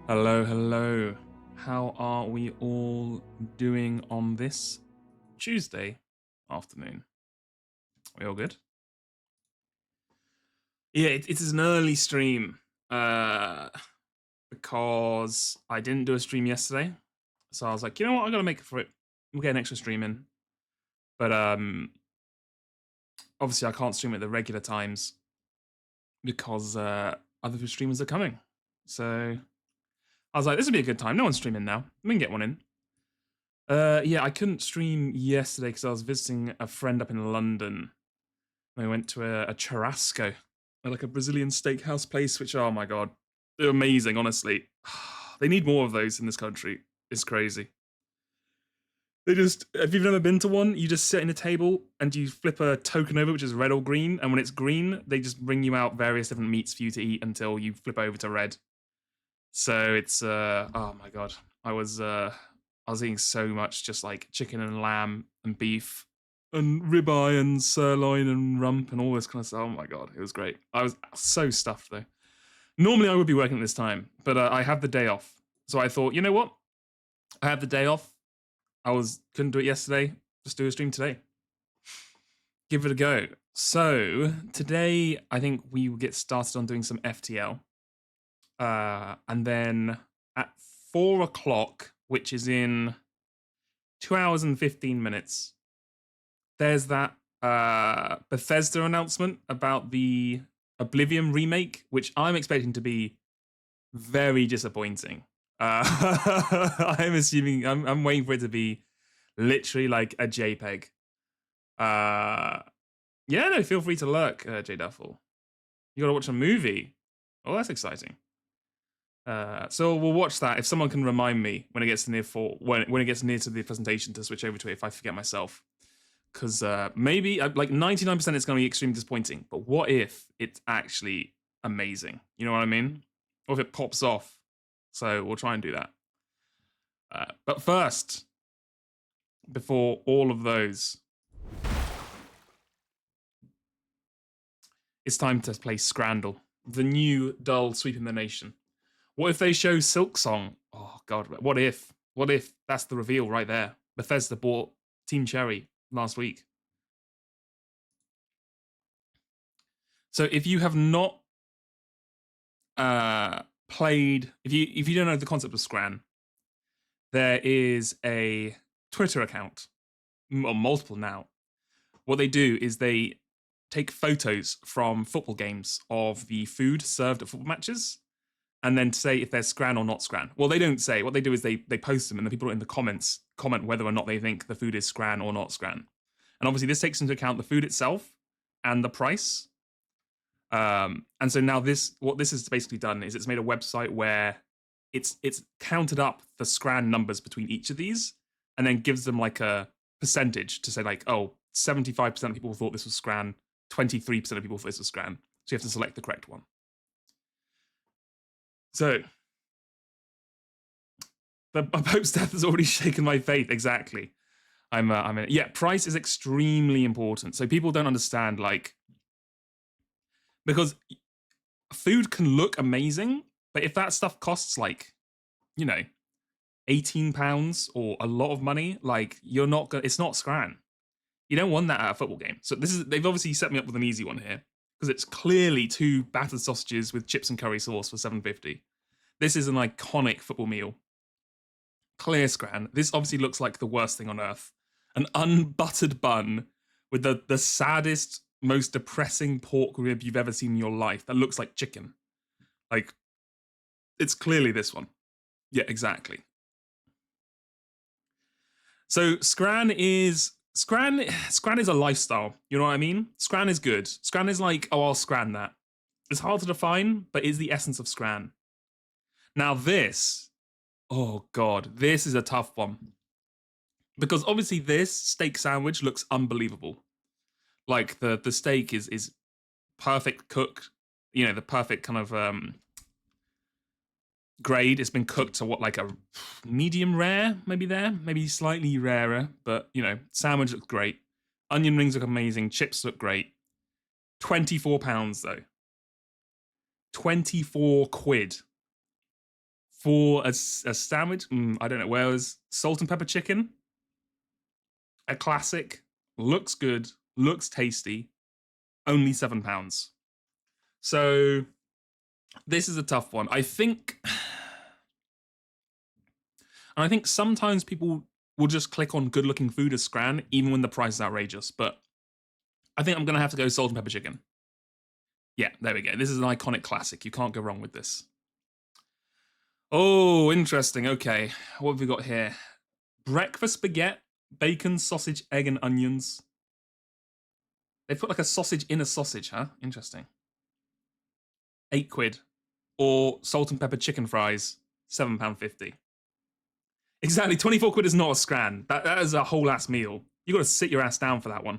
Hello, hello. How are we all doing on this Tuesday afternoon? We all good? Yeah, it is an early stream because I didn't do a stream yesterday. So I was like, you know what? I gotta make it for it. We'll get an extra stream in. But obviously I can't stream at the regular times because other streamers are coming. So I was like, this would be a good time. No one's streaming now. We can get one in. Yeah, I couldn't stream yesterday because I was visiting a friend up in London. We went to a churrasco, like a Brazilian steakhouse place, which, oh my god, they're amazing, honestly. They need more of those in this country. It's crazy. They just, if you've never been to one, you just sit in a table and you flip a token over, which is red or green. And when it's green, they just bring you out various different meats for you to eat until you flip over to red. So it's, oh my god. I was eating so much just like chicken and lamb and beef and ribeye and sirloin and rump and all this kind of stuff. Oh my god, it was great. I was so stuffed though. Normally I would be working at this time, but I have the day off. So I thought, you know what? I have the day off. Couldn't do it yesterday. Just do a stream today. Give it a go. So today I think we will get started on doing some FTL. And then at 4 o'clock, which is in 2 hours and 15 minutes, there's that Bethesda announcement about the Oblivion remake, which I'm expecting to be very disappointing. I'm waiting for it to be literally like a JPEG. Yeah, no, feel free to lurk, J Duffel. You gotta watch a movie. Oh, that's exciting. So we'll watch that. If someone can remind me when it gets near when it gets near to the presentation to switch over to it, if I forget myself, because maybe like 99% it's going to be extremely disappointing. But what if it's actually amazing? You know what I mean? Or if it pops off? So we'll try and do that. But first, before all of those, it's time to play Scrandal, the new dull sweeping the nation. What if they show Silk Song? Oh god, what if? What if that's the reveal right there? Bethesda bought Team Cherry last week. So if you have not played, if you don't know the concept of Scran, there is a Twitter account, or multiple now. What they do is they take photos from football games of the food served at football matches, and then say if they're Scran or not Scran. Well, they don't say. What they do is they post them, and the people in the comments comment whether or not they think the food is Scran or not Scran. And obviously, this takes into account the food itself and the price. And so now what this has basically done is it's made a website where it's counted up the Scran numbers between each of these, and then gives them like a percentage to say like, oh, 75% of people thought this was Scran, 23% of people thought this was Scran. So you have to select the correct one. So the Pope's death has already shaken my faith. Exactly. I'm in it. Yeah, price is extremely important. So people don't understand, like, because food can look amazing, but if that stuff costs like, you know, £18 or a lot of money, like you're not gonna, it's not Scran. You don't want that at a football game. So they've obviously set me up with an easy one here because it's clearly 2 battered sausages with chips and curry sauce for $7.50. This is an iconic football meal. Clear Scran. This obviously looks like the worst thing on earth. An unbuttered bun with the saddest, most depressing pork rib you've ever seen in your life that looks like chicken. Like, it's clearly this one. Yeah, exactly. So Scran is a lifestyle. You know what I mean? Scran is good. Scran is like, oh, I'll Scran that. It's hard to define, but is the essence of Scran. Now this, oh god, this is a tough one. Because obviously this steak sandwich looks unbelievable. Like the steak is perfect cooked, you know, the perfect kind of grade. It's been cooked to what, like a medium rare, maybe slightly rarer, but you know, sandwich looks great. Onion rings look amazing, chips look great. £24 though. 24 quid For a sandwich, I don't know. Whereas salt and pepper chicken, a classic, looks good, looks tasty, only £7. So this is a tough one. I think sometimes people will just click on good looking food as Scran, even when the price is outrageous. But I think I'm going to have to go salt and pepper chicken. Yeah, there we go. This is an iconic classic. You can't go wrong with this. Oh, interesting. Okay, what have we got here? Breakfast baguette, bacon, sausage, egg, and onions. They put like a sausage in a sausage, huh? Interesting. £8. Or salt and pepper chicken fries, £7.50. Exactly, 24 quid is not a Scran. That is a whole ass meal. You got to sit your ass down for that one.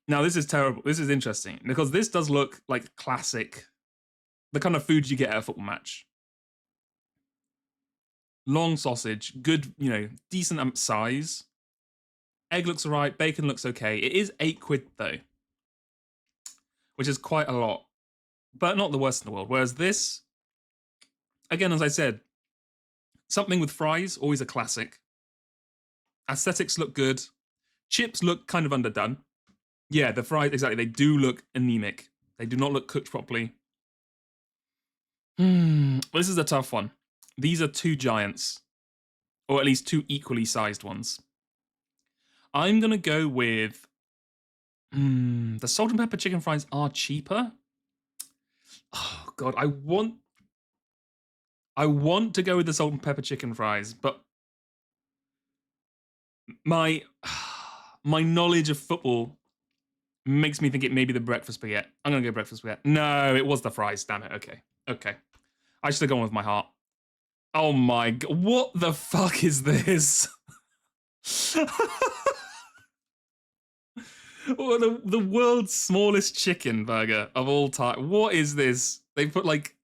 Now, this is terrible. This is interesting because this does look like classic, the kind of food you get at a football match. Long sausage, good, decent size. Egg looks alright, bacon looks okay. It is £8 though, which is quite a lot, but not the worst in the world. Whereas this, again, as I said, something with fries, always a classic. Aesthetics look good. Chips look kind of underdone. Yeah, the fries, exactly. They do look anemic. They do not look cooked properly. This is a tough one. These are two giants, or at least two equally sized ones. I'm going to go with... the salt and pepper chicken fries are cheaper. Oh, God, I want to go with the salt and pepper chicken fries, but my knowledge of football makes me think it may be the breakfast baguette. I'm going to go breakfast baguette. No, it was the fries. Damn it. Okay. I should have gone with my heart. Oh my God. What the fuck is this? The world's smallest chicken burger of all time. What is this? They put like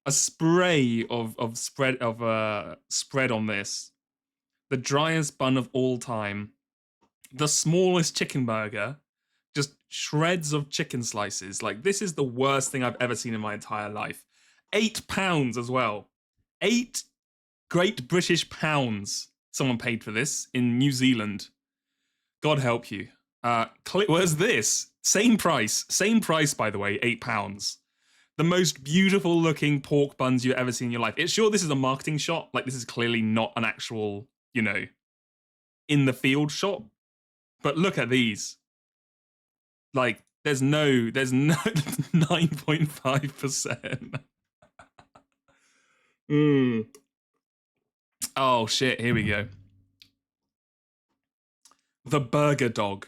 a spray of spread on this. The driest bun of all time. The smallest chicken burger. Just shreds of chicken slices. Like, this is the worst thing I've ever seen in my entire life. £8 as well. 8 Great British pounds someone paid for this in New Zealand. God help you. Where's this? Same price, by the way, £8. The most beautiful looking pork buns you've ever seen in your life. It's sure this is a marketing shot. Like, this is clearly not an actual, in the field shot. But look at these. Like, there's no 9.5%. Oh shit, here we go. The Burger Dog.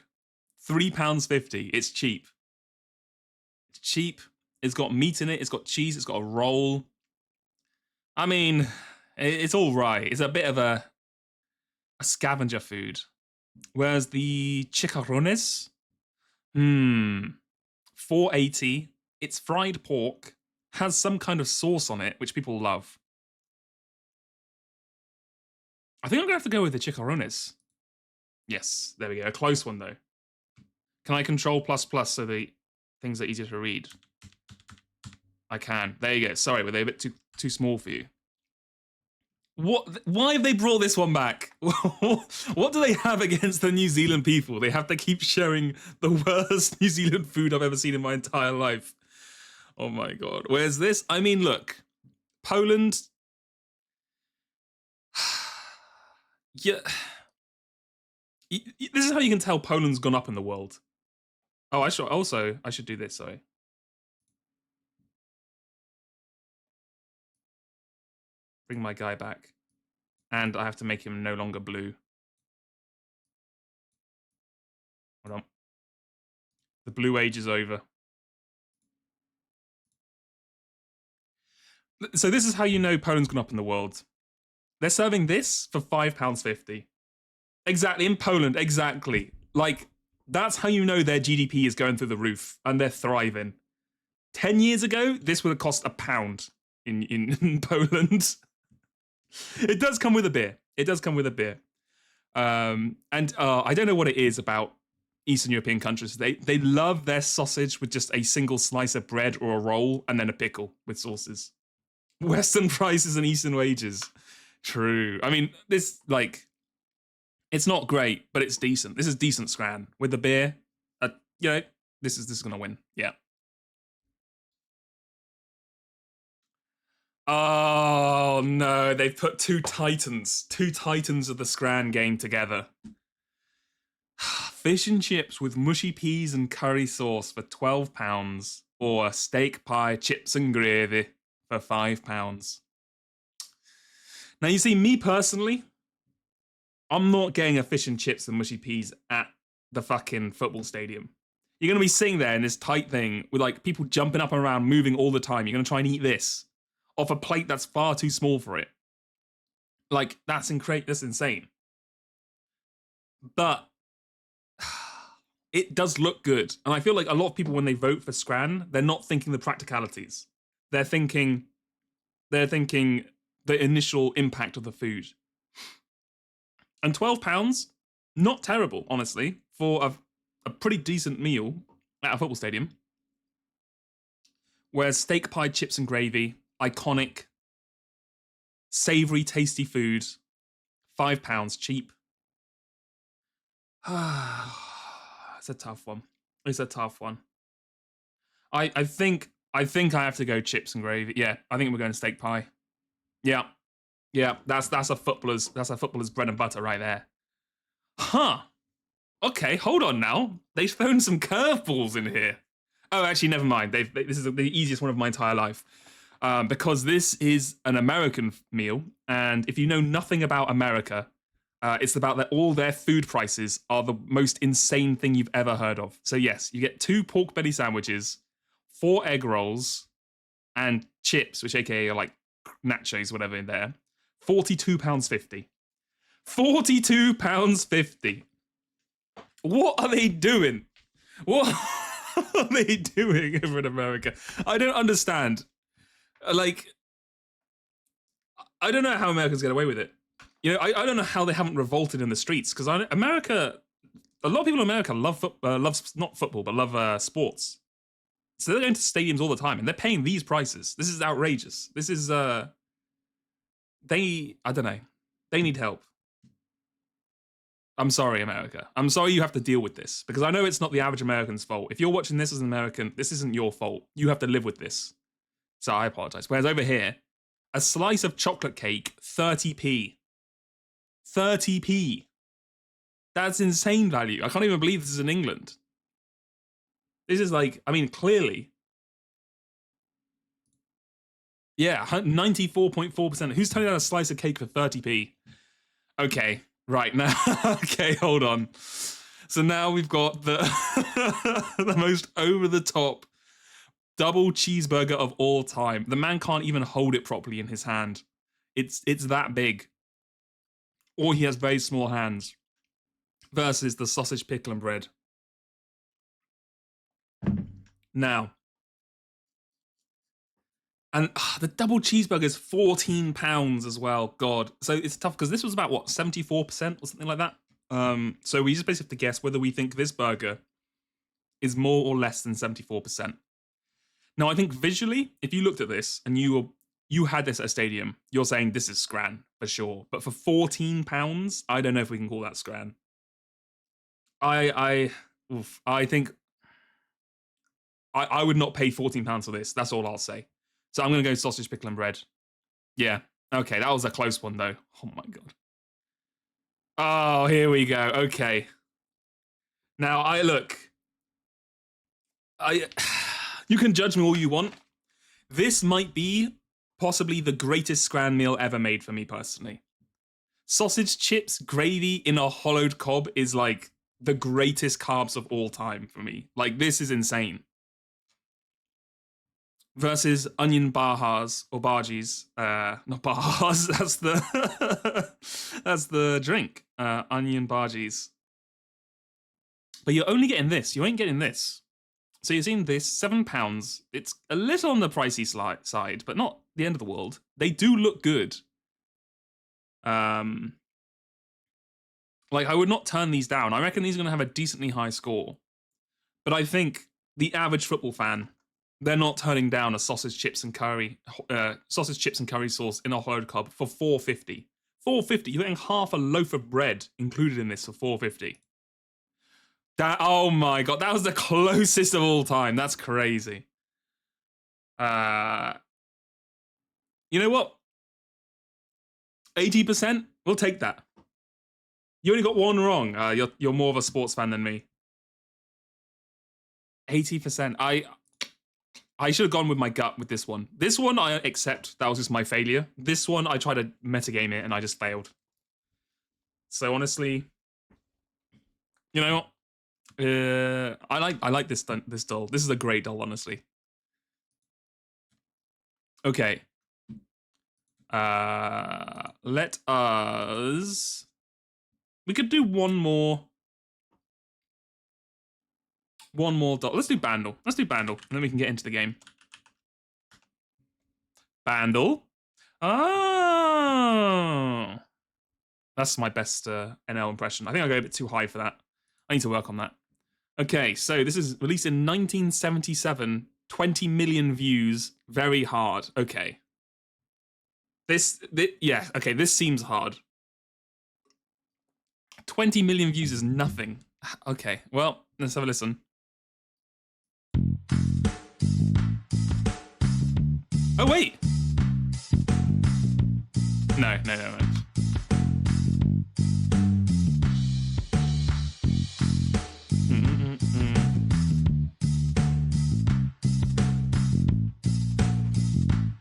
£3.50. It's cheap. It's got meat in it, it's got cheese, it's got a roll. I mean, it's all right. It's a bit of a scavenger food. Whereas the chicharrones, £4.80. It's fried pork, has some kind of sauce on it, which people love. I think I'm gonna have to go with the chicharrones. Yes, there we go. A close one though. Can I control ++ so the things are easier to read? I can. There you go. Sorry, were they a bit too small for you? What? Why have they brought this one back? What do they have against the New Zealand people? They have to keep sharing the worst New Zealand food I've ever seen in my entire life. Oh my God. Where's this? I mean, look. Poland. Yeah. This is how you can tell Poland's gone up in the world. Oh, I should do this, sorry. Bring my guy back. And I have to make him no longer blue. Hold on. The blue age is over. So this is how you know Poland's gone up in the world. They're serving this for £5.50. Exactly, in Poland, exactly. Like, that's how you know their GDP is going through the roof and they're thriving. 10 years ago, this would have cost £1 in Poland. It does come with a beer. And I don't know what it is about Eastern European countries. They love their sausage with just a single slice of bread or a roll and then a pickle with sauces. Western prices and Eastern wages. True. I mean, this, like, it's not great, but it's decent. This is decent scran. With the beer, you know, this is going to win. Yeah. Oh, no. They've put two titans of the scran game together. Fish and chips with mushy peas and curry sauce for £12, or steak pie, chips and gravy for £5. Now, you see, me personally, I'm not getting a fish and chips and mushy peas at the fucking football stadium. You're going to be sitting there in this tight thing with like people jumping up and around, moving all the time. You're going to try and eat this off a plate that's far too small for it. Like, that's insane. But it does look good. And I feel like a lot of people, when they vote for Scran, they're not thinking the practicalities. They're thinking the initial impact of the food. And £12, not terrible, honestly, for a pretty decent meal at a football stadium. Whereas steak pie, chips and gravy, iconic, savoury, tasty food, £5, cheap. It's a tough one. I think I have to go chips and gravy. Yeah, I think we're going steak pie. Yeah. That's a footballer's bread and butter right there. Huh. Okay, hold on now. They've thrown some curveballs in here. Oh, actually, never mind. This is the easiest one of my entire life. Because this is an American meal, and if you know nothing about America, it's about that all their food prices are the most insane thing you've ever heard of. So yes, you get 2 pork belly sandwiches, 4 egg rolls, and chips, which aka are like nachos, whatever in there. £42.50. £42.50. What are they doing? What are they doing over in America? I don't understand. Like, I don't know how Americans get away with it. You know, I don't know how they haven't revolted in the streets, because America, a lot of people in America love not football, but love sports. So they're going to stadiums all the time, and they're paying these prices. This is outrageous. This is I don't know. They need help. I'm sorry, America. I'm sorry you have to deal with this, because I know it's not the average American's fault. If you're watching this as an American, this isn't your fault. You have to live with this. So I apologize. Whereas over here, a slice of chocolate cake, 30p. 30p. That's insane value. I can't even believe this is in England. This is like, I mean, clearly. Yeah, 94.4%. Who's turning down a slice of cake for 30p? Okay, right now. Okay, hold on. So now we've got the the most over-the-top double cheeseburger of all time. The man can't even hold it properly in his hand. It's that big. Or he has very small hands. Versus the sausage, pickle, and bread. Now. And the double cheeseburger is £14 as well. God. So it's tough, because this was about, what, 74% or something like that? So we just basically have to guess whether we think this burger is more or less than 74%. Now, I think visually, if you looked at this and you had this at a stadium, you're saying this is Scran for sure. But for £14, I don't know if we can call that Scran. I think I would not pay £14 for this. That's all I'll say. So I'm going to go sausage, pickle, and bread. Yeah. Okay, that was a close one, though. Oh, my God. Oh, here we go. Okay. Now, you can judge me all you want. This might be possibly the greatest Scran meal ever made for me, personally. Sausage, chips, gravy in a hollowed cob is like the greatest carbs of all time for me. Like, this is insane. Versus onion bahars or bhajis. Not bahars, that's the drink. Onion bhajis. But you're only getting this. You ain't getting this. So you're seeing this, £7. It's a little on the pricey side, but not the end of the world. They do look good. Like, I would not turn these down. I reckon these are going to have a decently high score. But I think the average football fan they're not turning down a sausage chips and curry sauce in a hot club for 450. 450. You're getting half a loaf of bread included in this for 450. That, oh my god, that was the closest of all time. That's crazy. You know what? 80%. We'll take that. You only got one wrong. You're more of a sports fan than me. 80%. I should have gone with my gut with this one. This one I accept. That was just my failure. This one I tried to metagame it and I just failed. So honestly, you know what? I like this doll. This is a great doll, honestly. Okay. Let us. We could do one more doll. Let's do Bandle. Let's do Bandle, and then we can get into the game. Bandle. Oh. That's my best NL impression. I think I go a bit too high for that. I need to work on that. Okay, so this is released in 1977. 20 million views. Very hard. Okay. Yeah, okay, this seems hard. 20 million views is nothing. Okay, well, let's have a listen. Oh, wait! No.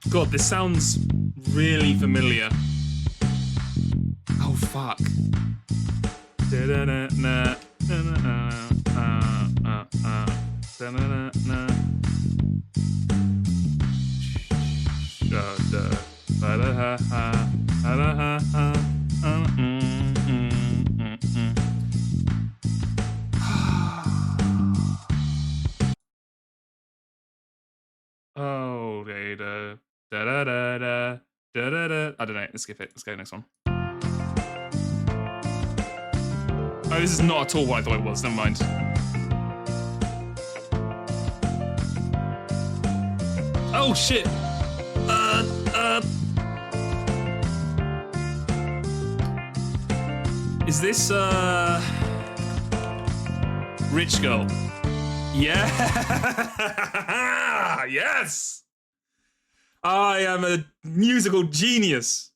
God, this sounds really familiar. Oh, fuck. Oh, I don't know. Let's skip it. Let's go next one. Oh, this is not at all what I thought it was. Never mind. Oh shit. Is this Rich Girl? Yeah. Yes. I am a musical genius.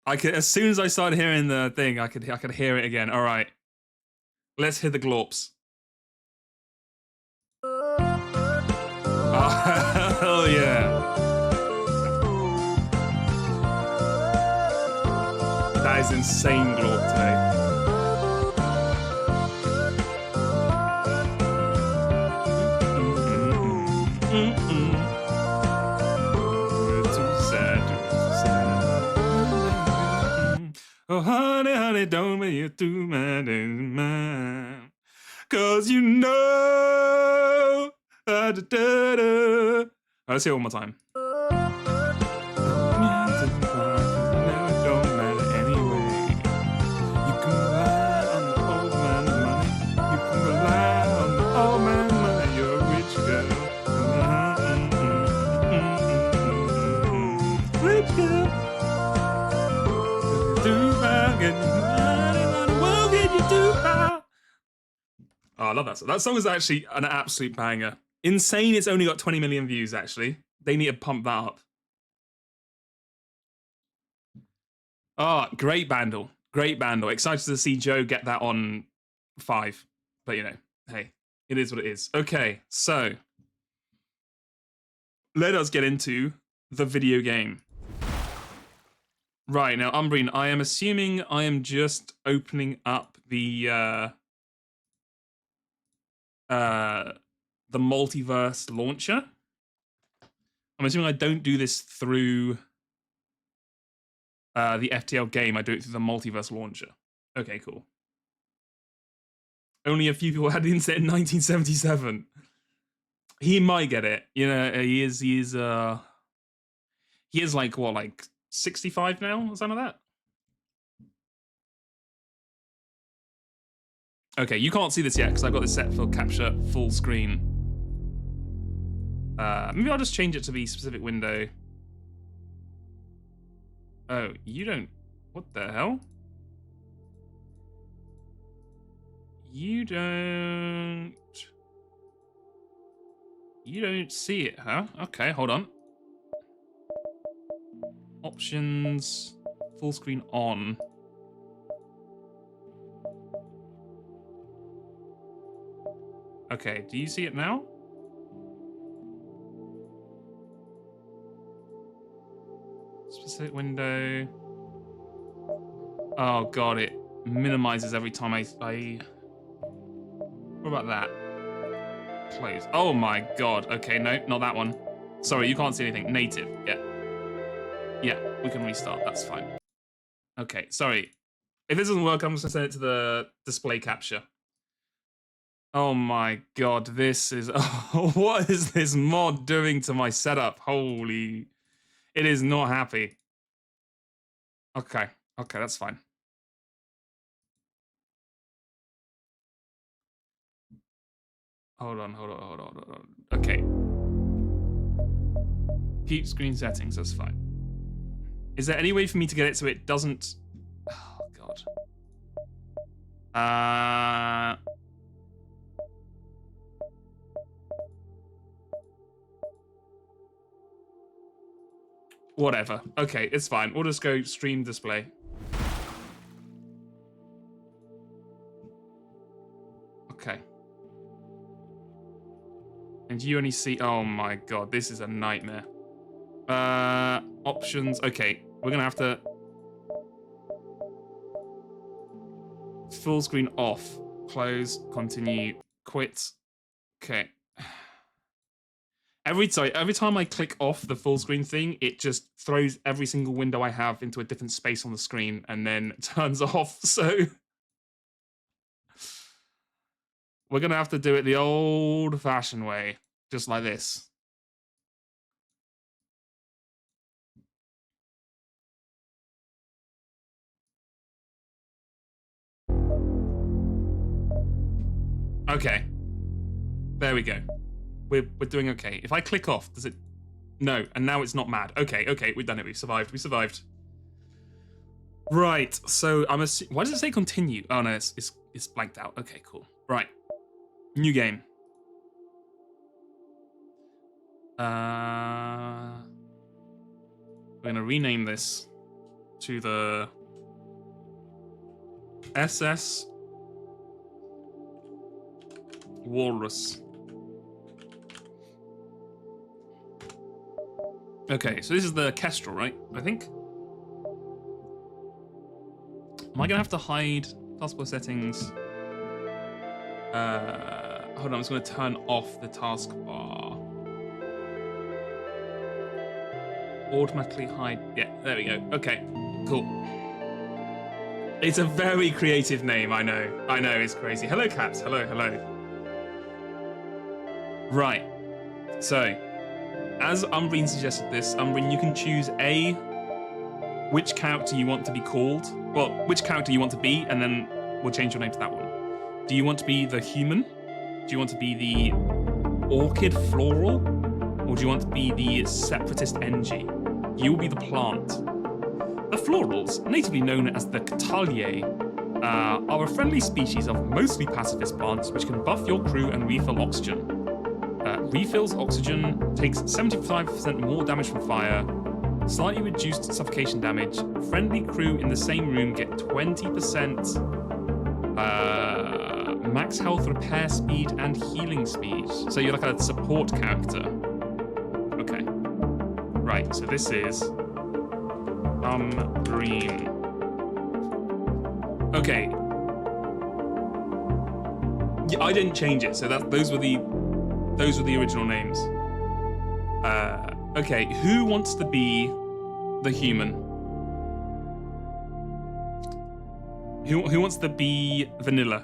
As soon as I started hearing the thing, I could hear it again. All right, let's hear the glorps. Oh, hell yeah! That is insane glorp today. Oh, honey, don't make you too mad in mine. 'Cause you know. Let's hear it one more time. Don't matter anyway. You can rely on the old man's money. You can rely on the old man's money. You're a rich girl. Rich girl. Oh, I love that song. That song is actually an absolute banger. Insane, it's only got 20 million views, actually. They need to pump that up. Oh, great Bandle. Great Bandle. Excited to see Joe get that on 5. But, you know, hey, it is what it is. Okay, so let us get into the video game. Right, now, Umbreen, I am assuming I am just opening up the multiverse launcher. I'm assuming I don't do this through the FTL game. I do it through the multiverse launcher. Okay, cool. Only a few people had the internet in 1977. He might get it. You know, he is like, what, like 65 now or something like that? Okay, you can't see this yet because I've got this set for capture full screen. Maybe I'll just change it to the specific window. Oh, you don't... What the hell? You don't see it, huh? Okay, hold on. Options, full screen on. Okay, do you see it now? Specific window. Oh god, it minimizes every time I... What about that? Close. Oh my god. Okay, no, not that one. Sorry, you can't see anything. Native. Yeah. Yeah, we can restart. That's fine. Okay, sorry. If this doesn't work, I'm just gonna send it to the display capture. Oh my god, this is... Oh, what is this mod doing to my setup? Holy... It is not happy. Okay, okay, that's fine. Hold on. Okay. Keep screen settings, that's fine. Is there any way for me to get it so it doesn't... Oh, God. Whatever. Okay, it's fine. We'll just go stream display. Okay. And you only see... Oh my god, this is a nightmare. Options. Okay, we're gonna have to... Full screen off. Close. Continue. Quit. Okay. Every time I click off the full screen thing, it just throws every single window I have into a different space on the screen and then turns off, so... We're gonna have to do it the old-fashioned way, just like this. Okay. There we go. We're doing okay. If I click off, does it... No, and now it's not mad. Okay, we've done it. We've survived. Right, so I'm assuming... Why does it say continue? Oh, no, it's blanked out. Okay, cool. Right. New game. We're going to rename this to the SS Walrus. Okay, so this is the Kestrel, right? I think. Am I gonna have to hide taskbar settings? Hold on, I'm just gonna turn off the taskbar. Automatically hide. Yeah, there we go. Okay, cool. It's a very creative name, I know. I know, it's crazy. Hello, cats. Hello. Right. So, as Umbreen suggested this, Umbreen, you can choose which character you want to be called. Well, which character you want to be, and then we'll change your name to that one. Do you want to be the human? Do you want to be the orchid floral? Or do you want to be the separatist NG? You will be the plant. The florals, natively known as the Cataliae, are a friendly species of mostly pacifist plants which can buff your crew and refill oxygen. Refills oxygen, takes 75% more damage from fire, slightly reduced suffocation damage. Friendly crew in the same room get 20% max health, repair speed, and healing speed. So you're like a support character. Okay. Right, so this is Umbreen. Okay. Yeah, I didn't change it, so those were the original names. Okay, who wants to be the human? Who wants to be vanilla?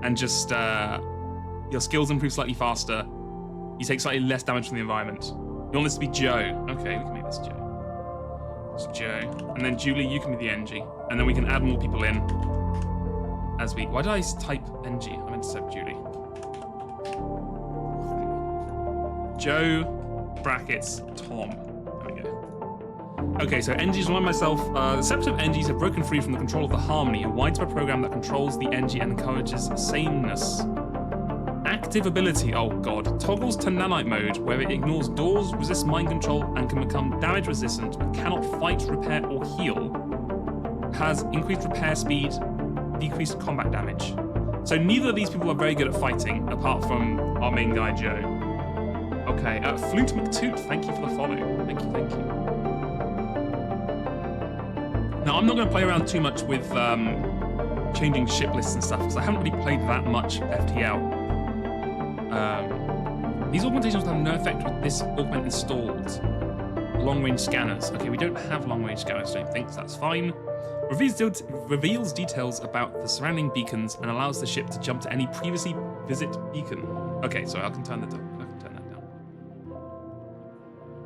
And just, your skills improve slightly faster. You take slightly less damage from the environment. You want this to be Joe? Okay, we can make this Joe. It's Joe. And then Julie, you can be the NG. And then we can add more people in. as we... Why did I type NG? I meant to type Julie. Joe, brackets, Tom. There we go. Okay, so NGs remind myself, the separates of NGs have broken free from the control of the Harmony, a widespread program that controls the NG and encourages sameness. Active ability, oh god, toggles to nanite mode, where it ignores doors, resists mind control, and can become damage resistant, but cannot fight, repair, or heal. Has increased repair speed, decreased combat damage. So neither of these people are very good at fighting, apart from our main guy, Joe. Okay, Flute McToot, thank you for the follow. Thank you, thank you. Now, I'm not going to play around too much with changing ship lists and stuff, because I haven't really played that much FTL. These augmentations will have no effect with this augment installed. Long-range scanners. Okay, we don't have long-range scanners, I don't think, so that's fine. Reveals details about the surrounding beacons and allows the ship to jump to any previously visit beacon. Okay, so I can turn that down.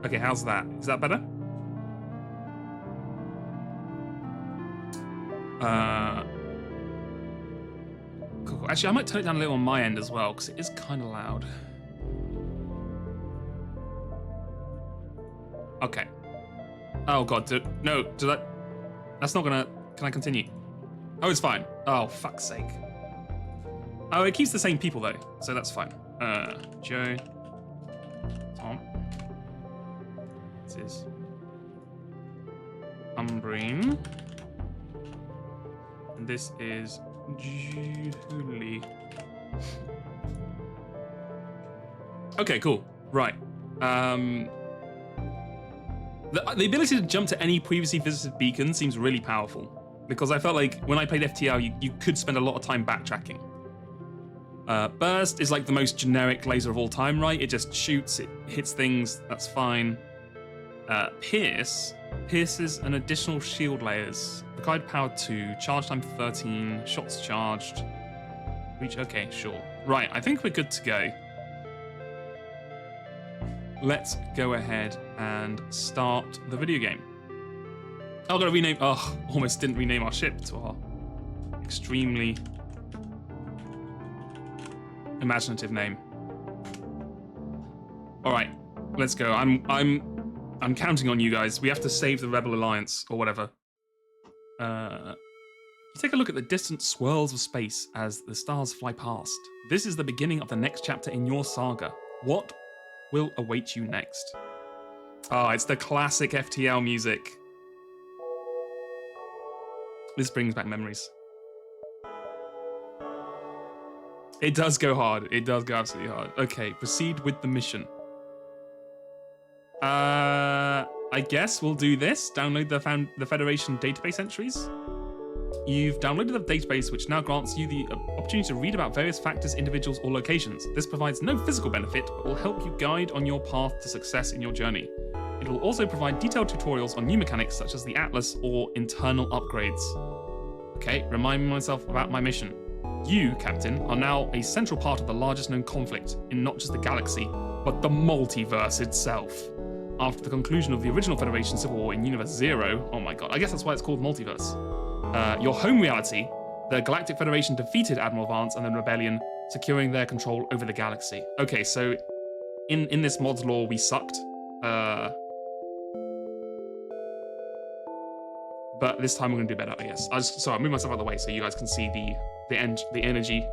Okay, how's that? Is that better? Cool. Actually, I might turn it down a little on my end as well, because it is kind of loud. Okay. Oh god, that's not gonna... Can I continue? Oh, it's fine. Oh, fuck's sake. Oh, it keeps the same people though, so that's fine. Joe. Tom. This is Umbrine. And this is Julie. Okay, cool. Right. The ability to jump to any previously visited beacon seems really powerful, because I felt like when I played FTL, you could spend a lot of time backtracking. Burst is like the most generic laser of all time, right? It just shoots, it hits things, that's fine. Pierces an additional shield layers. Required power 2, charge time 13, shots charged. Reach, okay, sure. Right, I think we're good to go. Let's go ahead and start the video game. Oh, gotta rename, oh, almost didn't rename our ship to our extremely imaginative name. All right, let's go. I'm counting on you guys. We have to save the Rebel Alliance or whatever. You take a look at the distant swirls of space as the stars fly past. This is the beginning of the next chapter in your saga. What will await you next? Oh, it's the classic FTL music. This brings back memories. It does go hard. It does go absolutely hard. Okay, proceed with the mission. I guess we'll do this. Download the Federation database entries. You've downloaded the database, which now grants you the opportunity to read about various factors, individuals, or locations. This provides no physical benefit, but will help you guide on your path to success in your journey. It will also provide detailed tutorials on new mechanics, such as the Atlas or internal upgrades. Okay, remind myself about my mission. You, Captain, are now a central part of the largest known conflict in not just the galaxy, but the multiverse itself. After the conclusion of the original Federation Civil War in Universe 0, oh my god, I guess that's why it's called Multiverse. Your home reality, the Galactic Federation defeated Admiral Vance and the Rebellion, securing their control over the galaxy. Okay, so in this mod's lore, we sucked. But this time we're gonna do better, I guess. Sorry, I'll move myself out of the way so you guys can see the energy.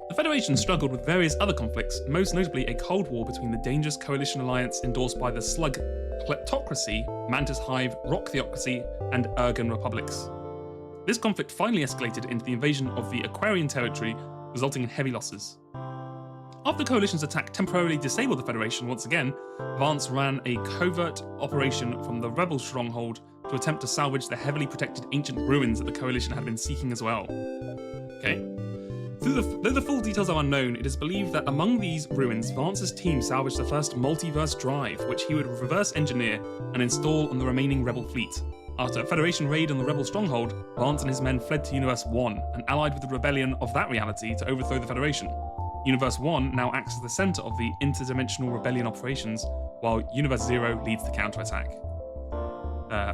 The Federation struggled with various other conflicts, most notably a Cold War between the dangerous coalition alliance endorsed by the Slug Kleptocracy, Mantis Hive, Rock Theocracy, and Ergan Republics. This conflict finally escalated into the invasion of the Aquarian territory, resulting in heavy losses. After the Coalition's attack temporarily disabled the Federation once again, Vance ran a covert operation from the Rebel stronghold to attempt to salvage the heavily protected ancient ruins that the Coalition had been seeking as well. Okay. Though the full details are unknown, it is believed that among these ruins, Vance's team salvaged the first multiverse drive, which he would reverse engineer and install on the remaining Rebel fleet. After a Federation raid on the Rebel stronghold, Vance and his men fled to Universe 1 and allied with the rebellion of that reality to overthrow the Federation. Universe 1 now acts as the center of the interdimensional rebellion operations, while Universe 0 leads the counterattack.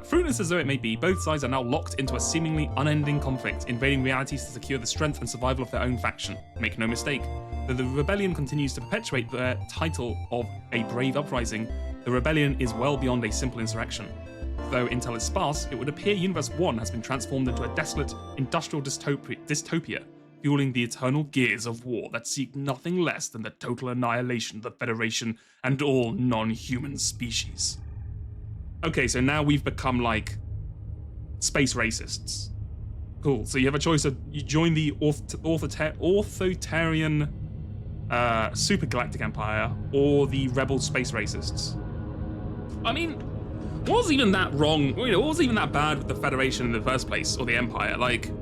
Fruitless as though it may be, both sides are now locked into a seemingly unending conflict, invading realities to secure the strength and survival of their own faction. Make no mistake, though the rebellion continues to perpetuate their title of a brave uprising, the rebellion is well beyond a simple insurrection. Though intel is sparse, it would appear Universe 1 has been transformed into a desolate industrial dystopia, fueling the eternal gears of war that seek nothing less than the total annihilation of the Federation and all non-human species. Okay, so now we've become like space racists. Cool. So you have a choice of you join the authoritarian supergalactic empire or the rebel space racists. I mean, what was even that wrong? You know, what was even that bad with the Federation in the first place, or the Empire? Like,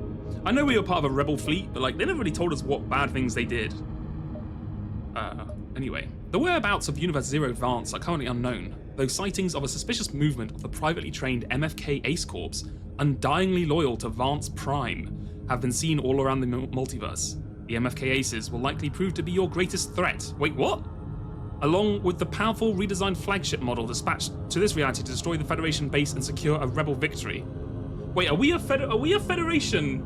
I know we were part of a rebel fleet, but like they never really told us what bad things they did. Anyway, the whereabouts of Universe Zero Vance are currently unknown, though sightings of a suspicious movement of the privately trained MFK Ace Corps, undyingly loyal to Vance Prime, have been seen all around the multiverse. The MFK Aces will likely prove to be your greatest threat. Wait, what? Along with the powerful redesigned flagship model dispatched to this reality to destroy the Federation base and secure a rebel victory. Wait, are we a Federation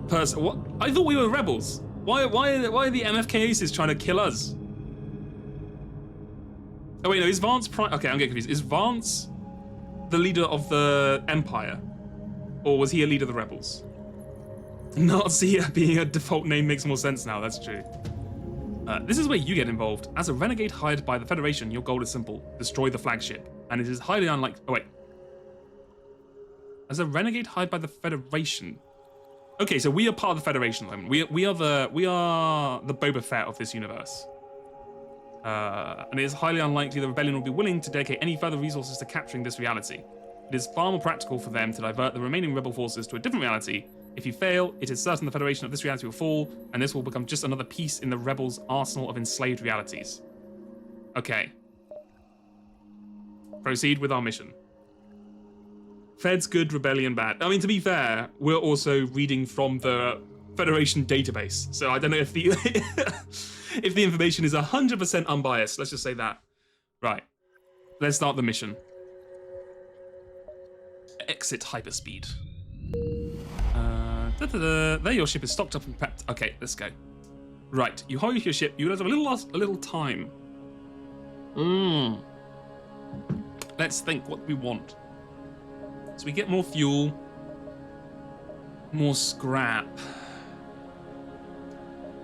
person? What? I thought we were rebels. Why are the MFK Aces trying to kill us? Oh wait, no, is Vance Prime? Okay, I'm getting confused. Is Vance the leader of the Empire, or was he a leader of the rebels? Nazi being a default name makes more sense now. That's true. This is where you get involved. As a renegade hired by the Federation, your goal is simple: destroy the flagship. And it is highly unlikely. Oh wait. As a renegade hired by the Federation. Okay, so we are part of the Federation at the moment. We are the Boba Fett of this universe. And it is highly unlikely the rebellion will be willing to dedicate any further resources to capturing this reality. It is far more practical for them to divert the remaining rebel forces to a different reality. If you fail, it is certain the Federation of this reality will fall, and this will become just another piece in the rebels' arsenal of enslaved realities. Okay. Proceed with our mission. Feds good, rebellion bad. I mean, to be fair, we're also reading from the Federation database, so I don't know if the if the information is 100% unbiased. Let's just say that. Right. Let's start the mission. Exit hyperspeed. There, your ship is stocked up and prepped. Okay, let's go. Right, you hold your ship. You have a little time. Let's think what we want. So we get more fuel, more scrap.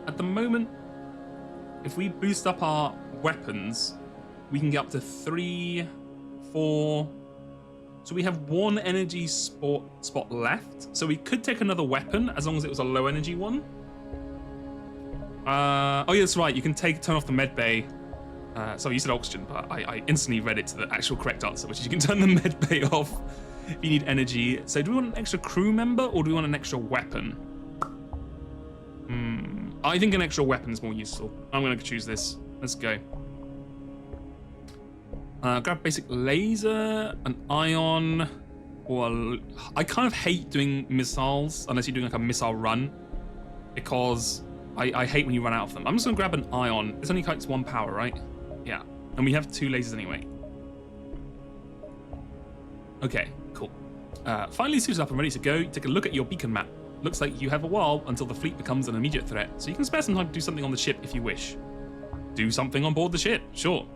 At the moment, if we boost up our weapons, we can get up to 3, 4. So we have 1 energy spot left. So we could take another weapon as long as it was a low energy one. Oh yeah, that's right. You can turn off the med bay. Sorry, you said oxygen, but I instantly read it to the actual correct answer, which is you can turn the med bay off if you need energy. So do we want an extra crew member or do we want an extra weapon? I think an extra weapon is more useful. I'm going to choose this. Let's go. Grab basic laser, an ion, or I kind of hate doing missiles unless you're doing like a missile run, because I hate when you run out of them. I'm just going to grab an ion. This only takes 1 power, right? Yeah. And we have 2 lasers anyway. Okay, cool. Finally suited up and ready to go. Take a look at your beacon map. Looks like you have a while until the fleet becomes an immediate threat, so you can spare some time to do something on the ship if you wish. Do something on board the ship, sure.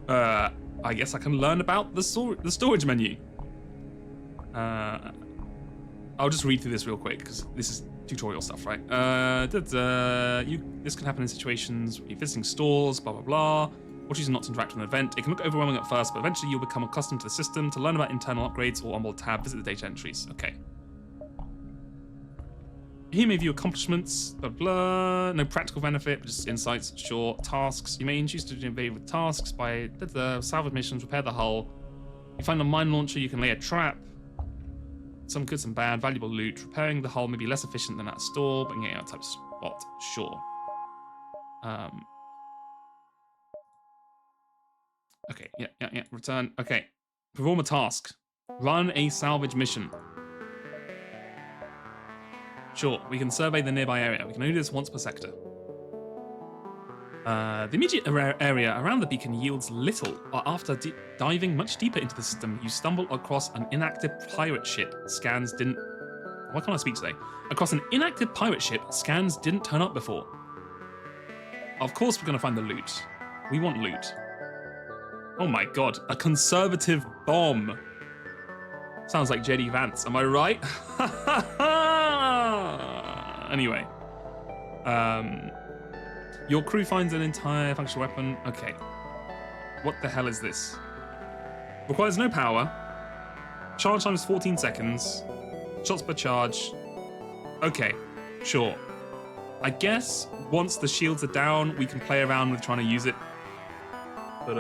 I guess I can learn about the storage menu. I'll just read through this real quick because this is tutorial stuff, right? This can happen in situations where you're visiting stores, blah, blah, blah. Or choosing not to interact with an event. It can look overwhelming at first, but eventually you'll become accustomed to the system. To learn about internal upgrades or onboard tab, visit the data entries. Okay. Here may view accomplishments, blah, blah. No practical benefit, but just insights, sure. Tasks. You may choose to invade with tasks by salvage missions, repair the hull. You find a mine launcher, you can lay a trap. Some good, some bad, valuable loot. Repairing the hull may be less efficient than at a store, but getting out type of spot, sure. Okay, yeah. Return. Okay. Perform a task. Run a salvage mission. Sure, we can survey the nearby area. We can only do this once per sector. The immediate area around the beacon yields little, but after diving much deeper into the system, you stumble across an inactive pirate ship. Scans didn't... Why can't I speak today? Across an inactive pirate ship, scans didn't turn up before. Of course we're going to find the loot. We want loot. Oh my god, a conservative bomb. Sounds like JD Vance, am I right? Anyway. Your crew finds an entire functional weapon. Okay. What the hell is this? Requires no power. Charge time is 14 seconds. Shots per charge. Okay, sure. I guess once the shields are down, we can play around with trying to use it. But,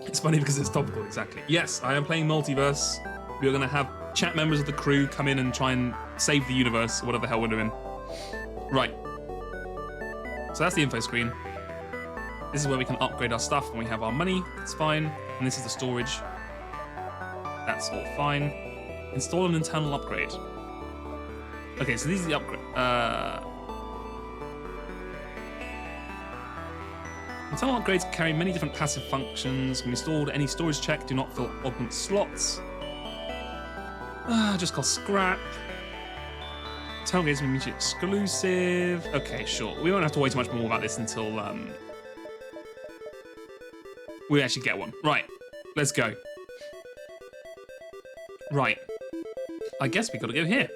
it's funny because it's topical, exactly. Yes, I am playing Multiverse. We're going to have chat members of the crew come in and try and save the universe, or whatever the hell we're doing. Right. So that's the info screen. This is where we can upgrade our stuff when we have our money. It's fine. And this is the storage. That's all fine. Install an internal upgrade. Okay, so these are the upgrade. Internal upgrades carry many different passive functions. When installed, any storage check do not fill augment slots. Just cost scrap. Tailgates are mutually exclusive. Okay, sure. We won't have to worry too much more about this until we actually get one. Right, let's go. Right. I guess we gotta go here.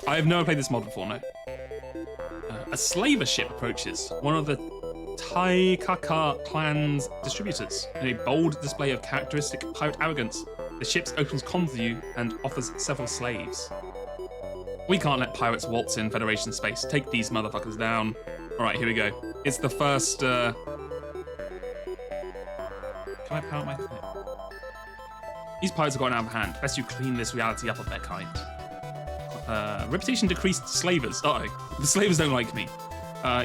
I have never played this mod before, no. A slaver ship approaches, one of the Taikaka clan's distributors, in a bold display of characteristic pirate arrogance. The ship opens comms with you and offers several slaves. We can't let pirates waltz in Federation space. Take these motherfuckers down. All right, here we go. It's the first... Can I power my thing? These pirates have gotten out of hand. Best you clean this reality up of their kind. Reputation decreased slavers. Uh-oh. The slavers don't like me.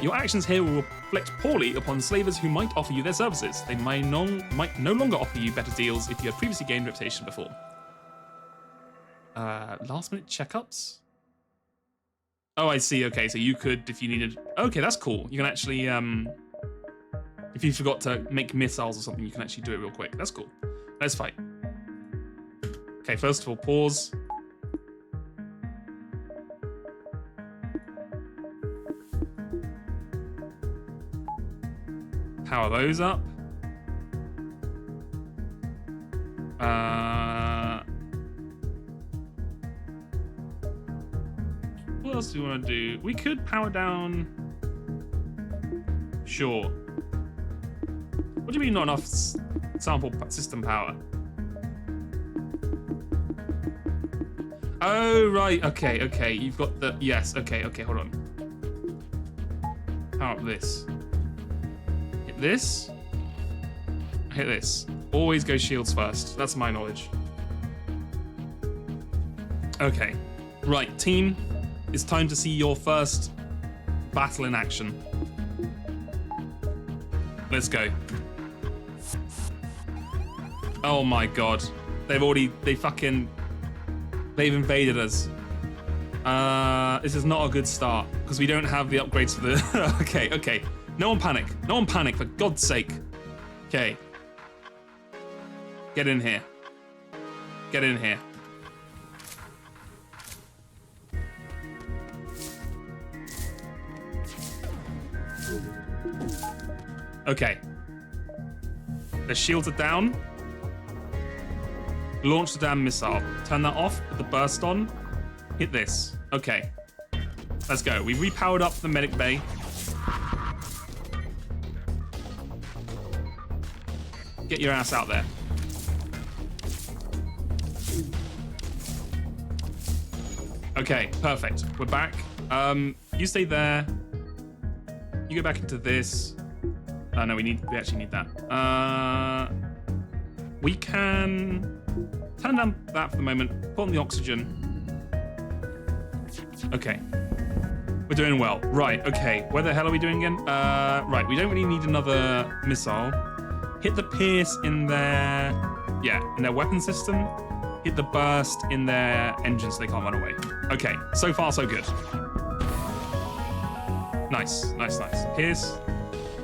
Your actions here will reflect poorly upon slavers who might offer you their services. They might no longer offer you better deals if you had previously gained reputation before. Last minute checkups? Oh, I see. Okay, so you could, if you needed... Okay, that's cool. You can actually, if you forgot to make missiles or something, you can actually do it real quick. That's cool. Let's fight. Okay, first of all, pause. Power those up. What else do we want to do? We could power down. Sure. What do you mean not enough sample system power? Oh, right. Okay, okay. You've got the... Yes, okay, okay. Hold on. Power up this. Hit this. Hit this. Always go shields first. That's my knowledge. Okay. Right, team. It's time to see your first battle in action. Let's go. Oh my god. They've invaded us. This is not a good start because we don't have the upgrades for the... Okay, okay. No one panic. No one panic, for God's sake. Okay. Get in here. Get in here. Okay. The shields are down. Launch the damn missile. Turn that off, put the burst on. Hit this. Okay. Let's go. We repowered up the medic bay. Get your ass out there. Okay, perfect. We're back. You stay there. You go back into this. No, we actually need that. We can turn down that for the moment. Put on the oxygen. Okay. We're doing well. Right, okay. Where the hell are we doing again? Right, we don't really need another missile. Hit the pierce in their... Yeah, in their weapon system. hit the burst in their engine so they can't run away. Okay, so far so good. Nice, nice, nice. Pierce,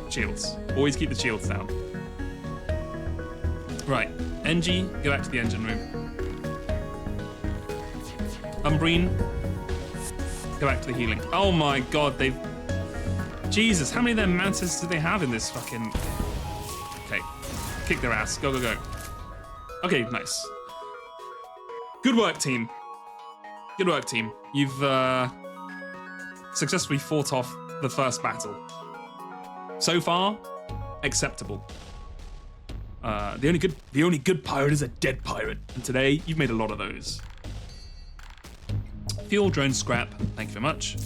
shields. Always keep the shields down. Right, NG, go back to the engine room. Umbrine, go back to the healing. Oh my god, they've... Jesus, how many of their mantis do they have in this fucking... Okay, kick their ass. Go, go, go. Okay, nice. Good work, team. Good work, team. You've successfully fought off the first battle. So far, acceptable. The only good pirate is a dead pirate, and today you've made a lot of those. Fuel, drone, scrap. Thank you very much.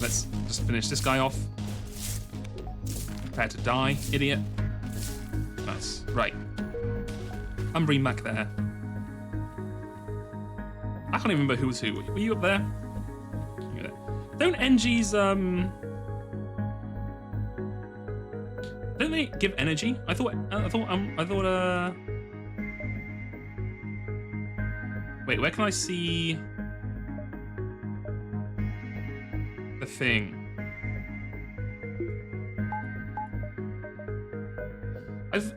Let's just finish this guy off. Prepare to die, idiot. Nice. Right. Umbrine back there. I can't even remember who was who. Were you up there? Don't NGs don't they give energy? I thought. Wait, where can I see the thing?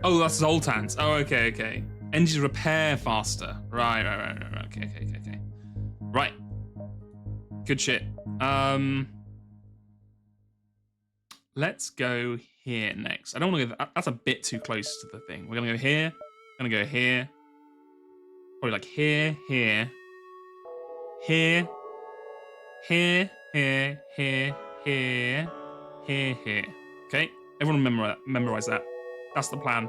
Oh, that's Zoltan's. Oh, okay, okay. Engines repair faster. Right. Okay. Right. Good shit. Let's go here next. I don't want to go. That's a bit too close to the thing. We're gonna go here. Gonna go here. Probably like here, here, here, here, here, here, here, here, here. Okay. Everyone memorize that. That's the plan.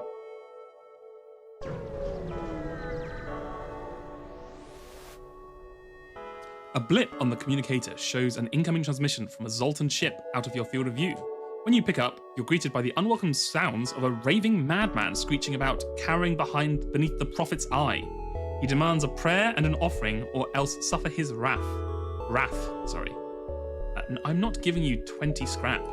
A blip on the communicator shows an incoming transmission from a Zoltan ship out of your field of view. When you pick up, you're greeted by the unwelcome sounds of a raving madman screeching about, cowering beneath the prophet's eye. He demands a prayer and an offering, or else suffer his wrath. I'm not giving you 20 scrap.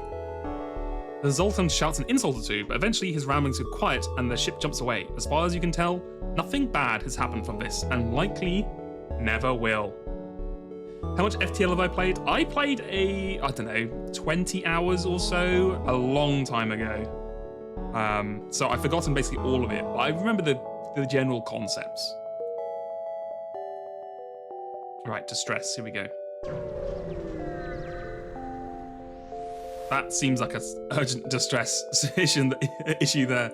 The Zoltan shouts an insult or two, but eventually his ramblings go quiet and the ship jumps away. As far as you can tell, nothing bad has happened from this, and likely never will. How much FTL have I played? I played I don't know, 20 hours or so a long time ago. So I've forgotten basically all of it, but I remember the general concepts. Right, distress, here we go. That seems like an urgent distress issue there.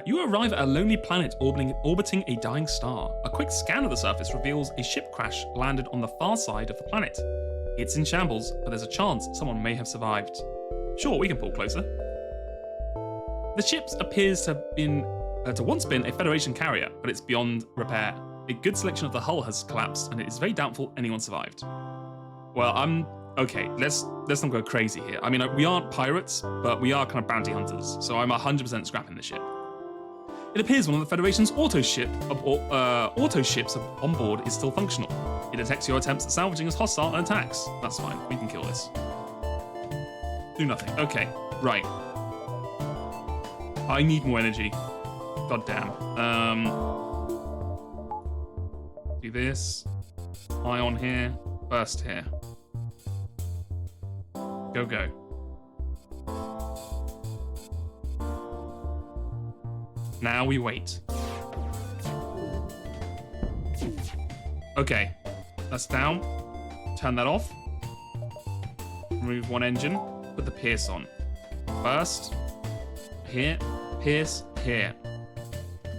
You arrive at a lonely planet orbiting a dying star. A quick scan of the surface reveals a ship crash landed on the far side of the planet. It's in shambles, but there's a chance someone may have survived. Sure, we can pull closer. The ship appears to have once been a Federation carrier, but it's beyond repair. A good selection of the hull has collapsed, and it is very doubtful anyone survived. Well, okay, let's not go crazy here. I mean, we aren't pirates, but we are kind of bounty hunters, so I'm 100% scrapping the ship. It appears one of the Federation's auto ships on board is still functional. It detects your attempts at salvaging as hostile and attacks. That's fine, we can kill this. Do nothing. Okay, right. I need more energy. God damn. Do this. Ion here. Burst here. Go, go. Now we wait. Okay. That's down. Turn that off. Remove one engine. Put the pierce on. Burst. Here. Pierce. Here.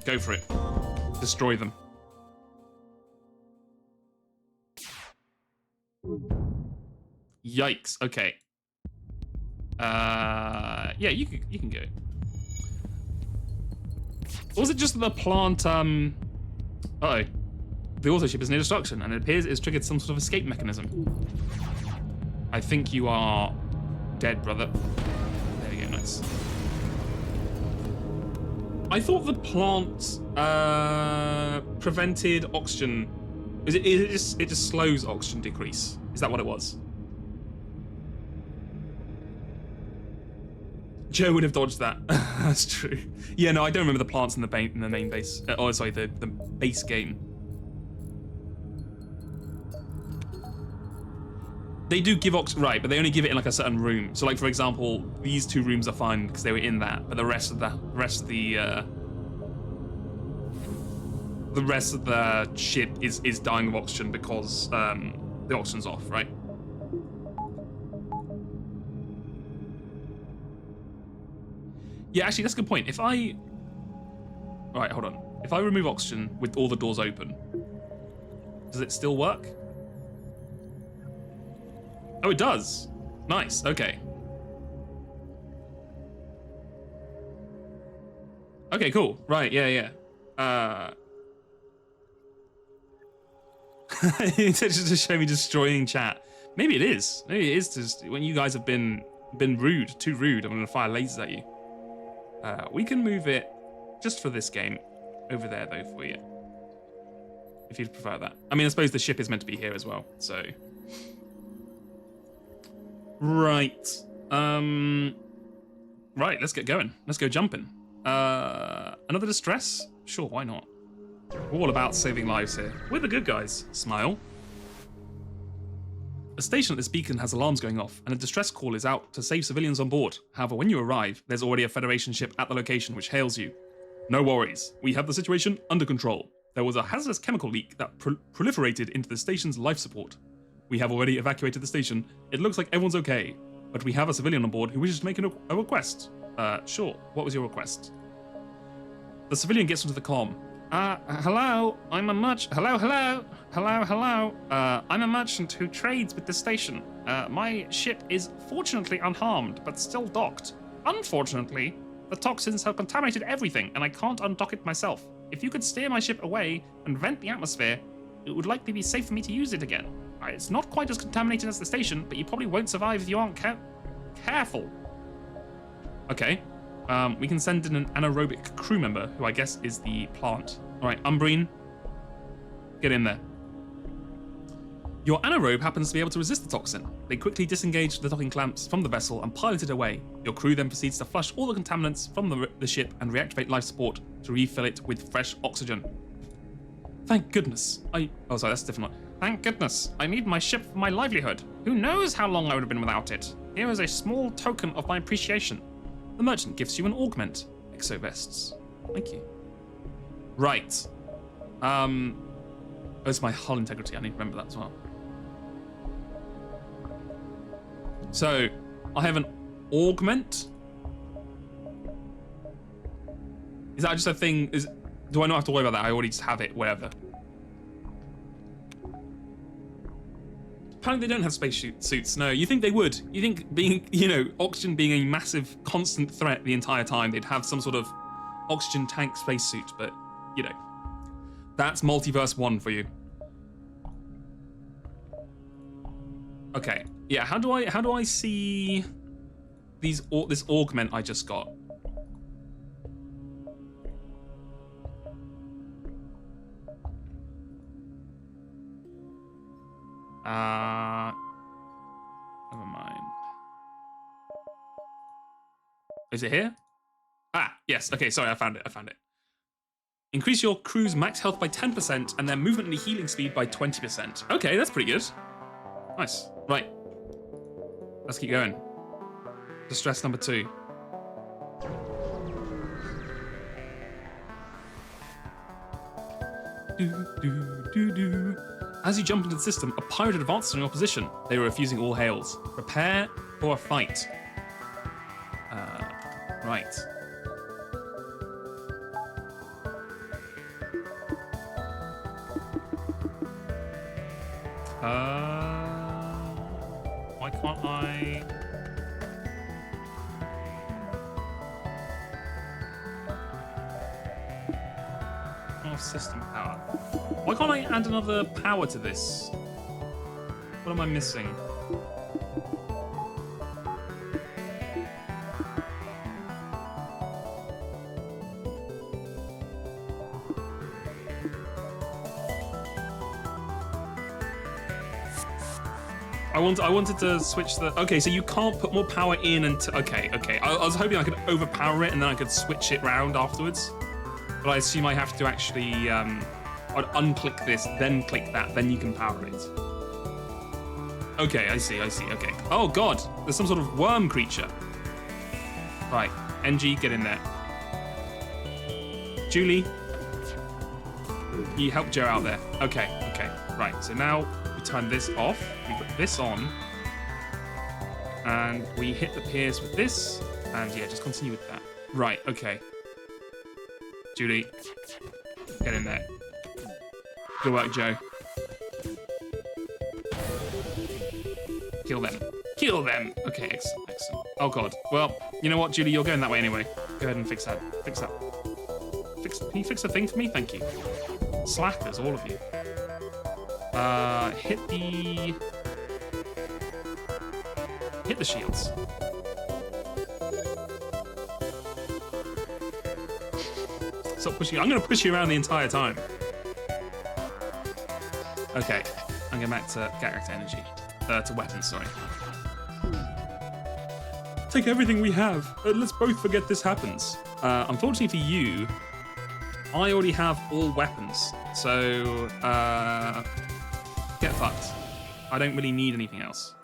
Go for it. Destroy them. Yikes. Okay. Yeah, you can go. Or was it just that the plant, uh-oh. The auto ship is near destruction, and it appears it's triggered some sort of escape mechanism. I think you are dead, brother. There you go, nice. I thought the plant, prevented oxygen. It just slows oxygen decrease. Is that what it was? Joe would have dodged that. That's true. Yeah, no, I don't remember the plants in the main base. Sorry, the base game. They do give right, but they only give it in like a certain room. So, like for example, these 2 rooms are fine because they were in that, but the rest of the ship is dying of oxygen because the oxygen's off, right? Yeah, actually, that's a good point. If I... Alright, hold on. If I remove oxygen with all the doors open, does it still work? Oh, it does. Nice, okay. Okay, cool. Right, yeah. It's just to show me destroying chat. Maybe it is. Maybe it is just when you guys have been rude, too rude, I'm gonna fire lasers at you. We can move it just for this game over there though for you. If you'd prefer that. I mean, I suppose the ship is meant to be here as well, so. Right. Right, let's get going. Let's go jumping. Another distress? Sure, why not? We're all about saving lives here. We're the good guys. Smile. A station at this beacon has alarms going off, and a distress call is out to save civilians on board. However, when you arrive, there's already a Federation ship at the location which hails you. No worries, we have the situation under control. There was a hazardous chemical leak that proliferated into the station's life support. We have already evacuated the station. It looks like everyone's okay, but we have a civilian on board who wishes to make a request. Sure, what was your request? The civilian gets into the comm. Hello, I'm a merchant. Hello. I'm a merchant who trades with the station. My ship is fortunately unharmed, but still docked. Unfortunately, the toxins have contaminated everything, and I can't undock it myself. If you could steer my ship away and vent the atmosphere, it would likely be safe for me to use it again. It's not quite as contaminated as the station, but you probably won't survive if you aren't careful. Okay. We can send in an anaerobic crew member, who I guess is the plant. All right, Umbrine, get in there. Your anaerobe happens to be able to resist the toxin. They quickly disengage the docking clamps from the vessel and pilot it away. Your crew then proceeds to flush all the contaminants from the ship and reactivate life support to refill it with fresh oxygen. Thank goodness. Oh, sorry, that's a different one. Thank goodness. I need my ship for my livelihood. Who knows how long I would have been without it? Here is a small token of my appreciation. The merchant gives you an augment. Exovests. Thank you. Right. Oh, it's my hull integrity. I need to remember that as well. So, I have an augment. Is that just a thing? Do I not have to worry about that? I already just have it, wherever. Apparently they don't have space suits. No, you think they would. You think being, oxygen being a massive constant threat the entire time, they'd have some sort of oxygen tank spacesuit, but, that's Multiverse 1 for you. Okay, yeah, how do I see this augment I just got? Never mind. Is it here? Ah, yes. Okay, sorry, I found it. Increase your crew's max health by 10% and their movement and healing speed by 20%. Okay, that's pretty good. Nice. Right. Let's keep going. Distress number 2. As you jump into the system, a pirate advances on your position. They were refusing all hails. Prepare for a fight. Right. Why can't I? Oh, system power. Why can't I add another power to this? What am I missing? I wanted to switch the... Okay, so you can't put more power in until... Okay. I was hoping I could overpower it and then I could switch it round afterwards. But I assume I have to actually... I'd unclick this, then click that, then you can power it. Okay, I see, okay. Oh god, there's some sort of worm creature. Right, NG, get in there. Julie, you help Joe out there. Okay. Right, so now we turn this off, we put this on, and we hit the piers with this, and yeah, just continue with that. Right, okay. Julie, get in there. Good work, Joe. Kill them. Kill them! Okay, excellent. Oh god. Well, you know what, Julie, you're going that way anyway. Go ahead and fix that. Can you fix the thing for me? Thank you. Slackers, all of you. Hit the shields. Stop pushing. I'm gonna push you around the entire time. Okay, I'm going back to character energy. To weapons, sorry. Take everything we have. Let's both forget this happens. Unfortunately for you, I already have all weapons. So, get fucked. I don't really need anything else.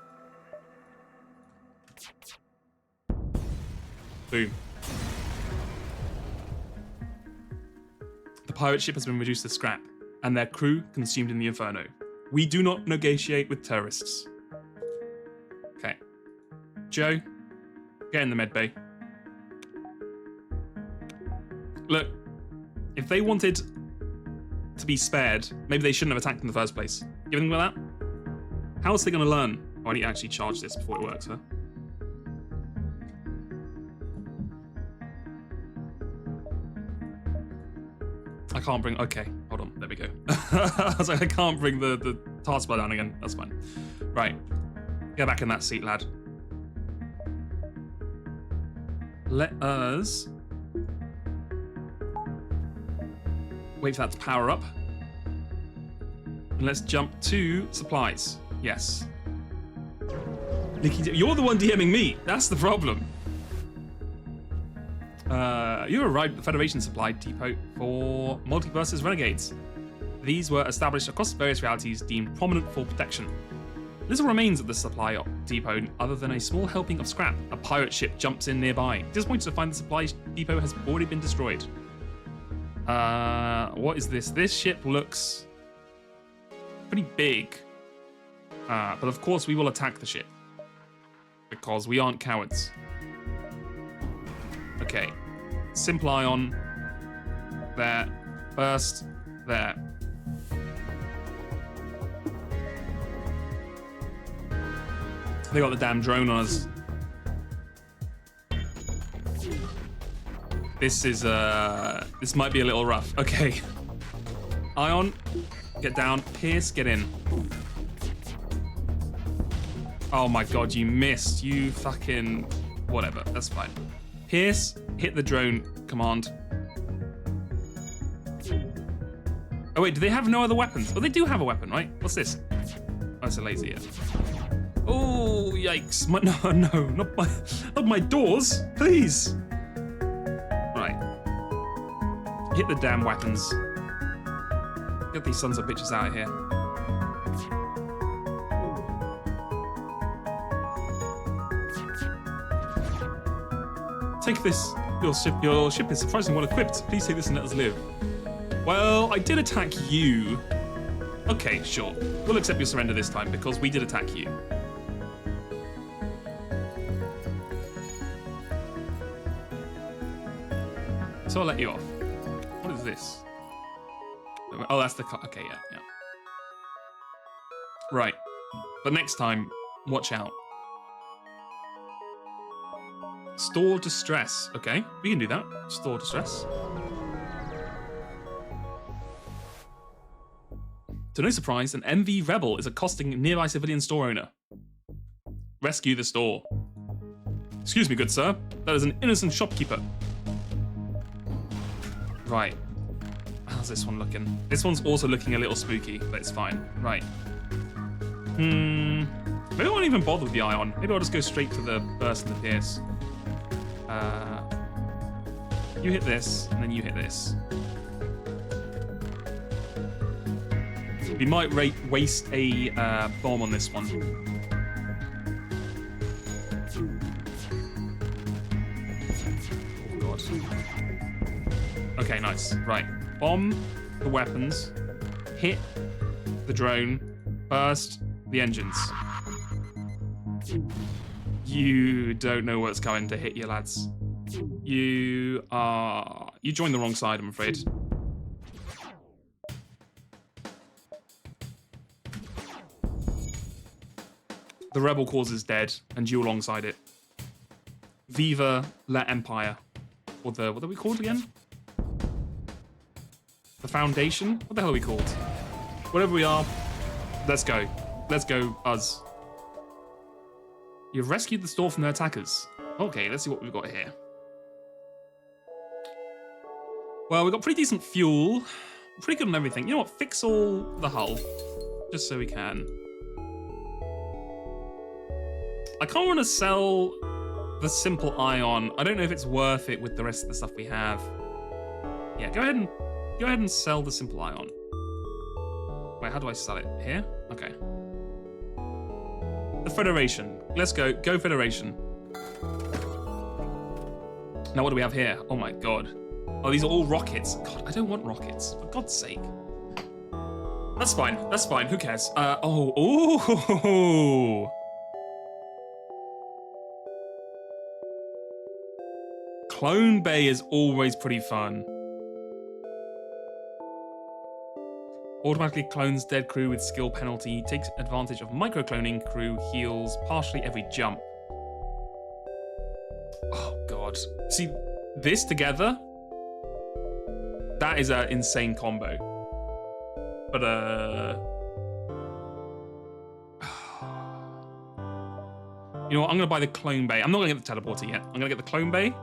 Boom. The pirate ship has been reduced to scrap, and their crew consumed in the inferno. We do not negotiate with terrorists. Okay. Joe, get in the med bay. Look, if they wanted to be spared, maybe they shouldn't have attacked in the first place. You think about that? How else are they going to learn? Oh, I need to actually charge this before it works, huh? I can't bring... Okay, hold on. There we go. I was like, I can't bring the taskbar down again. That's fine. Right. Get back in that seat, lad. Let us... wait for that to power up. And let's jump to supplies. Yes. You're the one DMing me. That's the problem. You arrived at the Federation supply depot for Multiverse's Renegades. These were established across various realities deemed prominent for protection. Little remains of the supply depot other than a small helping of scrap. A pirate ship jumps in nearby. Disappointed to find the supply depot has already been destroyed. What is this? This ship looks pretty big. But of course we will attack the ship. Because we aren't cowards. Okay. Simple ion. There. Burst. There. They got the damn drone on us. This is, this might be a little rough. Okay. Ion, get down. Pierce, get in. Oh my god, you missed. You fucking... whatever, that's fine. Pierce, hit the drone command. Oh wait, do they have no other weapons? Oh, they do have a weapon, right? What's this? Oh, it's a laser, yeah. Oh, yikes. Not my doors, please. Right. Hit the damn weapons. Get these sons of bitches out of here. Take this. Your ship is surprisingly well equipped. Please take this and let us live. Well, I did attack you. Okay, sure. We'll accept your surrender this time because we did attack you. So I'll let you off. What is this? Oh, that's the car. Okay, yeah. Right. But next time, watch out. Store distress. Okay, we can do that. Store distress. To no surprise, an MV rebel is accosting a nearby civilian store owner. Rescue the store. Excuse me, good sir. That is an innocent shopkeeper. Right. How's this one looking? This one's also looking a little spooky, but it's fine. Right. Maybe I won't even bother with the ion. Maybe I'll just go straight to the burst and the pierce. You hit this, and then you hit this. We might waste a bomb on this one. Oh god. Okay, nice. Right. Bomb the weapons. Hit the drone. Burst the engines. You don't know what's coming to hit you, lads. You joined the wrong side, I'm afraid. The rebel cause is dead, and you alongside it. Viva la Empire. Or the, what are we called again? The Foundation? What the hell are we called? Whatever we are, let's go. Let's go, us. You've rescued the store from their attackers. Okay, let's see what we've got here. Well, we've got pretty decent fuel. Pretty good on everything. You know what? Fix all the hull. Just so we can. I kind of want to sell the simple ion. I don't know if it's worth it with the rest of the stuff we have. Yeah, go ahead and sell the simple ion. Wait, how do I sell it? Here? Okay. The Federation. Let's go. Go Federation. Now what do we have here? Oh my god. Oh, these are all rockets. God, I don't want rockets. For God's sake. That's fine. That's fine. Who cares? Oh. Clone Bay is always pretty fun. Automatically clones dead crew with skill penalty. Takes advantage of micro-cloning. Crew heals partially every jump. Oh, God. See, this together, that is an insane combo. But, you know what? I'm going to buy the Clone Bay. I'm not going to get the teleporter yet. I'm going to get the Clone Bay.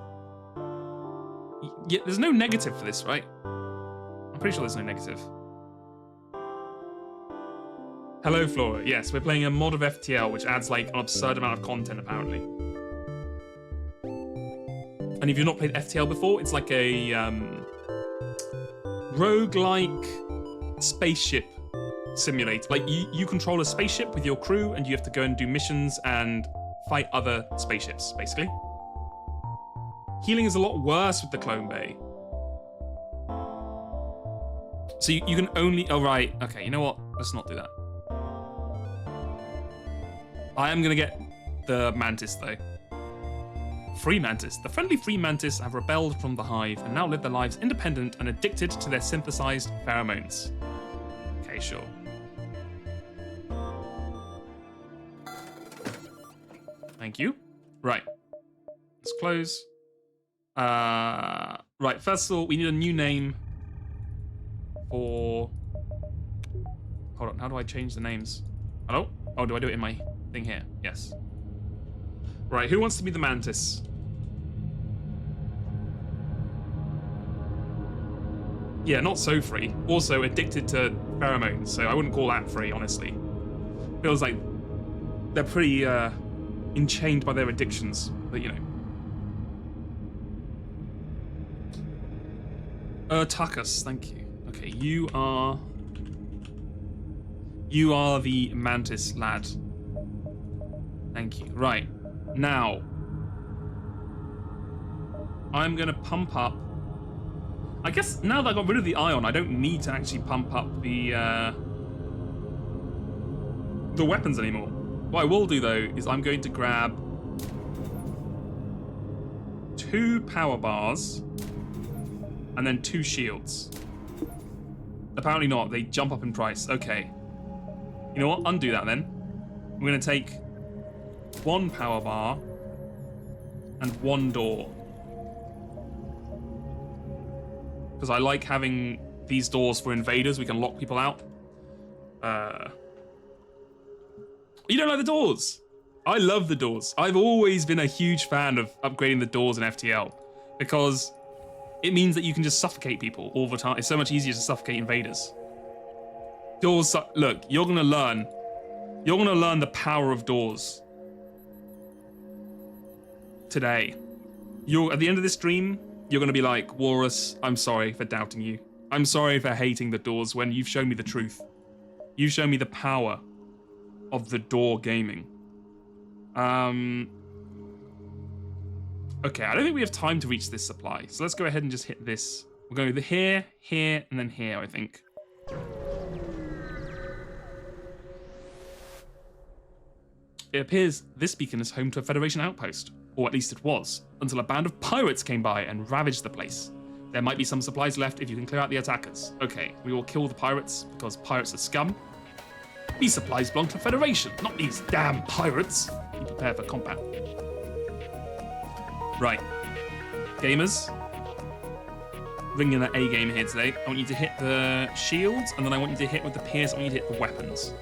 Yeah, there's no negative for this, right? I'm pretty sure there's no negative. Hello, Flora. Yes, we're playing a mod of FTL, which adds, like, an absurd amount of content, apparently. And if you've not played FTL before, it's like a, roguelike spaceship simulator. Like, you control a spaceship with your crew, and you have to go and do missions and fight other spaceships, basically. Healing is a lot worse with the Clone Bay. So you can only... Oh, right. Okay, you know what? Let's not do that. I am going to get the Mantis, though. Free Mantis. The friendly Free Mantis have rebelled from the hive and now live their lives independent and addicted to their synthesized pheromones. Okay, sure. Thank you. Right. Let's close. Right, first of all, we need a new name for... Hold on, how do I change the names? Hello? Oh, do I do it in my thing here? Yes. Right, who wants to be the Mantis? Yeah, not so free. Also addicted to pheromones, so I wouldn't call that free, honestly. Feels like they're pretty enchained by their addictions, but you know. Takas, thank you. Okay, you are the Mantis lad. Thank you. Right. Now, I'm going to pump up... I guess now that I got rid of the ion, I don't need to actually pump up the weapons anymore. What I will do, though, is I'm going to grab 2 power bars and then 2 shields. Apparently not. They jump up in price. Okay. You know what? Undo that, then. I'm going to take 1 power bar and 1 door. Because I like having these doors for invaders. We can lock people out. You don't like the doors? I love the doors. I've always been a huge fan of upgrading the doors in FTL. Because it means that you can just suffocate people all the time. It's so much easier to suffocate invaders. Doors, look, you're going to learn You're going to learn the power of doors. Today. At the end of this stream, you're going to be like, Walrus, I'm sorry for doubting you. I'm sorry for hating the doors when you've shown me the truth. You've shown me the power of the door gaming. Okay, I don't think we have time to reach this supply. So let's go ahead and just hit this. We're going to here, here, and then here, I think. It appears this beacon is home to a Federation outpost, or at least it was, until a band of pirates came by and ravaged the place. There might be some supplies left if you can clear out the attackers. Okay, we will kill the pirates, because pirates are scum. These supplies belong to the Federation, not these damn pirates. Be prepared for combat. Right. Gamers. Bringing an A game here today. I want you to hit the shields, and then I want you to hit with the pierce, I want you to hit the weapons.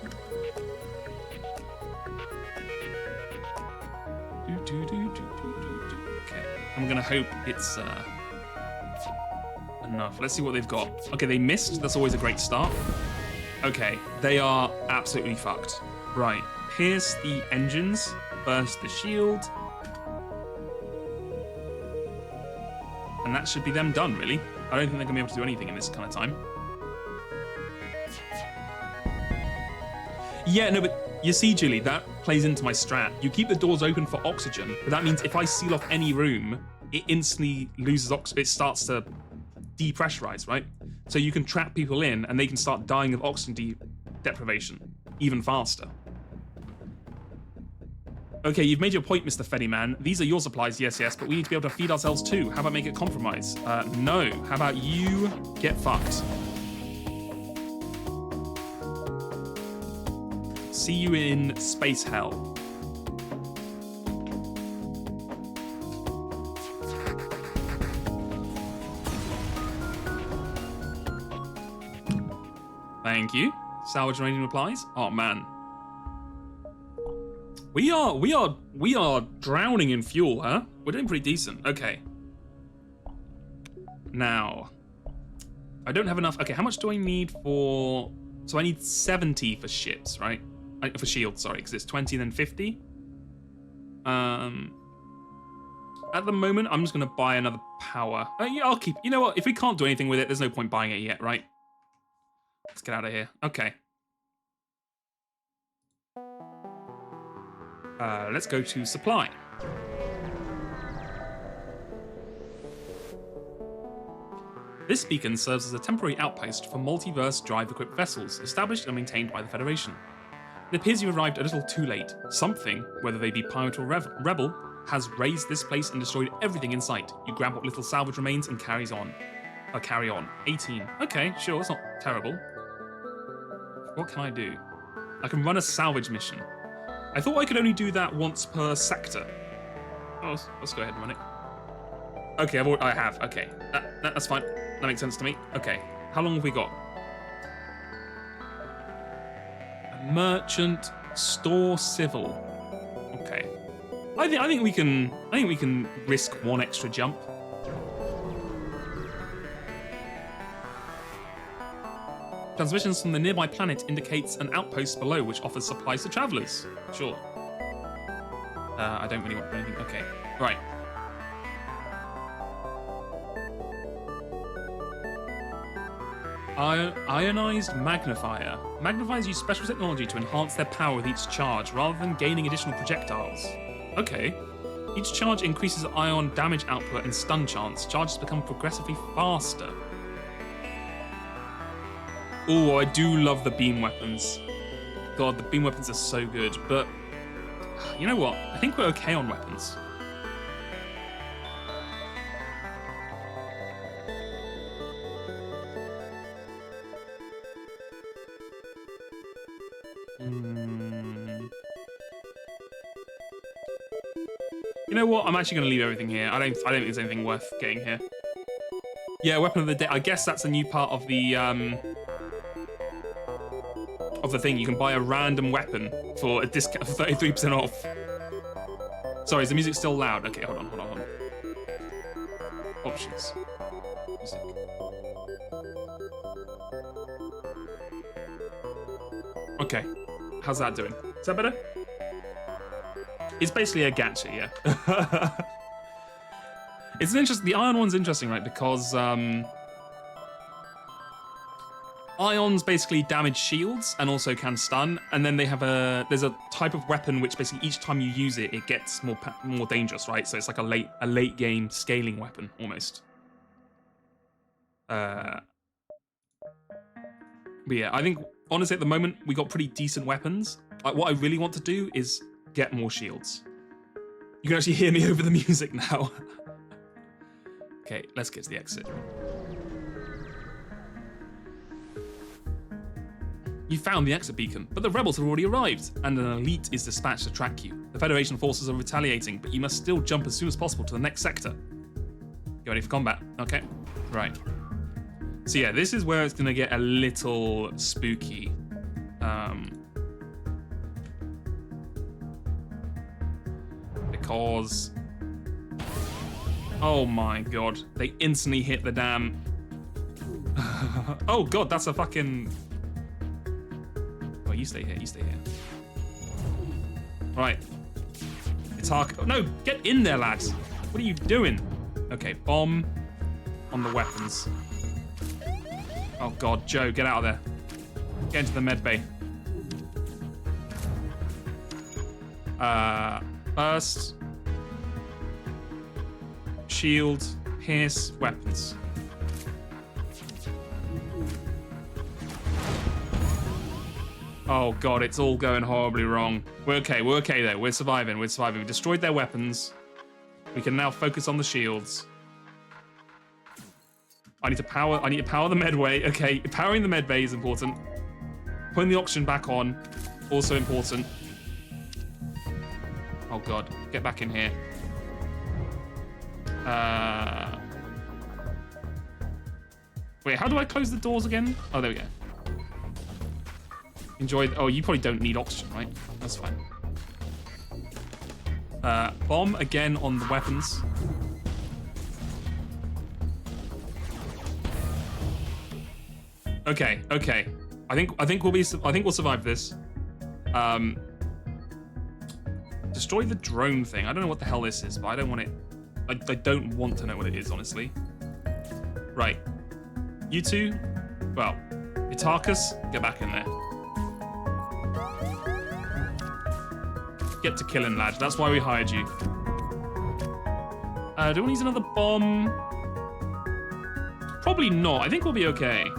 Okay. I'm gonna hope it's enough. Let's see what they've got. Okay, they missed. That's always a great start. Okay, they are absolutely fucked. Right. Pierce the engines. Burst the shield. And that should be them done, really. I don't think they're going to be able to do anything in this kind of time. Yeah, no, but you see, Julie, that plays into my strat. You keep the doors open for oxygen, but that means if I seal off any room, it instantly loses oxygen. It starts to depressurize, right? So you can trap people in, and they can start dying of oxygen deprivation even faster. Okay, you've made your point, Mr. Fetty Man. These are your supplies, yes, but we need to be able to feed ourselves too. How about make a compromise? No. How about you get fucked? See you in space hell. Thank you. Salvage rating replies. Oh man. We are drowning in fuel, huh? We're doing pretty decent. Okay. Now, I don't have enough. Okay, how much do I need for? So I need 70 for ships, right? For shields, sorry, because it's 20 and then 50. At the moment, I'm just gonna buy another power. Yeah, I'll keep. You know what? If we can't do anything with it, there's no point buying it yet, right? Let's get out of here. Okay. Let's go to supply. This beacon serves as a temporary outpost for multiverse drive-equipped vessels established and maintained by the Federation. It appears you arrived a little too late. Something, whether they be pirate or rebel, has razed this place and destroyed everything in sight. You grab what little salvage remains and carry on. 18. Okay, sure, it's not terrible. What can I do? I can run a salvage mission. I thought I could only do that once per sector. Oh, let's go ahead and run it. Okay, I have. Okay, that's fine. That makes sense to me. Okay, how long have we got? A merchant, store, civil. Okay, I think we can risk one extra jump. Transmissions from the nearby planet indicates an outpost below which offers supplies to travelers. Sure. I don't really want anything. Okay, right. Ionized magnifier. Magnifiers use special technology to enhance their power with each charge, rather than gaining additional projectiles. Okay. Each charge increases ion damage output and stun chance. Charges become progressively faster. Oh, I do love the beam weapons. God, the beam weapons are so good, but you know what? I think we're okay on weapons. You know what? I'm actually going to leave everything here. I don't think there's anything worth getting here. Yeah, weapon of the day. I guess that's a new part of the thing. You can buy a random weapon for a discount, 33% off. Sorry, is the music still loud? Okay, hold on. Options. Music. Okay, how's that doing? Is that better? It's basically a gacha, yeah. It's an interesting. The ion one's interesting, right? Because ions basically damage shields and also can stun, and then they have there's a type of weapon which basically each time you use it, it gets more dangerous, right? So it's like a late game scaling weapon almost. But yeah, I think honestly at the moment we got pretty decent weapons. Like what I really want to do is get more shields. You can actually hear me over the music now. Okay, let's get to the exit. You found the exit beacon, but the rebels have already arrived, and an elite is dispatched to track you. The Federation forces are retaliating, but you must still jump as soon as possible to the next sector. You ready for combat? Okay, right. So yeah, this is where it's gonna get a little spooky. Because... oh my god, they instantly hit the damn... oh god, that's a fucking... oh, you stay here, you stay here. Right. It's hard... oh, no, get in there, lads. What are you doing? Okay, bomb on the weapons. Oh god, Joe, get out of there. Get into the med bay. First... shield, pierce, weapons. Oh god, it's all going horribly wrong. We're okay though. We're surviving. We destroyed their weapons. We can now focus on the shields. I need to power the medway. Okay, powering the med bay is important. Putting the oxygen back on, also important. Oh god, get back in here. Wait, how do I close the doors again? Oh, there we go. Enjoy. Oh, you probably don't need oxygen, right? That's fine. Bomb again on the weapons. Okay. I think we'll survive this. Destroy the drone thing. I don't know what the hell this is, but I don't want it. I don't want to know what it is, honestly. Right. You two, well, Hipparchus, get back in there. Get to killing, lad. That's why we hired you. Do we need another bomb? Probably not. I think we'll be okay.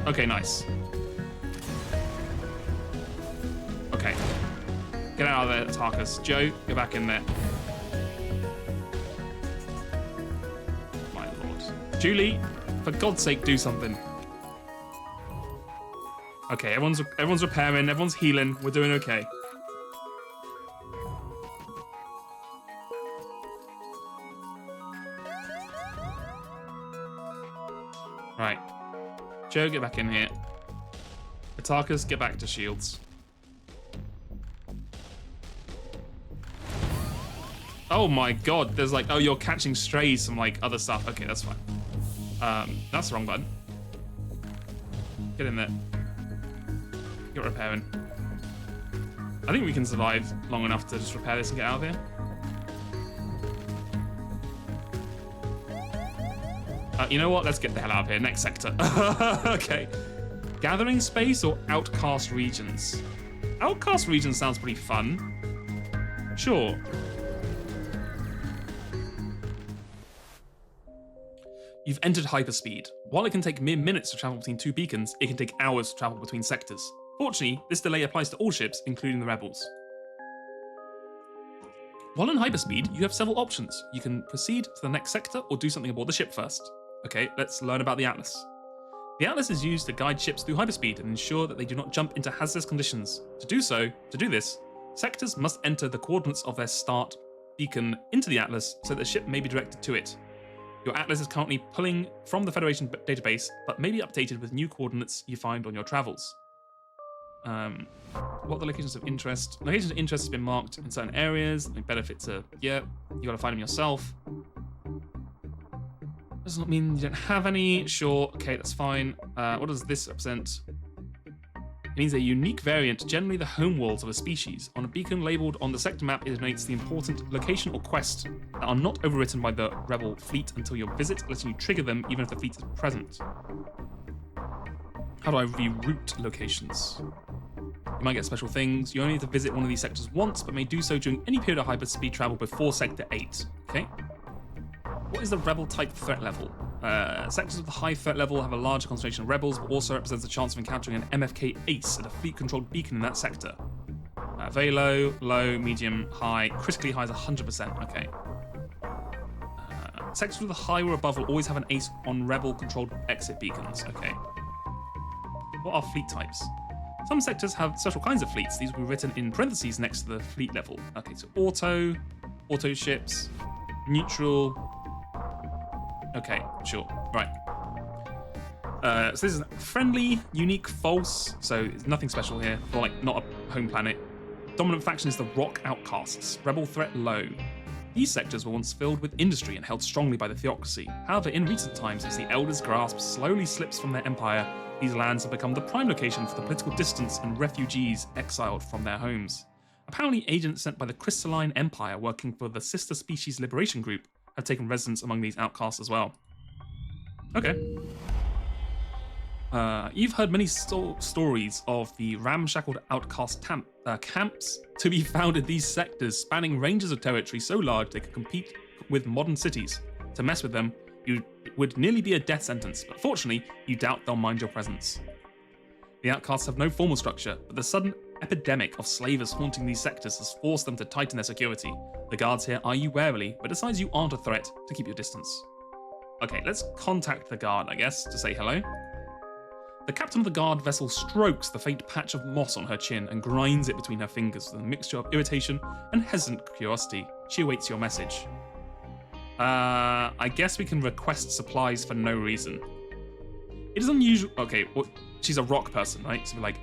Okay, nice. Okay. Get out of there, Hipparchus. Joe, get back in there. My lord. Julie, for God's sake, do something. Okay, everyone's repairing, everyone's healing. We're doing okay. Right. Joe, get back in here. Hipparchus, get back to shields. Oh my god, there's like, oh, you're catching strays from like other stuff. Okay, that's fine. That's the wrong button. Get in there. Get repairing. I think we can survive long enough to just repair this and get out of here. You know what? Let's get the hell out of here. Next sector. Okay. Gathering space or outcast regions? Outcast regions sounds pretty fun. Sure. You've entered hyperspeed. While it can take mere minutes to travel between two beacons, it can take hours to travel between sectors. Fortunately, this delay applies to all ships, including the Rebels. While in hyperspeed, you have several options. You can proceed to the next sector or do something aboard the ship first. Okay, let's learn about the Atlas. The Atlas is used to guide ships through hyperspeed and ensure that they do not jump into hazardous conditions. To do this, sectors must enter the coordinates of their start beacon into the Atlas so that the ship may be directed to it. Your Atlas is currently pulling from the Federation database, but may be updated with new coordinates you find on your travels. What are the locations of interest? Locations of interest have been marked in certain areas. They benefit to, yeah, you gotta find them yourself. Does not mean you don't have any. Sure, okay, that's fine. What does this represent? It means a unique variant, generally the homeworlds of a species. On a beacon labelled on the sector map, it denotes the important location or quest that are not overwritten by the rebel fleet until your visit, letting you trigger them even if the fleet is present. How do I reroute locations? You might get special things. You only need to visit one of these sectors once, but may do so during any period of hyperspeed travel before Sector 8. Okay. What is the rebel type threat level? Sectors with the high threat level have a larger concentration of rebels, but also represents a chance of encountering an MFK ace at a fleet-controlled beacon in that sector. Very low, low, medium, high. Critically high is 100%. Okay. Sectors with a high or above will always have an ace on rebel-controlled exit beacons. Okay. What are fleet types? Some sectors have special kinds of fleets. These will be written in parentheses next to the fleet level. Okay, so auto ships, neutral. Okay, sure, right. So this is friendly, unique, false. So it's nothing special here. Like not a home planet. Dominant faction is the Rock Outcasts. Rebel threat low. These sectors were once filled with industry and held strongly by the theocracy. However, in recent times, as the Elders' grasp slowly slips from their empire, these lands have become the prime location for the political dissidents and refugees exiled from their homes. Apparently, agents sent by the Crystalline Empire working for the Sister Species Liberation Group have taken residence among these outcasts as well. Okay. You've heard many stories of the ramshackled outcast camps to be found in these sectors, spanning ranges of territory so large they could compete with modern cities. To mess with them, you would nearly be a death sentence, but fortunately, you doubt they'll mind your presence. The outcasts have no formal structure, but the sudden epidemic of slavers haunting these sectors has forced them to tighten their security. The guards here eye you warily, but decides you aren't a threat to keep your distance. Okay, let's contact the guard, I guess, to say hello. The captain of the guard vessel strokes the faint patch of moss on her chin and grinds it between her fingers with a mixture of irritation and hesitant curiosity. She awaits your message. I guess we can request supplies for no reason. It is unusual. Okay, well, she's a rock person, right? So we're like,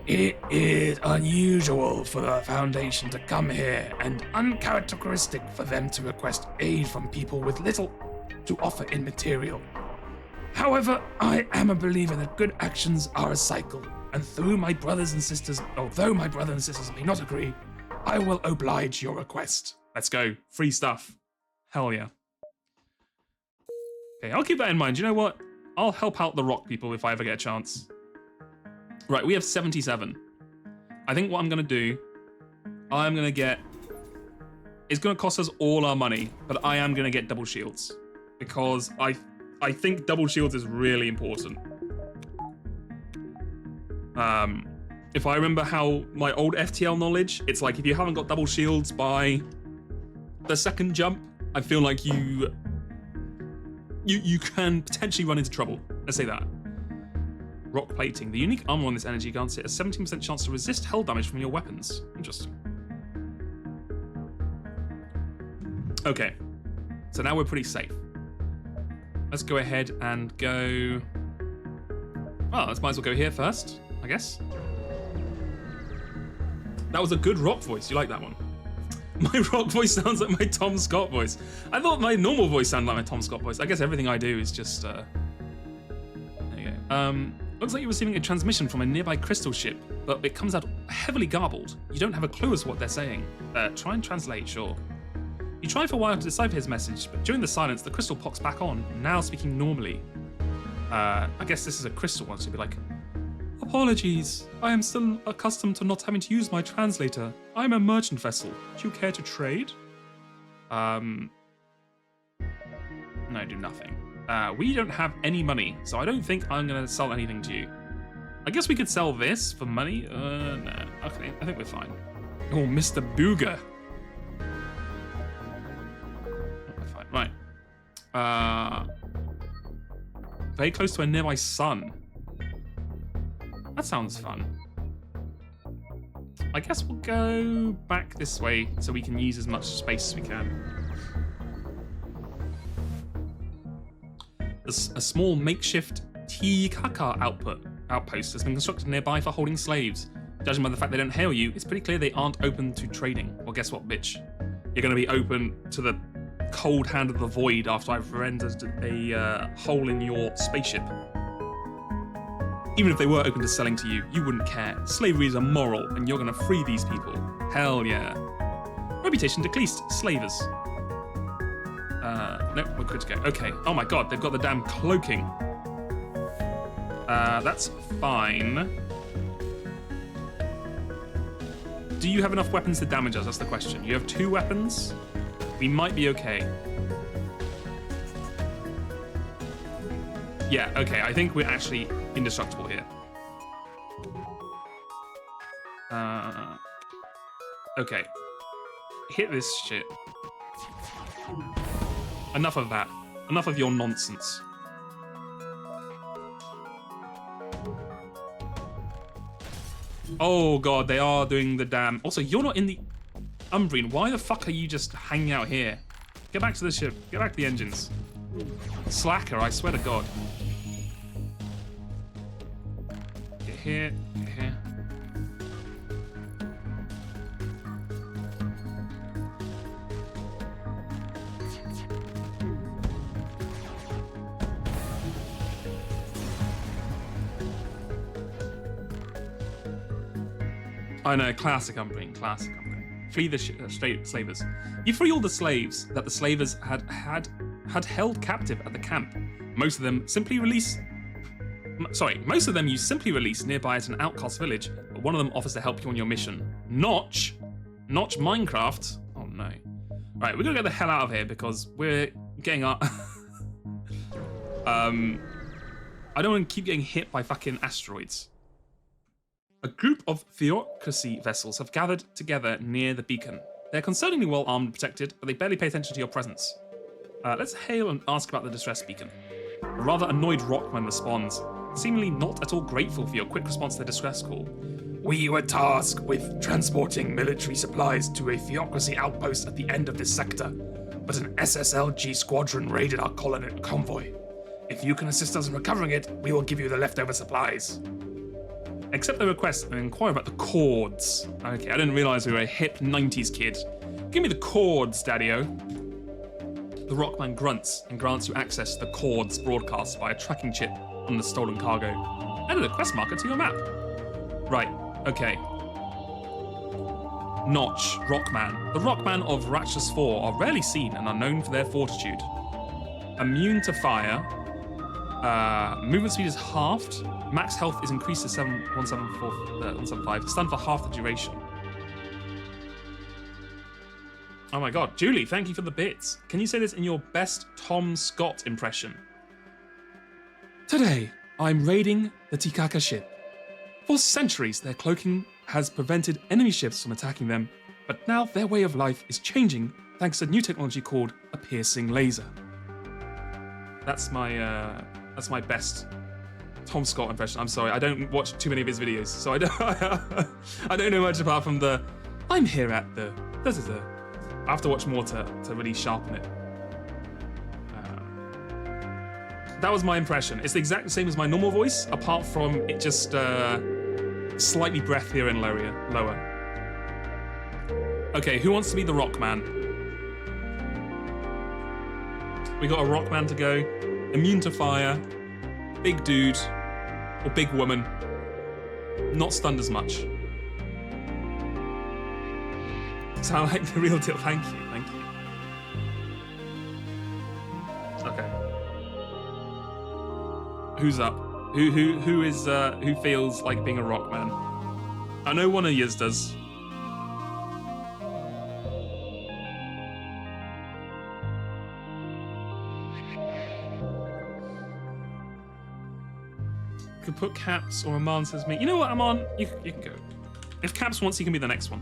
it is unusual for the Foundation to come here and uncharacteristic for them to request aid from people with little to offer in material. However, I am a believer that good actions are a cycle, and although my brothers and sisters may not agree, I will oblige your request. Let's go. Free stuff. Hell yeah. Okay, I'll keep that in mind. You know what? I'll help out the rock people if I ever get a chance. Right, we have 77. I think what I'm going to do, it's going to cost us all our money, but I am going to get double shields. Because I think double shields is really important. If I remember how my old FTL knowledge, it's like if you haven't got double shields by the second jump, I feel like you can potentially run into trouble. Let's say that. Rock plating. The unique armor on this energy grants it a 17% chance to resist hull damage from your weapons. Interesting. Okay. So now we're pretty safe. Let's go ahead and go... Well, let's might as well go here first, I guess. That was a good rock voice. You like that one? My rock voice sounds like my Tom Scott voice. I thought my normal voice sounded like my Tom Scott voice. I guess everything I do is just... There you go. Looks like you're receiving a transmission from a nearby crystal ship, but it comes out heavily garbled. You don't have a clue as to what they're saying. Try and translate, sure. You try for a while to decipher his message, but during the silence, the crystal pops back on, now speaking normally. I guess this is a crystal one, so you'd be like, apologies, I am still accustomed to not having to use my translator. I'm a merchant vessel. Do you care to trade? No, do nothing. We don't have any money, so I don't think I'm going to sell anything to you. I guess we could sell this for money. No. Okay, I think we're fine. Oh, Mr. Booger. Right. Very close to a nearby sun. That sounds fun. I guess we'll go back this way so we can use as much space as we can. A small makeshift Tikaka outpost has been constructed nearby for holding slaves. Judging by the fact they don't hail you, it's pretty clear they aren't open to trading. Well, guess what, bitch? You're going to be open to the cold hand of the void after I've rendered a hole in your spaceship. Even if they were open to selling to you, you wouldn't care. Slavery is immoral, and you're gonna free these people. Hell yeah. Reputation decreased. Slavers. Nope, we're good to go. Okay. Oh my god, they've got the damn cloaking. That's fine. Do you have enough weapons to damage us? That's the question. You have 2 weapons? We might be okay. Yeah, okay. I think we're actually indestructible here. Okay. Hit this shit. Enough of that. Enough of your nonsense. Oh god, they are doing the damn... Also, you're not in the... Umbrian, why the fuck are you just hanging out here? Get back to the ship. Get back to the engines. Slacker, I swear to god. Get here. Get here. I know, classic Umbrian, classic Umbrian. Flee the slavers. You free all the slaves that the slavers had held captive at the camp. Most of them you simply release nearby at an outcast village, but one of them offers to help you on your mission. Notch Minecraft? Oh no. Right, we're gonna get the hell out of here because we're getting our... I don't want to keep getting hit by fucking asteroids. A group of theocracy vessels have gathered together near the beacon. They're concerningly well armed and protected, but they barely pay attention to your presence. Let's hail and ask about the distress beacon. A rather annoyed Rockman responds, seemingly not at all grateful for your quick response to the distress call. We were tasked with transporting military supplies to a theocracy outpost at the end of this sector, but an SSLG squadron raided our convoy. If you can assist us in recovering it, we will give you the leftover supplies. Accept the request and inquire about the cords. Okay, I didn't realize we were a hip 90s kid. Give me the cords, Daddy-o. The Rockman grunts and grants you access to the cords broadcast by a tracking chip on the stolen cargo. Added a quest marker to your map. Right, okay. Notch, Rockman. The Rockman of Ratchus 4 are rarely seen and are known for their fortitude. Immune to fire. Movement speed is halved. Max health is increased to 175. Stun for half the duration. Oh my god. Julie, thank you for the bits. Can you say this in your best Tom Scott impression? Today, I'm raiding the Tikaka ship. For centuries, their cloaking has prevented enemy ships from attacking them, but now their way of life is changing thanks to new technology called a piercing laser. That's my best Tom Scott impression. I'm sorry, I don't watch too many of his videos, so I don't know much apart from the I'm here at the I have to watch more to really sharpen it. That was my impression. It's the exact same as my normal voice, apart from it just slightly breathier and lower. Okay, who wants to be the Rockman? We got a Rockman to go. Immune to fire. Big dude. Or big woman. Not stunned as much. Sound like the real deal. Thank you. Okay. Who's up? Who feels like being a Rockman? I know one of yous does. Could put Caps or Aman says me. You know what, Aman? You can go. If Caps wants, he can be the next one.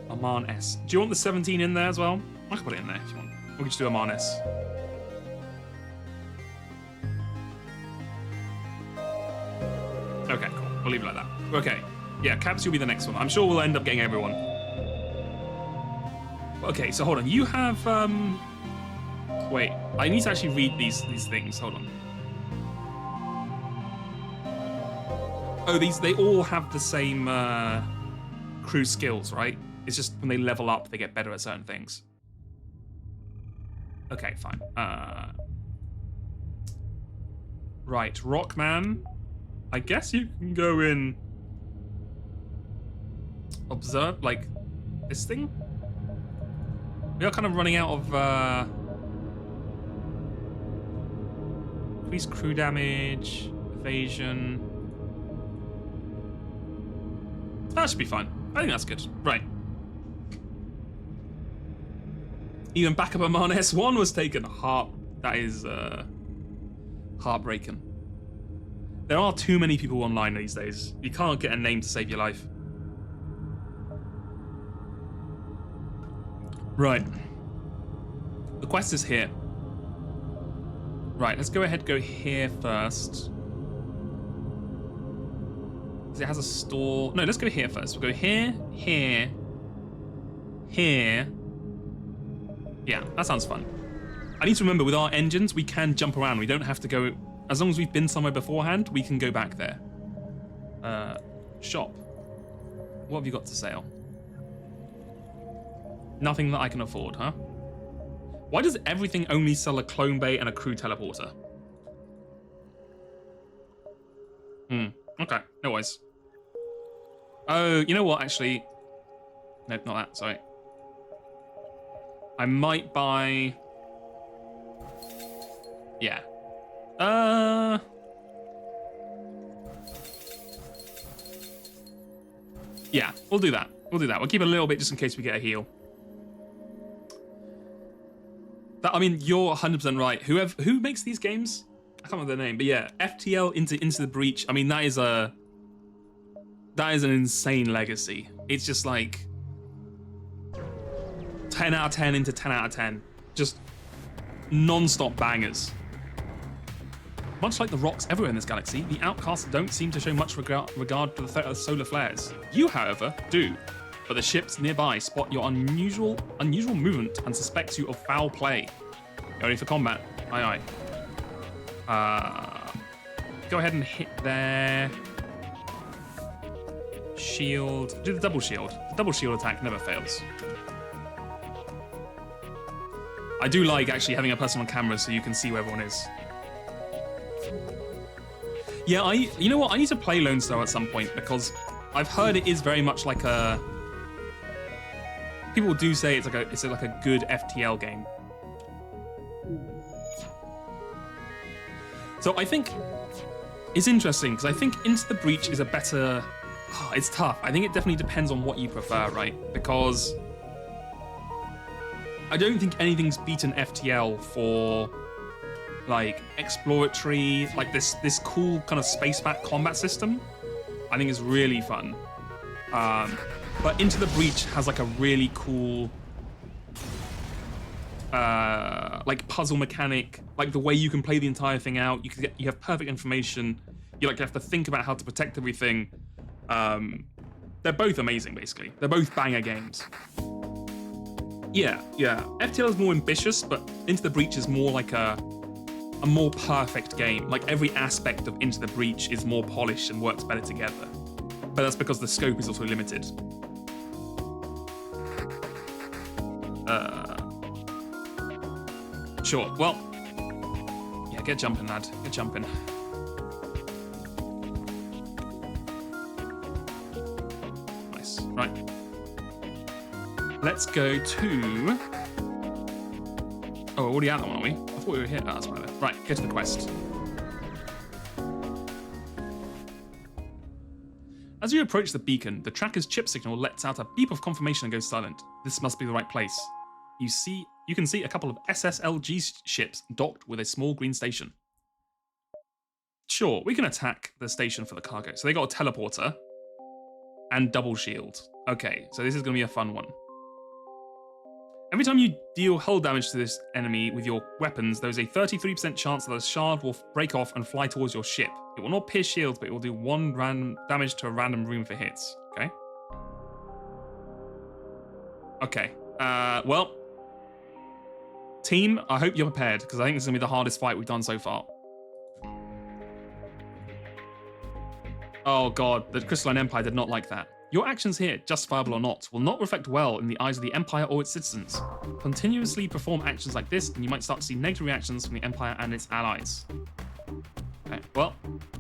Aman S. Do you want the 17 in there as well? I can put it in there if you want. We can just do Aman S. Okay, cool. We'll leave it like that. Okay. Yeah, Caps, you'll be the next one. I'm sure we'll end up getting everyone. Okay, so hold on. You have wait, I need to actually read these things. Hold on. Oh, they all have the same crew skills, right? It's just when they level up, they get better at certain things. Okay, fine. Right, Rockman. I guess you can go in... Observe, like, this thing? We are kind of running out of, increased crew damage, evasion. That should be fine. I think that's good. Right. Even backup Oman S1 was taken. That is heartbreaking. There are too many people online these days. You can't get a name to save your life. Right. The quest is here. Right, let's go ahead, go here first. Because it has a store. No, let's go here first. We'll go here, here, here. Yeah, that sounds fun. I need to remember, with our engines, we can jump around. We don't have to go... As long as we've been somewhere beforehand, we can go back there. Shop. What have you got to sale? Nothing that I can afford, huh? Why does everything only sell a clone bay and a crew teleporter? Okay, no worries. Oh, you know what, actually... Nope, not that, sorry. I might buy... Yeah. Yeah, we'll do that. We'll do that. We'll keep a little bit just in case we get a heal. I mean, you're 100% right. Who makes these games? I can't remember their name, but yeah, FTL into the Breach. I mean, that is an insane legacy. It's just like 10 out of 10 into 10 out of 10, just non-stop bangers. Much like the rocks everywhere in this galaxy, the outcasts don't seem to show much regard for the threat of solar flares. You, however, do. But the ships nearby spot your unusual movement and suspects you of foul play. You ready for combat? Aye, aye. Go ahead and hit there. Shield. Do the double shield. The double shield attack never fails. I do like actually having a person on camera so you can see where everyone is. Yeah, you know what? I need to play Lone Star at some point because I've heard it is very much like a... People do say it's like a good FTL game. So I think it's interesting because I think Into the Breach is a better... Oh, it's tough. I think it definitely depends on what you prefer, right? Because I don't think anything's beaten FTL for like exploratory, like this cool kind of space combat system. I think is really fun. But Into the Breach has like a really cool like puzzle mechanic, like the way you can play the entire thing out. You have perfect information. You have to think about how to protect everything. They're both amazing, basically. They're both banger games. Yeah. FTL is more ambitious, but Into the Breach is more like a more perfect game. Like every aspect of Into the Breach is more polished and works better together. But that's because the scope is also limited. Sure. Well, yeah, get jumping, lad. Get jumping. Nice. Right. Let's go to... Oh, we're already at that one, are we? I thought we were here. Oh, that's right there. Right, go to the quest. As you approach the beacon, the tracker's chip signal lets out a beep of confirmation and goes silent. This must be the right place. You can see a couple of SSLG ships docked with a small green station. Sure, we can attack the station for the cargo. So they got a teleporter and double shield. Okay, so this is going to be a fun one. Every time you deal hull damage to this enemy with your weapons, there is a 33% chance that a shard will break off and fly towards your ship. It will not pierce shields, but it will do 1 random damage to a random room for hits. Okay. Okay. Well, team, I hope you're prepared, because I think this is going to be the hardest fight we've done so far. Oh god, the Crystalline Empire did not like that. Your actions here, justifiable or not, will not reflect well in the eyes of the Empire or its citizens. Continuously perform actions like this, and you might start to see negative reactions from the Empire and its allies. Okay, well,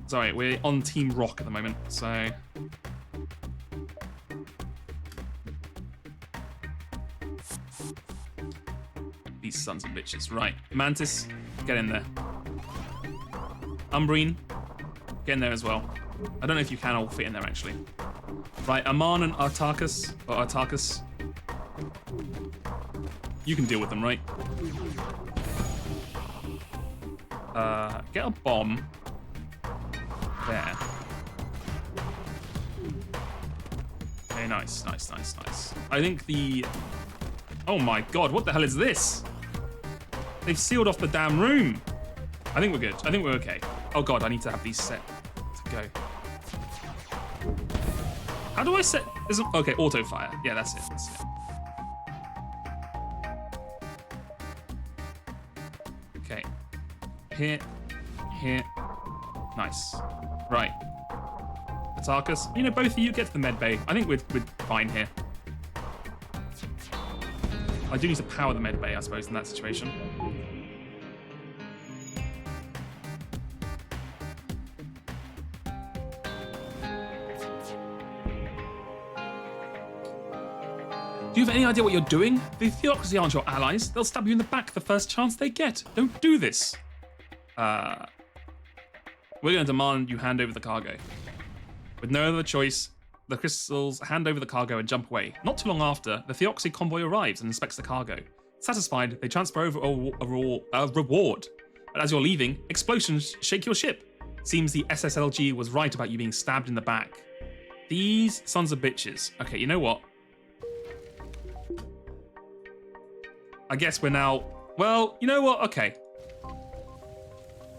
sorry, we're on Team Rock at the moment, so... These sons of bitches. Right, Mantis, get in there. Umbrine, get in there as well. I don't know if you can all fit in there, actually. Right, Aman and Artakas, or Artakas. You can deal with them, right? Get a bomb. There. Okay, nice, nice, nice, nice. I think the... Oh my god, what the hell is this? They've sealed off the damn room. I think we're good. I think we're okay. Oh god, I need to have these set to go. How do I set... Okay, auto fire. Yeah, that's it. That's it. Okay. Here. Here. Nice. Right. Atarkus. You know, both of you get to the med bay. I think we're fine here. I do need to power the med bay, I suppose, in that situation. Do you have any idea what you're doing? The Theocracy aren't your allies. They'll stab you in the back the first chance they get. Don't do this. We're going to demand you hand over the cargo. With no other choice, the crystals hand over the cargo and jump away. Not too long after, the Theocracy convoy arrives and inspects the cargo. Satisfied, they transfer over a reward. But as you're leaving, explosions shake your ship. Seems the SSLG was right about you being stabbed in the back. These sons of bitches. Okay, you know what? I guess we're now... Well, you know what? Okay.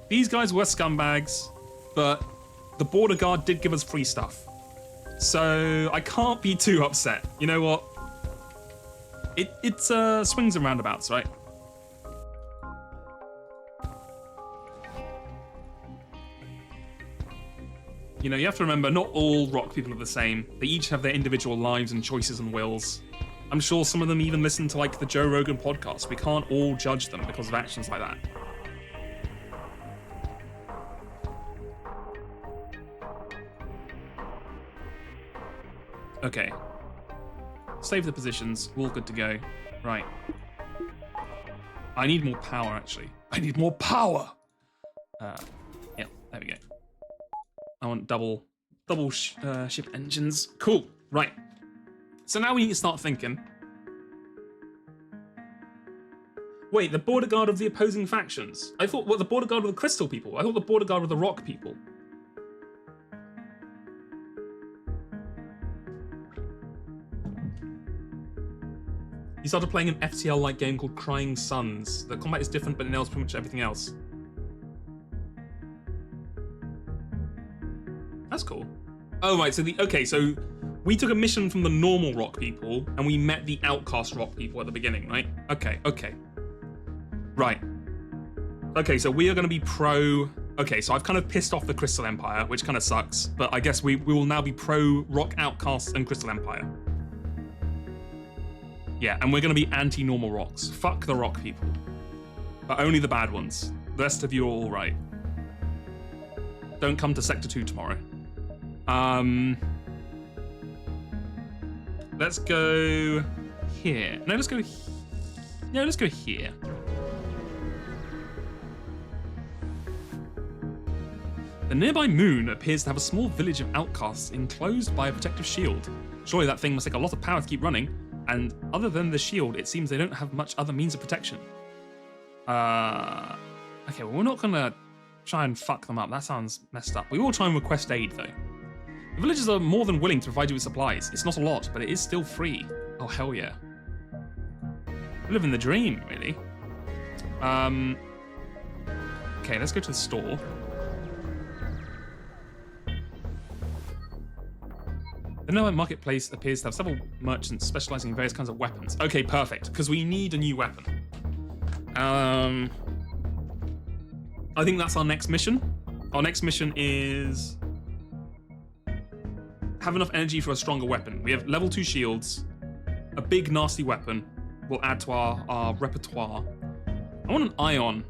These guys were scumbags, but the border guard did give us free stuff. So I can't be too upset. You know what? It's swings and roundabouts, right? You know, you have to remember, not all rock people are the same. They each have their individual lives and choices and wills. I'm sure some of them even listen to, like, the Joe Rogan podcast. We can't all judge them because of actions like that. Okay. Save the positions. We're all good to go. Right. I need more power, actually. I need more power! Yeah, there we go. I want double ship engines. Cool. Right. So now we need to start thinking. Wait, the border guard of the opposing factions. I thought, what, the border guard of the crystal people? I thought the border guard of the rock people. You started playing an FTL-like game called Crying Suns. The combat is different, but it nails pretty much everything else. That's cool. Oh, right, so so we took a mission from the normal rock people, and we met the outcast rock people at the beginning, right? Okay. Right. Okay, so we are going to be pro... Okay, so I've kind of pissed off the Crystal Empire, which kind of sucks, but I guess we will now be pro rock outcasts and Crystal Empire. Yeah, and we're going to be anti-normal rocks. Fuck the rock people. But only the bad ones. The rest of you are all right. Don't come to Sector 2 tomorrow. Let's go here. No, let's go here. The nearby moon appears to have a small village of outcasts enclosed by a protective shield. Surely that thing must take a lot of power to keep running, and other than the shield, it seems they don't have much other means of protection. Okay, well, we're not gonna try and fuck them up. That sounds messed up. We will try and request aid, though. The villagers are more than willing to provide you with supplies. It's not a lot, but it is still free. Oh, hell yeah. We're living the dream, really. Okay, let's go to the store. The Noah Marketplace appears to have several merchants specializing in various kinds of weapons. Okay, perfect, because we need a new weapon. I think that's our next mission. Our next mission is... have enough energy for a stronger weapon. We have level 2 shields, a big nasty weapon. We'll add to our repertoire. I want an ion.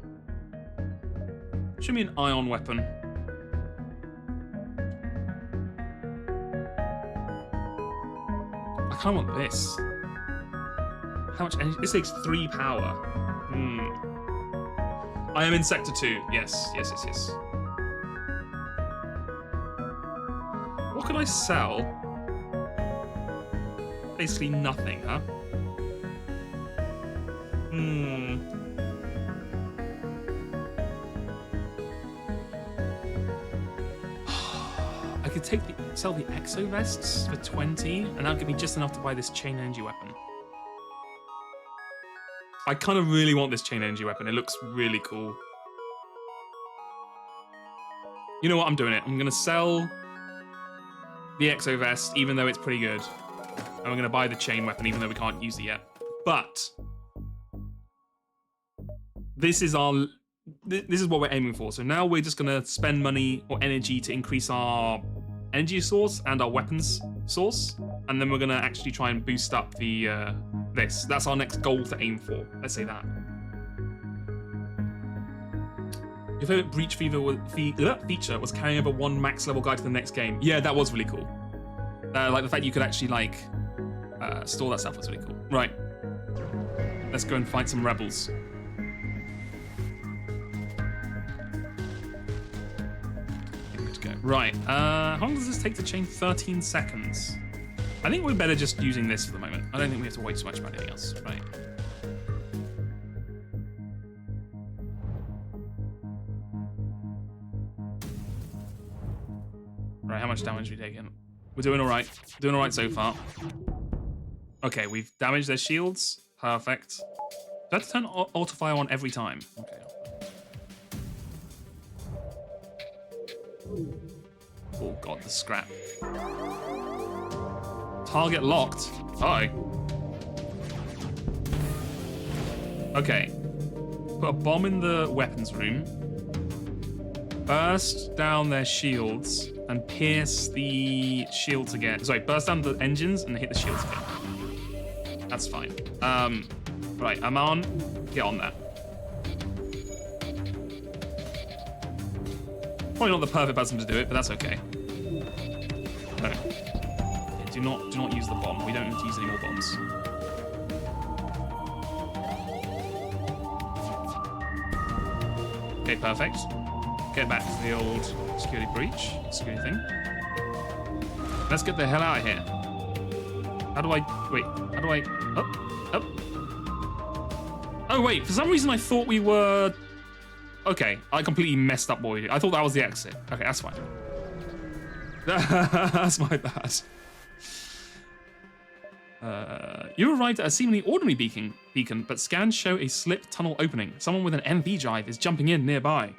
Show me an ion weapon. I kind of want this. How much energy? This takes 3 power. I am in sector 2. Yes. What could I sell? Basically nothing, huh? I could sell the exo vests for 20, and that'll give me just enough to buy this chain energy weapon. I kind of really want this chain energy weapon. It looks really cool. You know what? I'm doing it. I'm gonna sell the exo vest, even though it's pretty good. And we're gonna buy the chain weapon, even though we can't use it yet. But this is what we're aiming for. So now we're just gonna spend money or energy to increase our energy source and our weapons source, and then we're gonna actually try and boost up the this. That's our next goal to aim for. Let's say that. Your favorite Breach feature was carrying over 1 max level guy to the next game. Yeah, that was really cool. Like the fact you could actually like store that stuff was really cool. Right, let's go and fight some rebels. Good to go. Right, how long does this take to chain? 13 seconds. I think we're better just using this for the moment. I don't think we have to wait so much about anything else. Right. Right, how much damage are we taking? We're doing all right. Doing all right so far. Okay, we've damaged their shields. Perfect. Do I have to turn auto fire on every time? Okay. Oh god, the scrap. Target locked. Uh-oh. Okay. Put a bomb in the weapons room. Burst down their shields and pierce the shields again. Sorry, burst down the engines and hit the shields again. That's fine. Right, Aman, get on that. Probably not the perfect person to do it, but that's okay. No. Yeah, do not use the bomb. We don't need to use any more bombs. Okay, perfect. Get back to the old security thing. Let's get the hell out of here. How do I... Wait, how do I... Up. Oh, wait, for some reason I thought we were... Okay, I completely messed up what we did. I thought that was the exit. Okay, that's fine. That's my bad. You arrived at a seemingly ordinary beacon, but scans show a slip tunnel opening. Someone with an MV drive is jumping in nearby.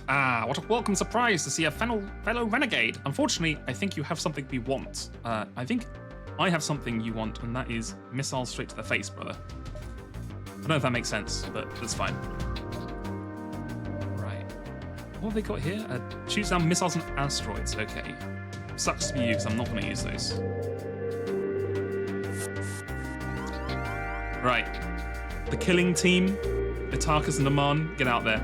Ah, what a welcome surprise to see a fellow renegade. Unfortunately, I think you have something we want. I think I have something you want, and that is missiles straight to the face, brother. I don't know if that makes sense, but that's fine. Right. What have they got here? Shoots down missiles and asteroids. Okay. Sucks to be used. I'm not going to use those. Right. The killing team, Itakas and Aman, get out there.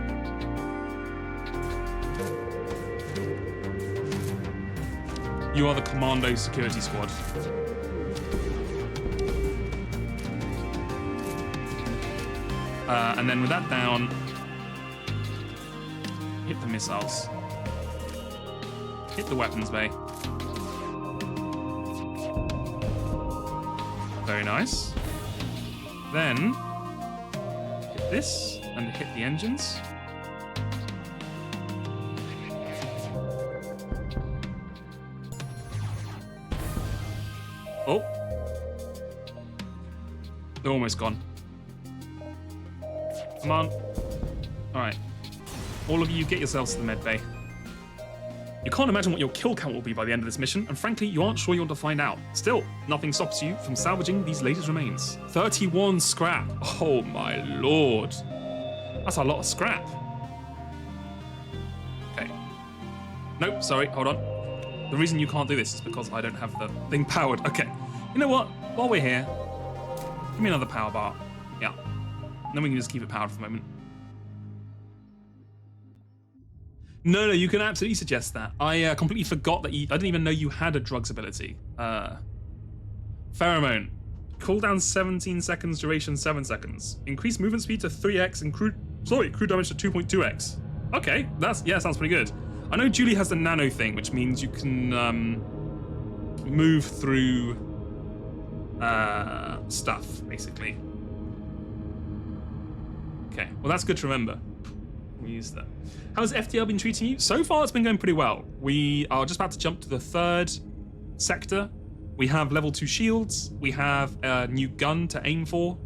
You are the commando security squad. And then with that down, hit the missiles. Hit the weapons bay. Very nice. Then hit this and hit the engines. Oh. They're almost gone. Come on. Alright. All of you, get yourselves to the med bay. You can't imagine what your kill count will be by the end of this mission, and frankly, you aren't sure you want to find out. Still, nothing stops you from salvaging these latest remains. 31 scrap. Oh my lord. That's a lot of scrap. Okay. Nope, sorry, hold on. The reason you can't do this is because I don't have the thing powered. Okay. You know what? While we're here, give me another power bar. Yeah. Then we can just keep it powered for the moment. No, you can absolutely suggest that. I completely forgot that I didn't even know you had a drugs ability. Pheromone. Cooldown 17 seconds, duration 7 seconds. Increase movement speed to 3x and crude damage to 2.2x. Okay, sounds pretty good. I know Julie has the nano thing, which means you can move through stuff, basically. Okay, well that's good to remember. We use that. How's FTL been treating you? So far, it's been going pretty well. We are just about to jump to the 3rd sector. We have level 2 shields. We have a new gun to aim for.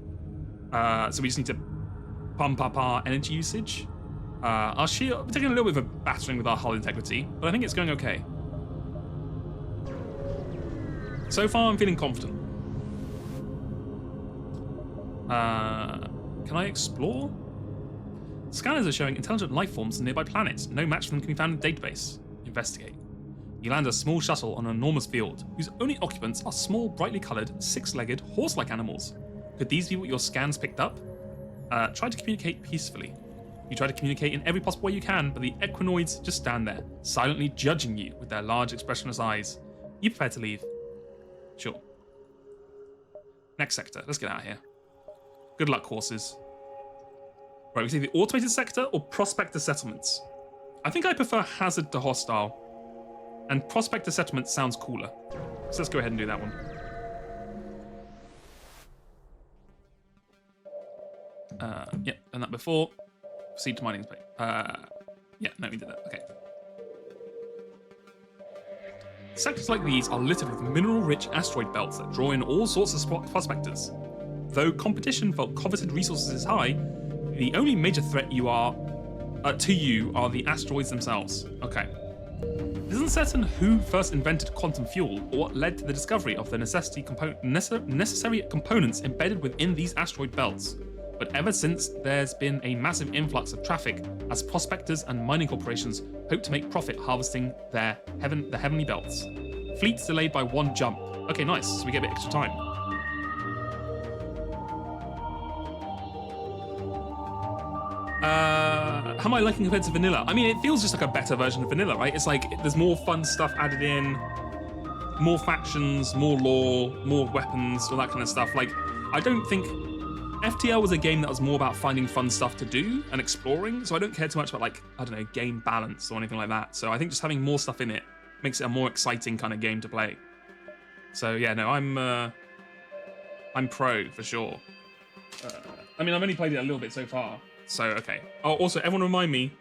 So we just need to pump up our energy usage. Our shield, we're taking a little bit of a battering with our hull integrity, but I think it's going okay. So far, I'm feeling confident. Can I explore? Scanners are showing intelligent life forms in nearby planets. No match for them can be found in the database. Investigate. You land a small shuttle on an enormous field, whose only occupants are small, brightly coloured, 6-legged, horse-like animals. Could these be what your scans picked up? Try to communicate peacefully. You try to communicate in every possible way you can, but the equinoids just stand there, silently judging you with their large, expressionless eyes. You prepare to leave? Sure. Next sector. Let's get out of here. Good luck, horses. Right, we take the automated sector or prospector settlements. I think I prefer hazard to hostile, and prospector settlement sounds cooler. So let's go ahead and do that one. Yep, done that before. Proceed to mining space. Yeah, no, we did that. Okay. Sectors like these are littered with mineral-rich asteroid belts that draw in all sorts of prospectors. Though competition for coveted resources is high, the only major threat to you are the asteroids themselves. Okay. It isn't certain who first invented quantum fuel or what led to the discovery of the necessary components embedded within these asteroid belts. But ever since, there's been a massive influx of traffic as prospectors and mining corporations hope to make profit harvesting the heavenly belts. Fleets delayed by 1 jump. Okay, nice. So we get a bit extra time. How am I liking compared to vanilla? I mean, it feels just like a better version of vanilla, right? It's like there's more fun stuff added in, more factions, more lore, more weapons, all that kind of stuff. Like, I don't think FTL was a game that was more about finding fun stuff to do and exploring, so I don't care too much about, like, I don't know, game balance or anything like that. So I think just having more stuff in it makes it a more exciting kind of game to play. So yeah, no, I'm pro for sure. I mean, I've only played it a little bit so far. So, okay. Oh, also, everyone remind me,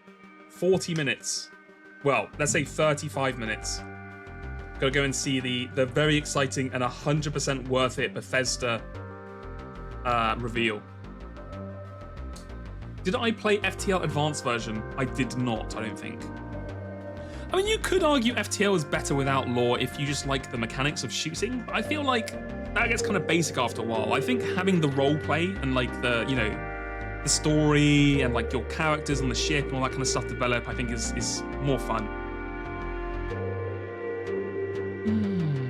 40 minutes. Well, let's say 35 minutes. Gotta go and see the very exciting and 100% worth it Bethesda reveal. Did I play FTL Advanced version? I did not, I don't think. I mean, you could argue FTL is better without lore if you just like the mechanics of shooting, but I feel like that gets kind of basic after a while. I think having the role play and like the, you know, the story and like your characters on the ship and all that kind of stuff develop, I think is more fun.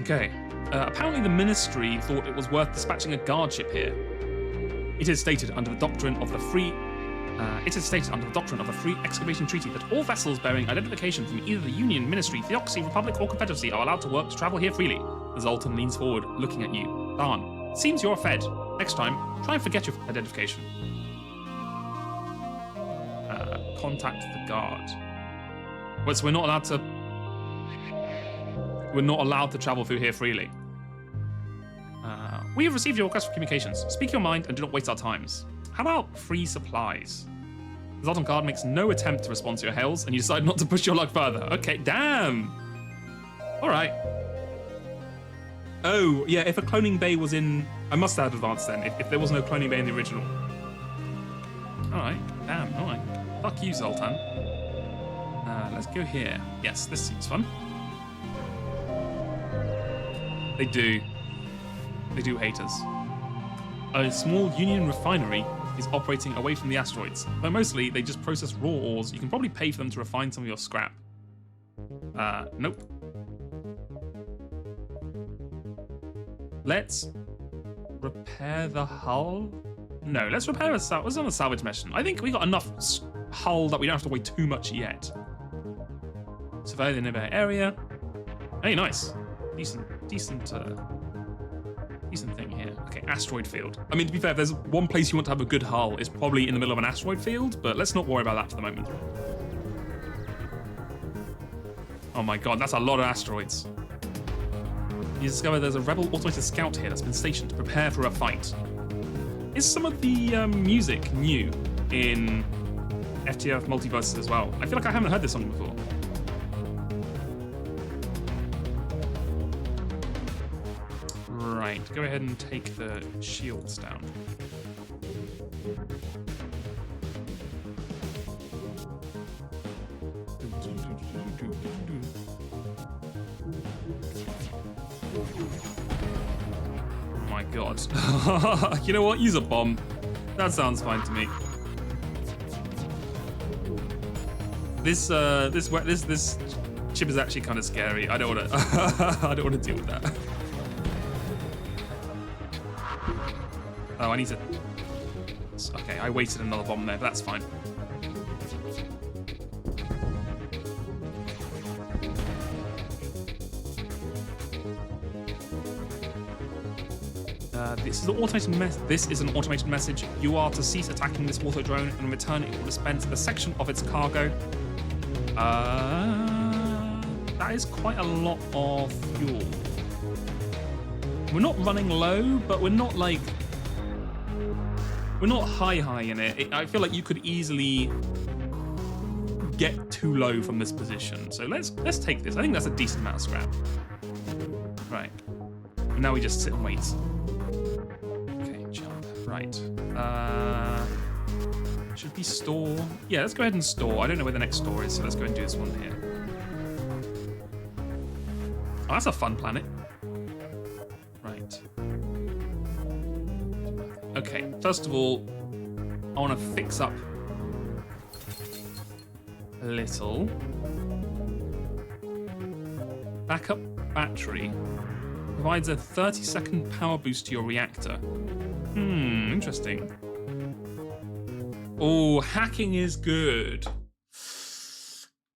Okay. Apparently the Ministry thought it was worth dispatching a guard ship here. It is stated under the doctrine of the Free Excavation Treaty that all vessels bearing identification from either the Union, Ministry, Theocracy, Republic, or Confederacy are allowed to work to travel here freely. The Zoltan leans forward, looking at you. Darn. Seems you're a Fed. Next time, try and forget your identification. Contact the guard. Well, so we're not allowed to travel through here freely. We have received your request for communications. Speak your mind and do not waste our times. How about free supplies? The Zoltan guard makes no attempt to respond to your hails, and you decide not to push your luck further. Okay, damn. All right. Oh, yeah, if a cloning bay was in... I must have advanced then, if there was no cloning bay in the original. All right, damn, all right. Fuck you, Zoltan. Let's go here. Yes, this seems fun. They do. They do hate us. A small Union refinery is operating away from the asteroids, though mostly they just process raw ores. You can probably pay for them to refine some of your scrap. Nope. Let's repair the hull. No, let's repair what's on the salvage mission. I think we got enough hull that we don't have to wait too much yet. Survey the nearby area. Hey, nice. Decent thing here. Okay, asteroid field. I mean, to be fair, if there's one place you want to have a good hull, it's probably in the middle of an asteroid field, but let's not worry about that for the moment. Oh my god, that's a lot of asteroids. You discover there's a rebel automated scout here that's been stationed to prepare for a fight. Is some of the music new in FTL Multiverses as well? I feel like I haven't heard this song before. Right, go ahead and take the shields down. Oh my god. You know what? Use a bomb. That sounds fine to me. This chip is actually kind of scary. I don't want to. I don't want to deal with that. Oh, I need to. Okay, I wasted another bomb there, but that's fine. This is an automated message. You are to cease attacking this auto drone, and in return, it will dispense a section of its cargo. That is quite a lot of fuel. We're not running low, but we're not like. We're not high in it. I feel like you could easily get too low from this position. So let's take this. I think that's a decent amount of scrap. Right. And now we just sit and wait. Okay, jump. Right. Should we store? Yeah, let's go ahead and store. I don't know where the next store is, so let's go and do this one here. Oh, that's a fun planet. Right. Okay, first of all, I want to fix up a little. Backup battery provides a 30-second power boost to your reactor. Interesting. Oh, hacking is good.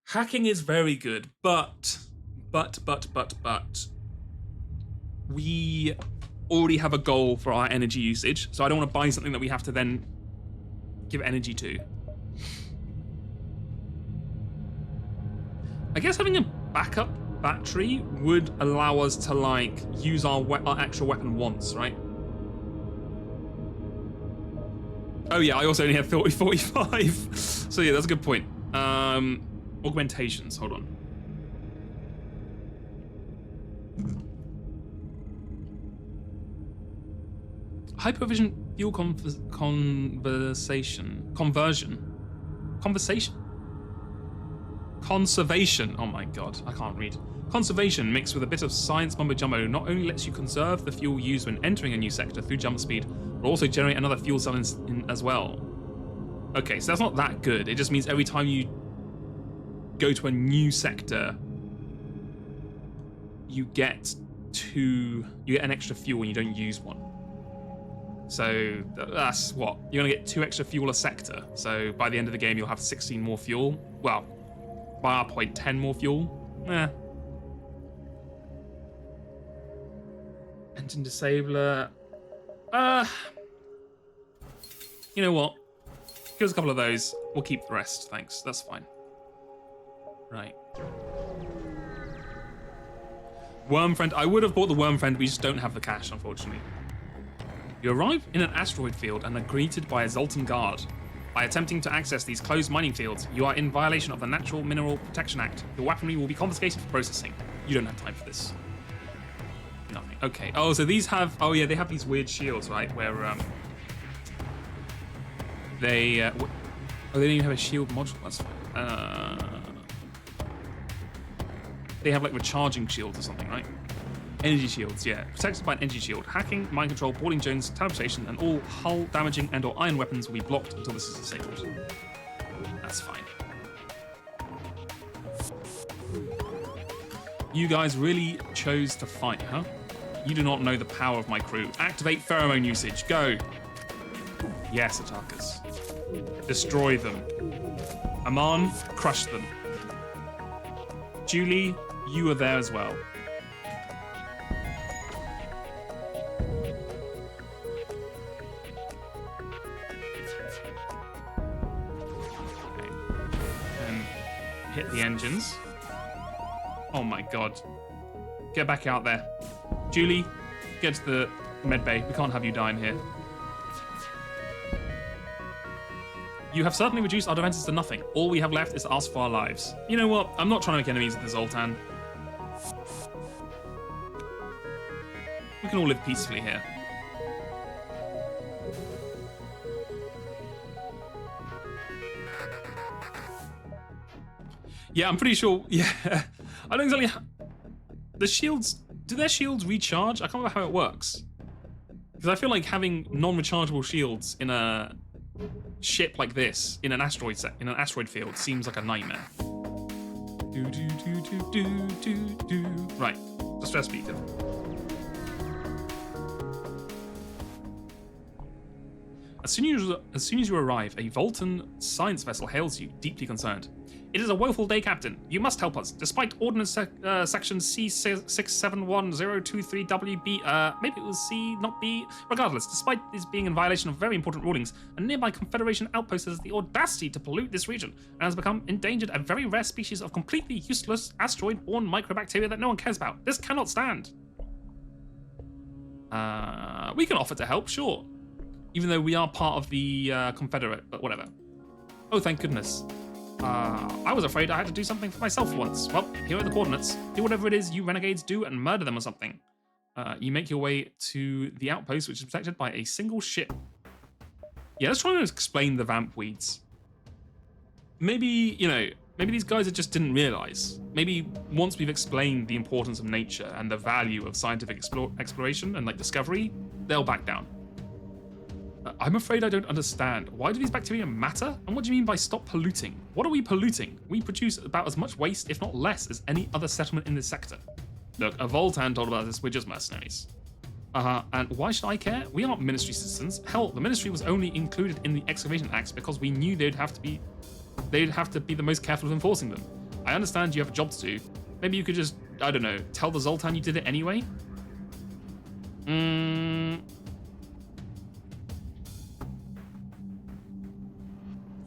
Hacking is very good, but we already have a goal for our energy usage, so I don't want to buy something that we have to then give energy to. I guess having a backup battery would allow us to like use our actual weapon once, right? Oh yeah, I also only have 45. So yeah, that's a good point. Augmentations, hold on. Hypervision fuel conservation. Oh my god, I can't read. Conservation mixed with a bit of science mumbo jumbo not only lets you conserve the fuel used when entering a new sector through jump speed, but also generate another fuel cell in as well. Okay, so that's not that good. It just means every time you go to a new sector, you get an extra fuel when you don't use one. So that's what? You're gonna get 2 extra fuel a sector. So by the end of the game, you'll have 16 more fuel. Well, by our point, 10 more fuel. Engine disabler. You know what? Give us a couple of those. We'll keep the rest. Thanks. That's fine. Right. Worm friend. I would have bought the worm friend. We just don't have the cash, unfortunately. You arrive in an asteroid field and are greeted by a Zoltan guard. By attempting to access these closed mining fields, you are in violation of the Natural Mineral Protection Act. Your weaponry will be confiscated for processing. You don't have time for this. Nothing. Okay. Oh, so these have... Oh, yeah, they have these weird shields, right? Where, they... oh, they don't even have a shield module. That's fine. They have, like, recharging shields or something, right? Energy shields, yeah. Protected by an energy shield. Hacking, mind control, boarding zones, teleportation, and all hull damaging and or iron weapons will be blocked until this is disabled. That's fine. You guys really chose to fight, huh? You do not know the power of my crew. Activate pheromone usage. Go. Yes, attackers. Destroy them. Aman, crush them. Julie, you are there as well. Okay. And hit the engines. Oh my god. Get back out there. Julie, get to the med bay. We can't have you dying here. You have certainly reduced our defenses to nothing. All we have left is to ask for our lives. You know what? I'm not trying to make enemies with the Zoltan. We can all live peacefully here. Yeah, I'm pretty sure. Yeah, I don't exactly. The shields. Do their shields recharge? I can't remember how it works. Because I feel like having non-rechargeable shields in a ship like this in an asteroid field seems like a nightmare. Right, distress beacon. As soon as you arrive, a Voltan science vessel hails you, deeply concerned. It is a woeful day, Captain. You must help us. Despite Ordnance Section C671023WB, maybe it was C, not B. Regardless, despite this being in violation of very important rulings, a nearby Confederation outpost has the audacity to pollute this region and has become endangered a very rare species of completely useless asteroid-borne microbacteria that no one cares about. This cannot stand. We can offer to help, sure. Even though we are part of the Confederate, but whatever. Oh, thank goodness. I was afraid I had to do something for myself once. Well, here are the coordinates. Do whatever it is you renegades do and murder them or something. You make your way to the outpost, which is protected by a single ship. Yeah, let's try and explain the vamp weeds. Maybe, maybe these guys just didn't realize. Maybe once we've explained the importance of nature and the value of scientific exploration and discovery, they'll back down. I'm afraid I don't understand. Why do these bacteria matter? And what do you mean by stop polluting? What are we polluting? We produce about as much waste, if not less, as any other settlement in this sector. Look, a Voltan told about this, we're just mercenaries. And why should I care? We aren't ministry citizens. Hell, the ministry was only included in the excavation acts because we knew they'd have to be the most careful of enforcing them. I understand you have a job to do. Maybe you could just, I don't know, tell the Zoltan you did it anyway?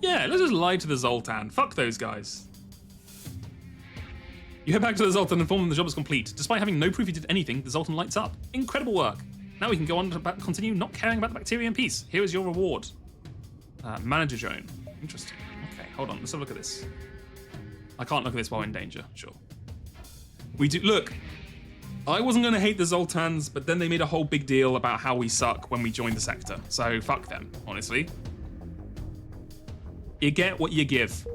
Yeah, let's just lie to the Zoltan. Fuck those guys. You head back to the Zoltan and inform them the job is complete. Despite having no proof you did anything, the Zoltan lights up. Incredible work. Now we can go on to continue not caring about the bacteria in peace. Here is your reward. Manager drone. Interesting. Okay, hold on. Let's have a look at this. I can't look at this while in danger. Sure. We do. Look, I wasn't going to hate the Zoltans, but then they made a whole big deal about how we suck when we joined the sector. So fuck them, honestly. You get what you give.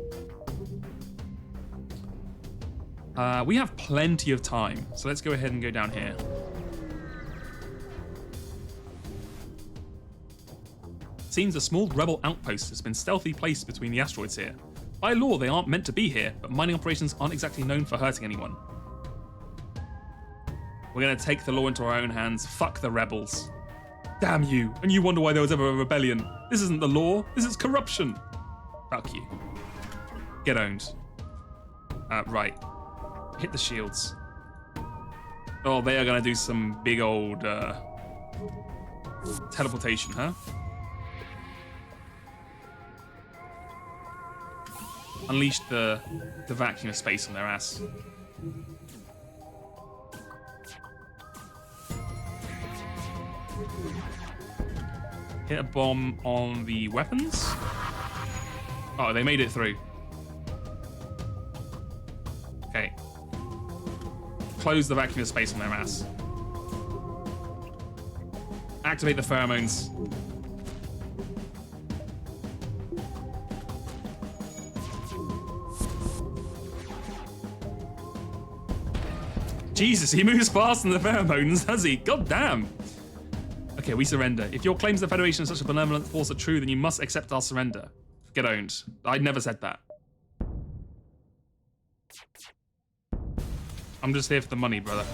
We have plenty of time, so let's go ahead and go down here. Seems a small rebel outpost has been stealthily placed between the asteroids here. By law, they aren't meant to be here, but mining operations aren't exactly known for hurting anyone. We're gonna take the law into our own hands. Fuck the rebels. Damn you, and you wonder why there was ever a rebellion. This isn't the law, this is corruption. Fuck you. Get owned. Right. Hit the shields. Oh, they are gonna do some big old teleportation, huh? Unleash the vacuum of space on their ass. Hit a bomb on the weapons. Oh, they made it through. Okay. Close the vacuum of space on their ass. Activate the pheromones. Jesus, he moves faster than the pheromones, does he? God damn. Okay, we surrender. If your claims the Federation is such a benevolent force are true, then you must accept our surrender. Get owned. I never said that. I'm just here for the money, brother.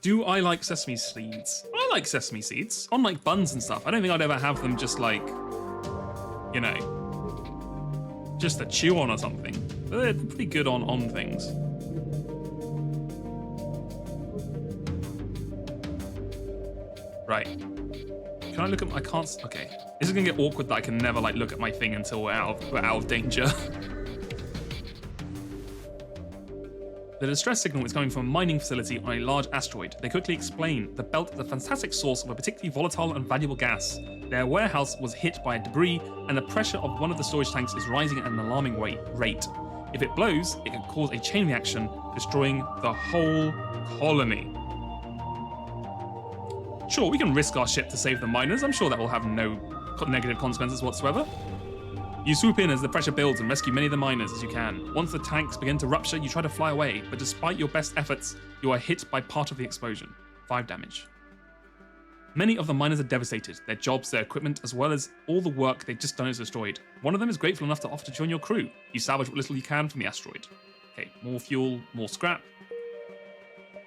Do I like sesame seeds? I like sesame seeds. On like buns and stuff. I don't think I'd ever have them just like, you know, just to chew on or something. But they're pretty good on things. Right. Can I look at, I can't, okay. This is gonna get awkward that I can never like look at my thing until we're out of danger. The distress signal is coming from a mining facility on a large asteroid. They quickly explain the belt is a fantastic source of a particularly volatile and valuable gas. Their warehouse was hit by debris, and the pressure of one of the storage tanks is rising at an alarming rate. If it blows, it can cause a chain reaction, destroying the whole colony. Sure, we can risk our ship to save the miners. I'm sure that will have no negative consequences whatsoever. You swoop in as the pressure builds and rescue many of the miners as you can. Once the tanks begin to rupture, you try to fly away, but despite your best efforts, you are hit by part of the explosion. 5 damage. Many of the miners are devastated. Their jobs, their equipment, as well as all the work they've just done is destroyed. One of them is grateful enough to offer to join your crew. You salvage what little you can from the asteroid. Okay, more fuel, more scrap.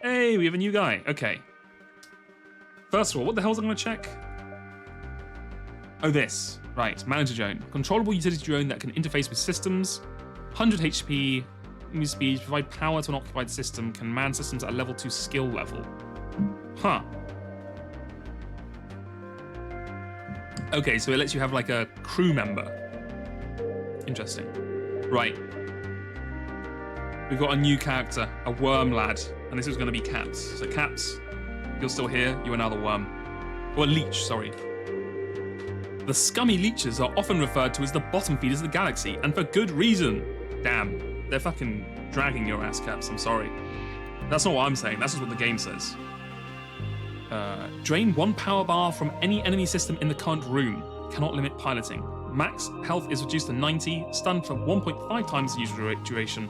Hey, we have a new guy. Okay. First of all, what the hell is I going to check? Oh, this. Right, manager drone. Controllable utility drone that can interface with systems. 100 HP, move speed, provide power to an occupied system, can man systems at a level 2 skill level. Huh. Okay, so it lets you have like a crew member. Interesting. Right. We've got a new character, a worm lad, and this is going to be Caps. So Caps, you're still here, you're now the worm. Or leech, sorry. The scummy leeches are often referred to as the bottom feeders of the galaxy, and for good reason. Damn, they're fucking dragging your ass, Caps, I'm sorry. That's not what I'm saying, that's just what the game says. Drain 1 power bar from any enemy system in the current room. Cannot limit piloting. Max health is reduced to 90, stunned for 1.5 times the usual duration.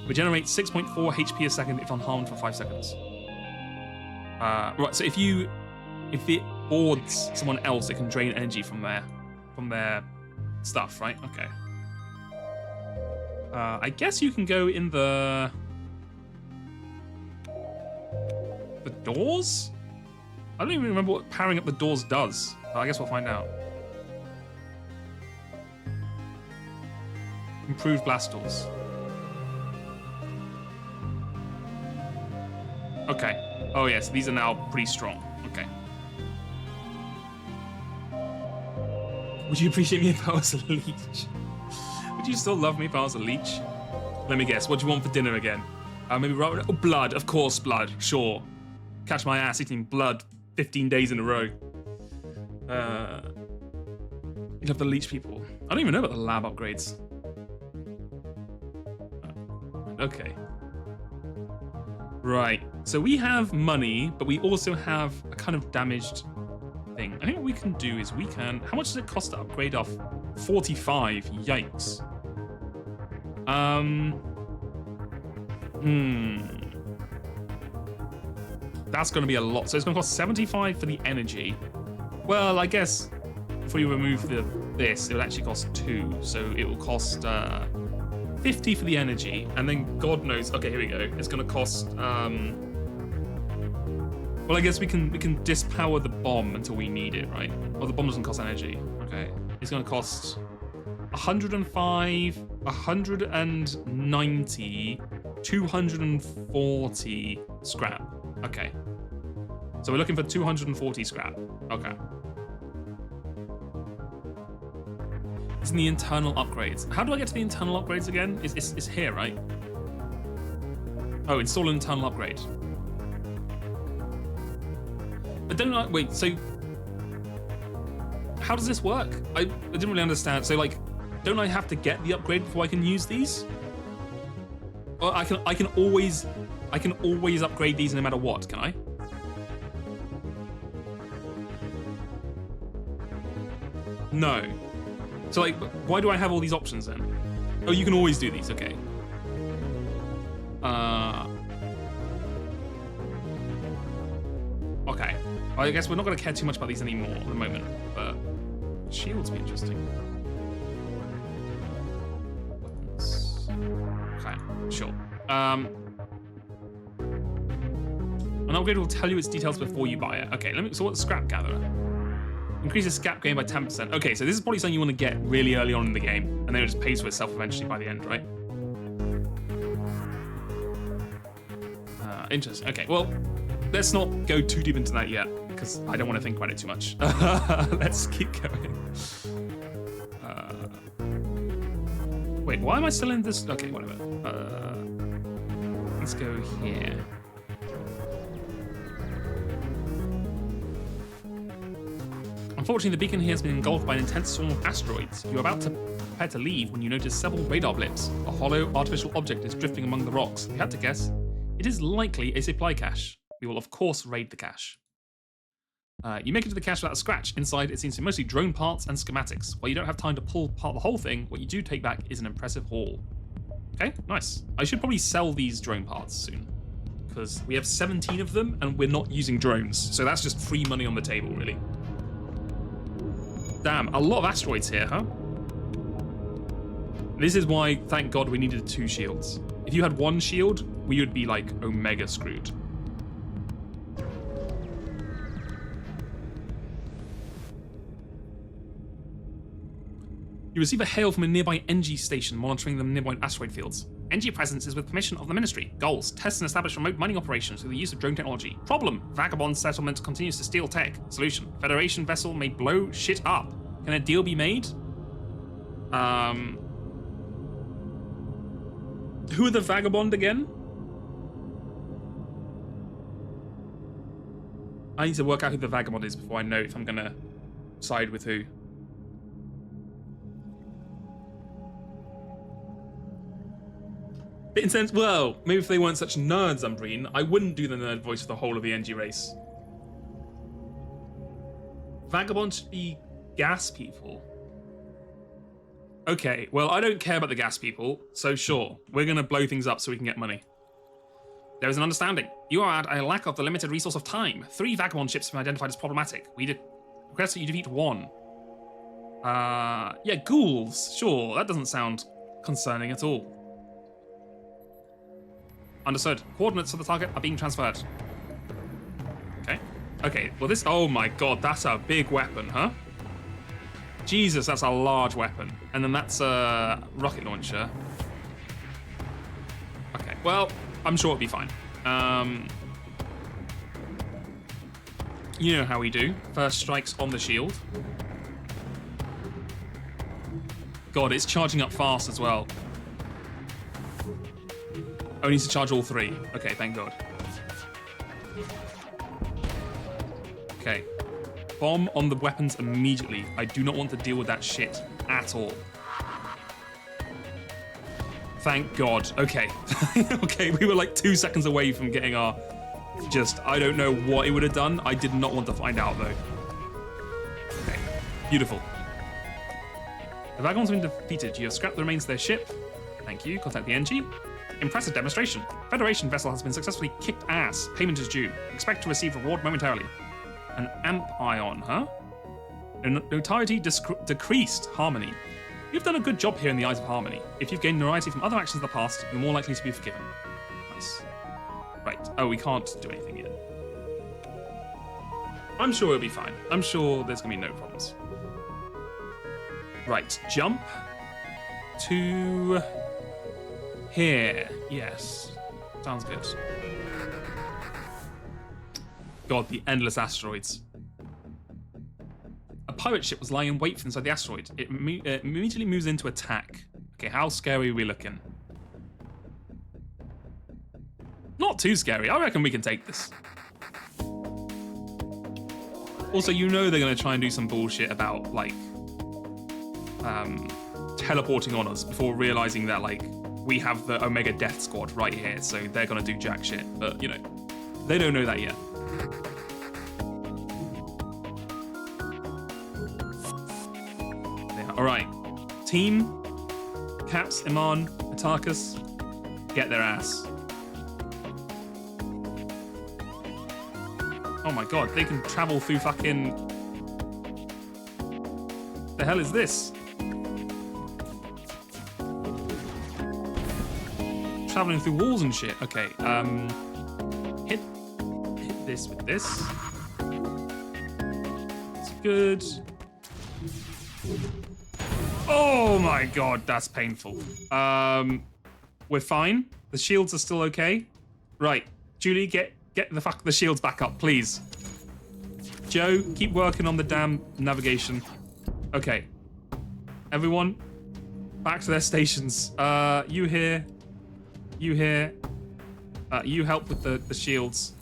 Regenerates 6.4 HP a second if unharmed for 5 seconds. Right, so if it boards someone else, it can drain energy from their stuff, right? Okay. I guess you can go in the doors? I don't even remember what powering up the doors does. I guess we'll find out. Improved blast doors. Okay. Oh yes, these are now pretty strong. Okay. Would you appreciate me if I was a leech? Would you still love me if I was a leech? Let me guess, what do you want for dinner again? Maybe right, oh, blood, of course blood, sure. Catch my ass eating blood 15 days in a row. You love the leech people. I don't even know about the lab upgrades. Okay. Right, so we have money, but we also have a kind of damaged thing. I think what we can do is we can... How much does it cost to upgrade off? 45, yikes. That's going to be a lot. So it's going to cost 75 for the energy. Well, I guess if we remove this, it would actually cost 2. So it will cost 50 for the energy. And then God knows... Okay, here we go. It's going to cost... Well, I guess we can dispower the bomb until we need it, right? Oh, the bomb doesn't cost energy. Okay. It's going to cost 105, 190, 240 scrap. Okay. So we're looking for 240 scrap. Okay. It's in the internal upgrades. How do I get to the internal upgrades again? It's here, right? Oh, install an internal upgrade. But don't I... Wait, so... How does this work? I didn't really understand. So, like, don't I have to get the upgrade before I can use these? Or I can always upgrade these no matter what, can I? No. So, like, why do I have all these options then? Oh, you can always do these, okay. Okay. I guess we're not going to care too much about these anymore at the moment, but shields be interesting. Okay, sure. And An upgrade will tell you its details before you buy it. Okay, so what's scrap gatherer? Increases scrap gain by 10%. Okay, so this is probably something you want to get really early on in the game, and then it just pays for itself eventually by the end, right? Interesting. Okay, well, let's not go too deep into that yet, because I don't want to think about it too much. Let's keep going. Wait, why am I still in this? Okay, whatever. Let's go here. Unfortunately, the beacon here has been engulfed by an intense swarm of asteroids. You're about to prepare to leave when you notice several radar blips. A hollow, artificial object is drifting among the rocks. If you had to guess, it is likely a supply cache. We will, of course, raid the cache. You make it to the cache without a scratch. Inside, it seems to be mostly drone parts and schematics. While you don't have time to pull apart the whole thing, what you do take back is an impressive haul. Okay, nice. I should probably sell these drone parts soon, because we have 17 of them, and we're not using drones. So that's just free money on the table, really. Damn, a lot of asteroids here, huh? This is why, thank God, we needed 2 shields. If you had 1 shield, we would be, like, omega screwed. You receive a hail from a nearby NG station monitoring the nearby asteroid fields. NG presence is with permission of the Ministry. Goals: test and establish remote mining operations through the use of drone technology. Problem: Vagabond settlement continues to steal tech. Solution: Federation vessel may blow shit up. Can a deal be made? Who are the Vagabond again? I need to work out who the Vagabond is before I know if I'm gonna side with who. Bit intense. Well, maybe if they weren't such nerds, Umbreen, I wouldn't do the nerd voice for the whole of the NG race. Vagabond should be gas people. Okay, well, I don't care about the gas people, so sure, we're gonna blow things up so we can get money. There is an understanding. You are at a lack of the limited resource of time. 3 Vagabond ships have been identified as problematic. We request that you defeat 1. Yeah, ghouls. Sure, that doesn't sound concerning at all. Understood. Coordinates for the target are being transferred. Okay. Okay, well this... Oh my god, that's a big weapon, huh? Jesus, that's a large weapon. And then that's a rocket launcher. Okay, well, I'm sure it'll be fine. You know how we do. First strikes on the shield. God, it's charging up fast as well. Oh, it needs to charge all 3. Okay, thank God. Okay. Bomb on the weapons immediately. I do not want to deal with that shit at all. Thank God. Okay. Okay, we were like 2 seconds away from getting our... Just, I don't know what it would have done. I did not want to find out, though. Okay. Beautiful. The Vagabonds have been defeated. You have scrapped the remains of their ship. Thank you. Contact the NG. Impressive demonstration. Federation vessel has been successfully kicked ass. Payment is due. Expect to receive reward momentarily. An amp ion, huh? Notoriety decreased. Harmony. You've done a good job here in the eyes of Harmony. If you've gained notoriety from other actions of the past, you're more likely to be forgiven. Nice. Right. Oh, we can't do anything yet. I'm sure it'll be fine. I'm sure there's going to be no problems. Right. Jump to... here. Yes. Sounds good. God, the endless asteroids. A pirate ship was lying in wait for inside the asteroid. It immediately moves into attack. Okay, how scary are we looking? Not too scary. I reckon we can take this. Also, you know they're going to try and do some bullshit about, like, teleporting on us before realizing that, like, we have the Omega Death Squad right here, so they're going to do jack shit. But, you know, they don't know that yet. All right, team, Caps, Iman, Atarkus, get their ass. Oh my god, they can travel through fucking... The hell is this? Traveling through walls and shit. Okay, hit this with this. It's good. Oh my god, that's painful. We're fine. The shields are still okay. Right, Julie, get the shields back up, please. Joe, keep working on the damn navigation. Okay. Everyone, back to their stations. You here. You here. You help with the shields.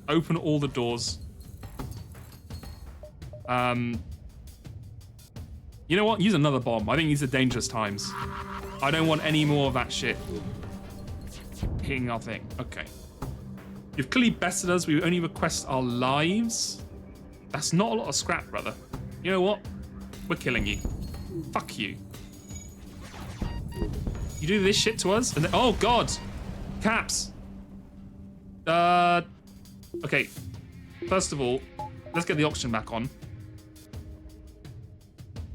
Open all the doors. You know what? Use another bomb. I think these are dangerous times. I don't want any more of that shit hitting our thing. Okay. You've clearly bested us. We only request our lives. That's not a lot of scrap, brother. You know what? We're killing you. Fuck you. You do this shit to us? And then, oh, God. Caps. Okay. First of all, let's get the oxygen back on.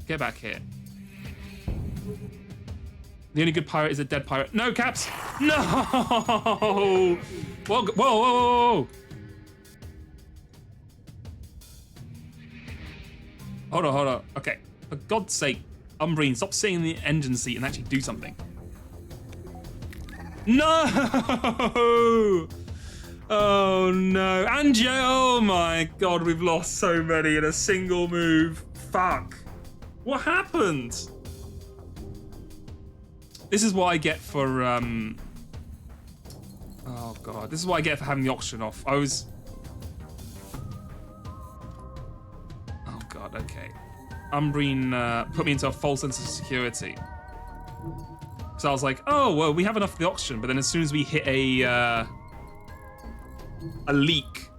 Get back here. The only good pirate is a dead pirate. No, Caps! No! Whoa, whoa, whoa, whoa! Hold on, hold on. Okay. For God's sake, Umbrine, stop sitting in the engine seat and actually do something. No! Oh, no. And Joe, oh my God, we've lost so many in a single move. Fuck. What happened? This is what I get for, oh God, this is what I get for having the oxygen off. Oh God, okay. Umbrine put me into a false sense of security. So I was like, oh, well, we have enough of the oxygen, but then as soon as we hit a leak,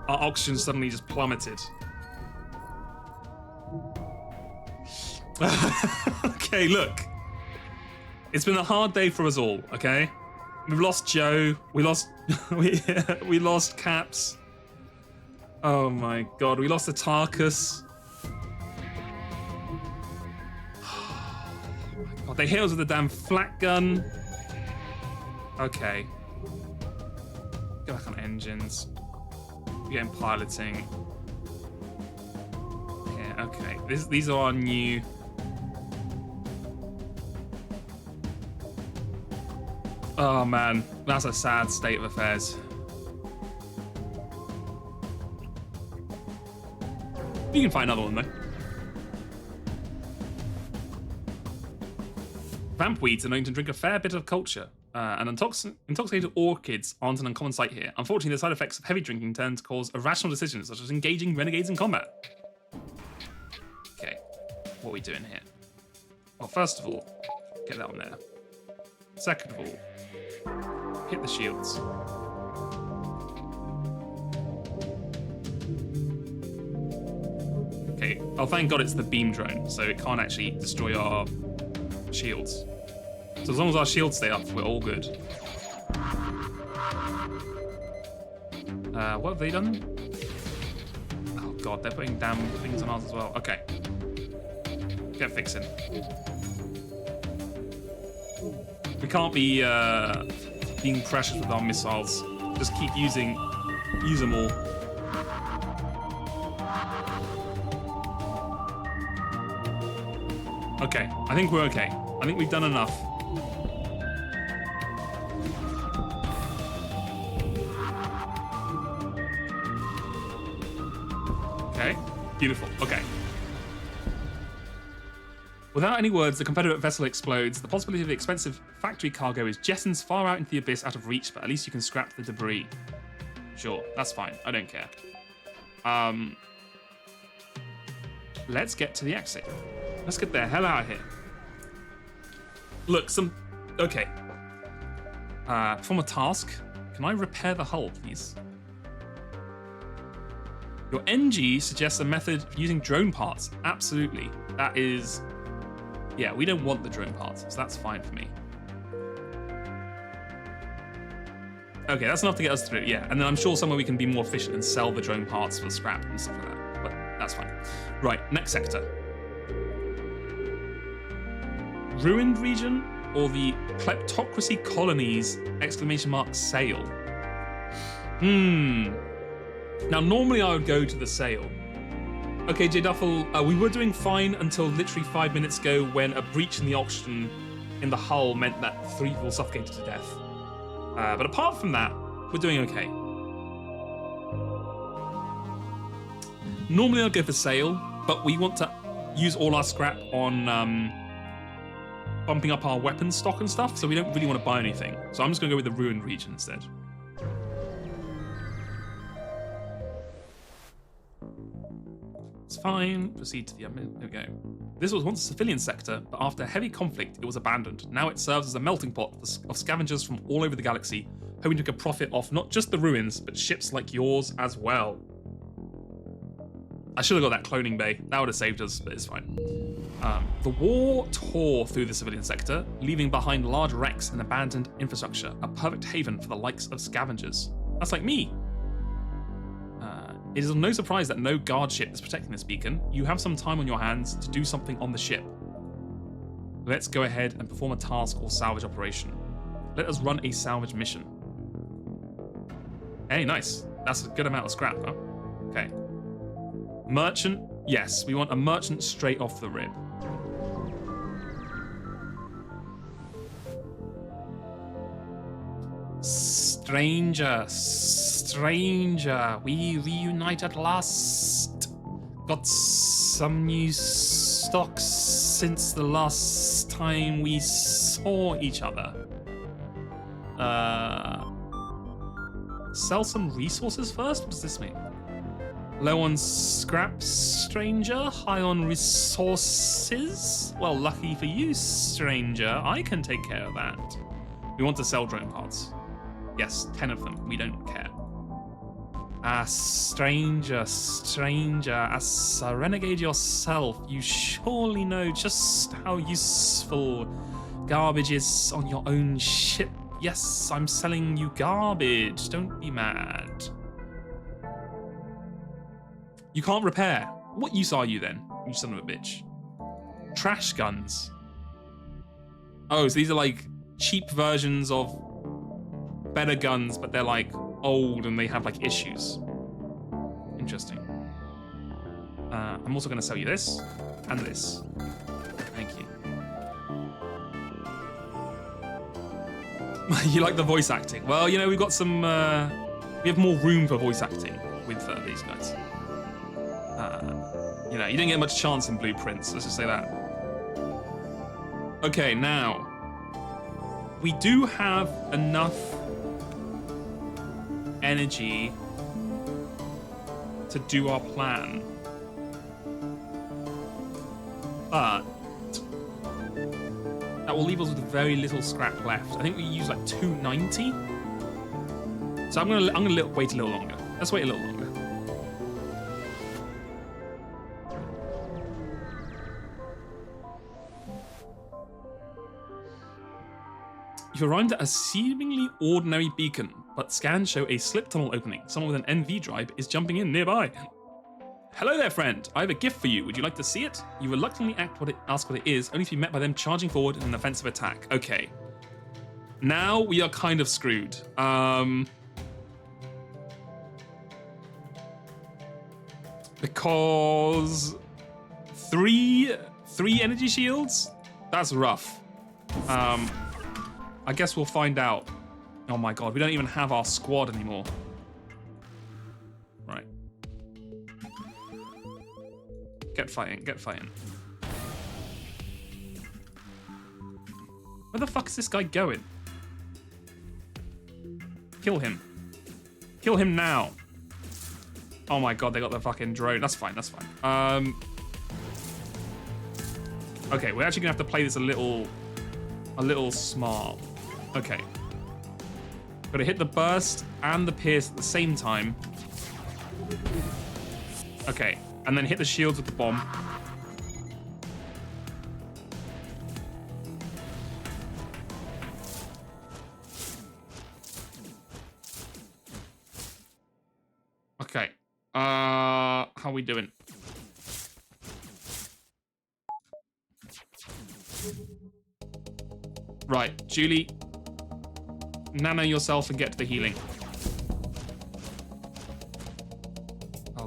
our oxygen suddenly just plummeted. Okay, look. It's been a hard day for us all, okay? We've lost Joe. We lost we lost Caps. Oh my God, we lost Atarkus. Oh my God, they hit us with a damn flak gun. Okay. Go back on engines. We're getting piloting. Yeah, okay. These are our new. Oh man, that's a sad state of affairs. You can find another one though. Vampweeds are known to drink a fair bit of culture, and intoxicated orchids aren't an uncommon sight here. Unfortunately, the side effects of heavy drinking tend to cause irrational decisions, such as engaging renegades in combat. Okay, what are we doing here? Well, first of all, get that one there. Second of all, hit the shields. Okay, oh thank God it's the beam drone, so it can't actually destroy our shields. So as long as our shields stay up, we're all good. What have they done? Oh God, they're putting damn things on ours as well. Okay. Get fixing. We can't be being precious with our missiles. Just keep use them all. Okay, I think we're okay. I think we've done enough. Okay, beautiful, okay. Without any words, the Confederate vessel explodes. The possibility of the expensive factory cargo is jettisoned far out into the abyss out of reach, but at least you can scrap the debris. Sure, that's fine. I don't care. Let's get to the exit. Let's get the hell out of here. Look, okay. From a task, can I repair the hull, please? Your NG suggests a method of using drone parts. Absolutely. That is... Yeah, we don't want the drone parts, so that's fine for me. Okay, that's enough to get us through, yeah. And then I'm sure somewhere we can be more efficient and sell the drone parts for scrap and stuff like that. But that's fine. Right, next sector. Ruined region or the kleptocracy colonies ! Sail. Now, normally I would go to the sale. Okay, J Duffel, we were doing fine until literally 5 minutes ago when a breach in the oxygen in the hull meant that 3 people suffocated to death. But apart from that, we're doing okay. Normally I'd go for sale, but we want to use all our scrap on bumping up our weapon stock and stuff, so we don't really want to buy anything. So I'm just going to go with the ruined region instead. It's fine. Proceed to the... There we go. This was once a civilian sector, but after heavy conflict, it was abandoned. Now it serves as a melting pot of scavengers from all over the galaxy, hoping to make a profit off not just the ruins, but ships like yours as well. I should have got that cloning bay. That would have saved us, but it's fine. The war tore through the civilian sector, leaving behind large wrecks and abandoned infrastructure, a perfect haven for the likes of scavengers. That's like me. It is no surprise that no guard ship is protecting this beacon. You have some time on your hands to do something on the ship. Let's go ahead and perform a task or salvage operation. Let us run a salvage mission. Hey, nice. That's a good amount of scrap, huh? Okay. Merchant. Yes, we want a merchant straight off the rib. Stranger, we reunite at last. Got some new stocks since the last time we saw each other. Sell some resources first? What does this mean? Low on scrap, stranger. High on resources. Well, lucky for you, stranger. I can take care of that. We want to sell drone parts. Yes, 10 of them. We don't care. Stranger. As a renegade yourself, you surely know just how useful garbage is on your own ship. Yes, I'm selling you garbage. Don't be mad. You can't repair. What use are you then, you son of a bitch? Trash guns. Oh, so these are like cheap versions of better guns, but they're like old and they have like issues. Interesting. I'm also going to sell you this and this. Thank you. You like the voice acting? Well, you know, we've got some... we have more room for voice acting with these guys. You know, you didn't get much chance in Blueprints, let's just say that. Okay, now. We do have enough energy to do our plan. But that will leave us with very little scrap left. I think we use like 290. So I'm gonna wait a little longer. Let's wait a little longer. You've arrived at a seemingly ordinary beacon, but scans show a slip tunnel opening. Someone with an NV drive is jumping in nearby. Hello there, friend. I have a gift for you. Would you like to see it? You reluctantly ask what it is, only to be met by them charging forward in an offensive attack. Okay. Now we are kind of screwed. Because three energy shields? That's rough. I guess we'll find out. Oh my god, we don't even have our squad anymore. Right. Get fighting, get fighting. Where the fuck is this guy going? Kill him. Kill him now. Oh my god, they got the fucking drone. That's fine, that's fine. Okay, we're actually gonna have to play this a little smart. Okay. Gotta hit the burst and the pierce at the same time. Okay, and then hit the shields with the bomb. Okay. How are we doing? Right, Julie. Nano yourself and get to the healing.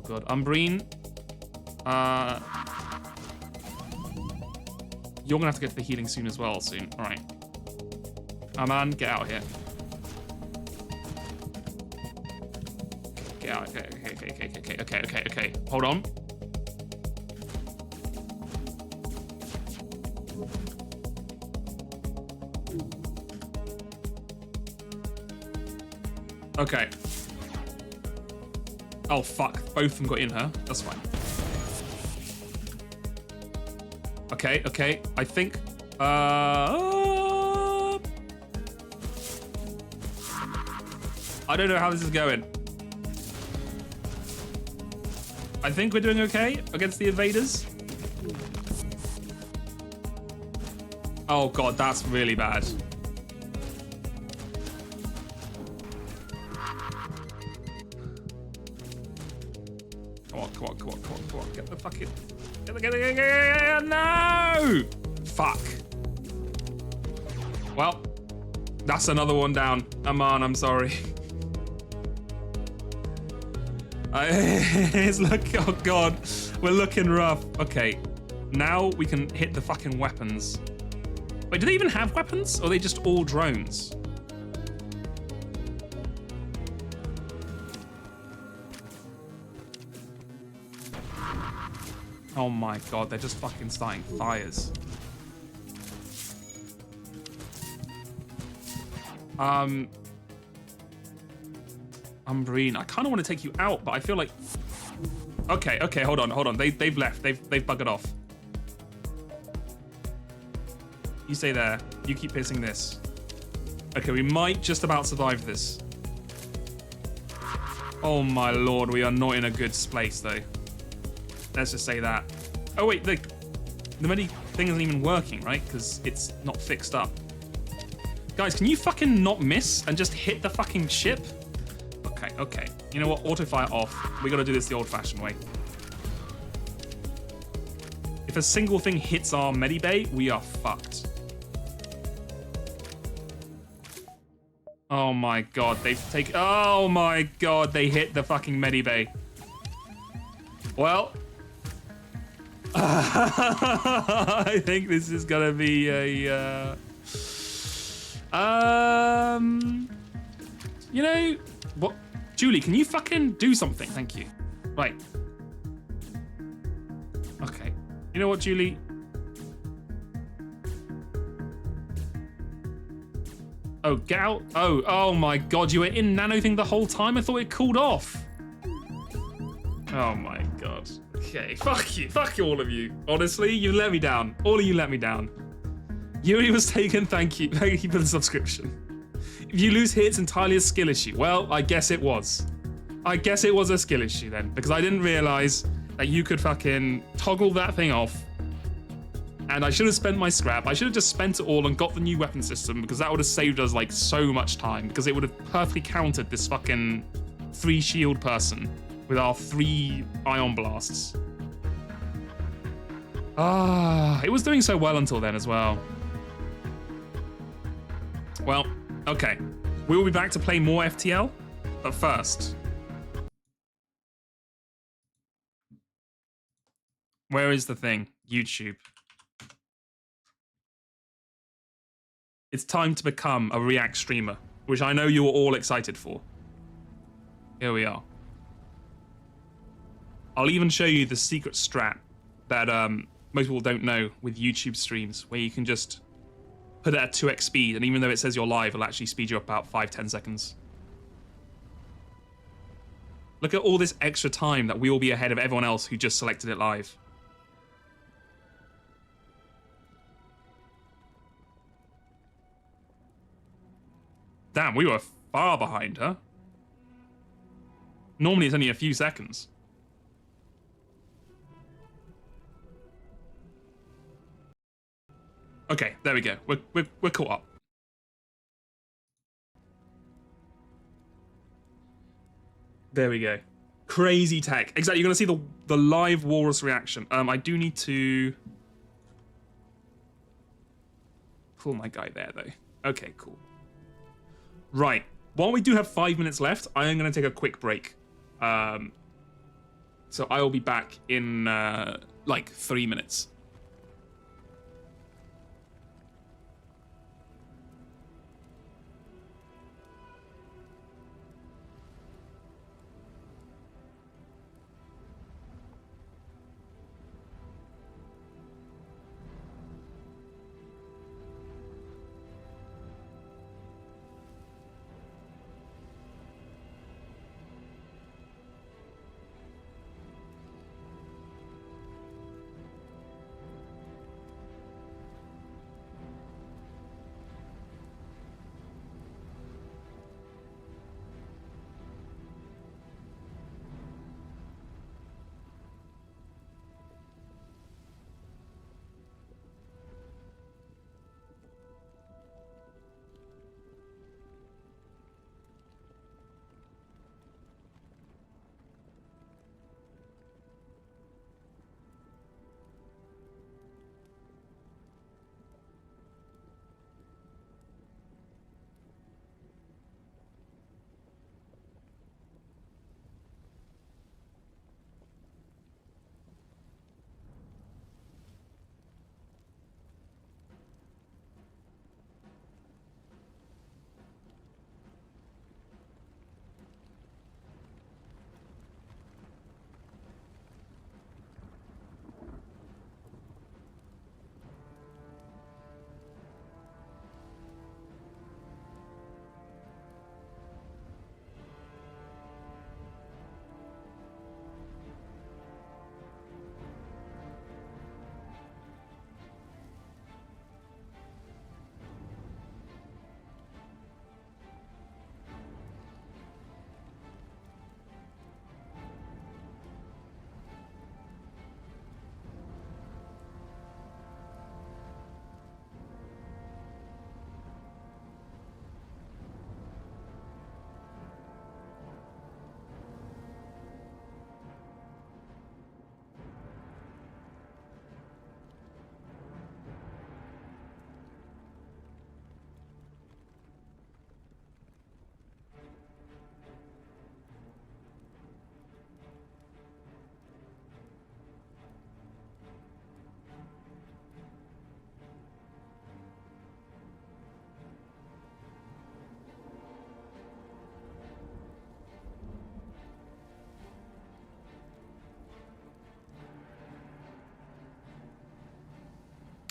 god. Umbreen. You're gonna have to get to the healing soon as well, soon. Alright. Man, get out of here. Get out. Okay. Hold on. Okay. Oh, fuck. Both of them got in her. That's fine. Okay. I think... I don't know how this is going. I think we're doing okay against the invaders. Oh, God. That's really bad. Come on. Get the fucking... Get no! Fuck. Well, that's another one down. Aman, I'm sorry. It's oh God. We're looking rough. Okay. Now we can hit the fucking weapons. Wait, do they even have weapons? Or are they just all drones? Oh my God, they're just fucking starting fires. Umbreen, I kind of want to take you out, but I feel like... Okay, hold on. They've left. They've buggered off. You stay there. You keep piercing this. Okay, we might just about survive this. Oh my Lord, we are not in a good place though. Let's just say that. Oh wait, the medi thing isn't even working, right? Because it's not fixed up. Guys, can you fucking not miss and just hit the fucking ship? Okay. You know what? Auto fire off. We gotta do this the old-fashioned way. If a single thing hits our medibay, we are fucked. Oh my God, oh my God, they hit the fucking medibay. Well, I think this is gonna be a, you know, what? Julie, can you fucking do something? Thank you. Right. Okay. You know what, Julie? Oh, get out. Oh my God, you were in nano thing the whole time? I thought it cooled off. Oh my God. Okay, fuck you. Fuck all of you. Honestly, you let me down. All of you let me down. Yuri was taken, thank you. Thank you for the subscription. If you lose here, it's entirely a skill issue. Well, I guess it was. I guess it was a skill issue then, because I didn't realize that you could fucking toggle that thing off. And I should have spent my scrap. I should have just spent it all and got the new weapon system, because that would have saved us like so much time, because it would have perfectly countered this fucking 3 shield person with our 3 ion blasts. It was doing so well until then as well. Well, okay. We will be back to play more FTL, but first... Where is the thing? YouTube. It's time to become a React streamer, which I know you are all excited for. Here we are. I'll even show you the secret strat that most people don't know with YouTube streams, where you can just put it at 2x speed, and even though it says you're live, it'll actually speed you up about 5-10 seconds. Look at all this extra time that we will be ahead of everyone else who just selected it live. Damn, we were far behind her. Normally it's only a few seconds. Okay, there we go. We're caught up. There we go. Crazy tech. Exactly, you're gonna see the live walrus reaction. I do need to pull my guy there though. Okay, cool. Right. While we do have 5 minutes left, I am gonna take a quick break. So I will be back in like 3 minutes.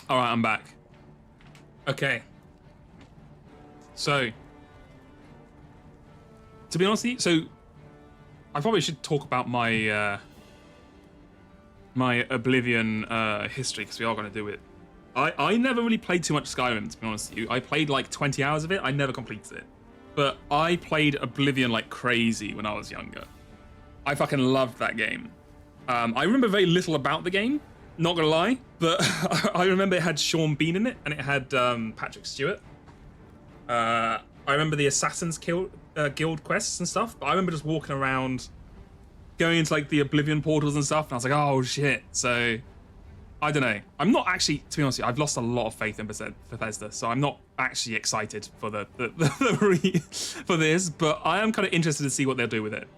All right, I'm back. Okay. So, to be honest with you, so I probably should talk about my my Oblivion history, because we are going to do it. I never really played too much Skyrim, to be honest with you. I played like 20 hours of it. I never completed it. But I played Oblivion like crazy when I was younger. I fucking loved that game. I remember very little about the game, not gonna lie, but I remember it had Sean Bean in it, and it had Patrick Stewart. I remember the Assassin's Guild quests and stuff, but I remember just walking around, going into like the Oblivion portals and stuff, and I was like, oh shit. So, I don't know. I'm not actually, to be honest with you, I've lost a lot of faith in Bethesda, so I'm not actually excited for for this, but I am kind of interested to see what they'll do with it.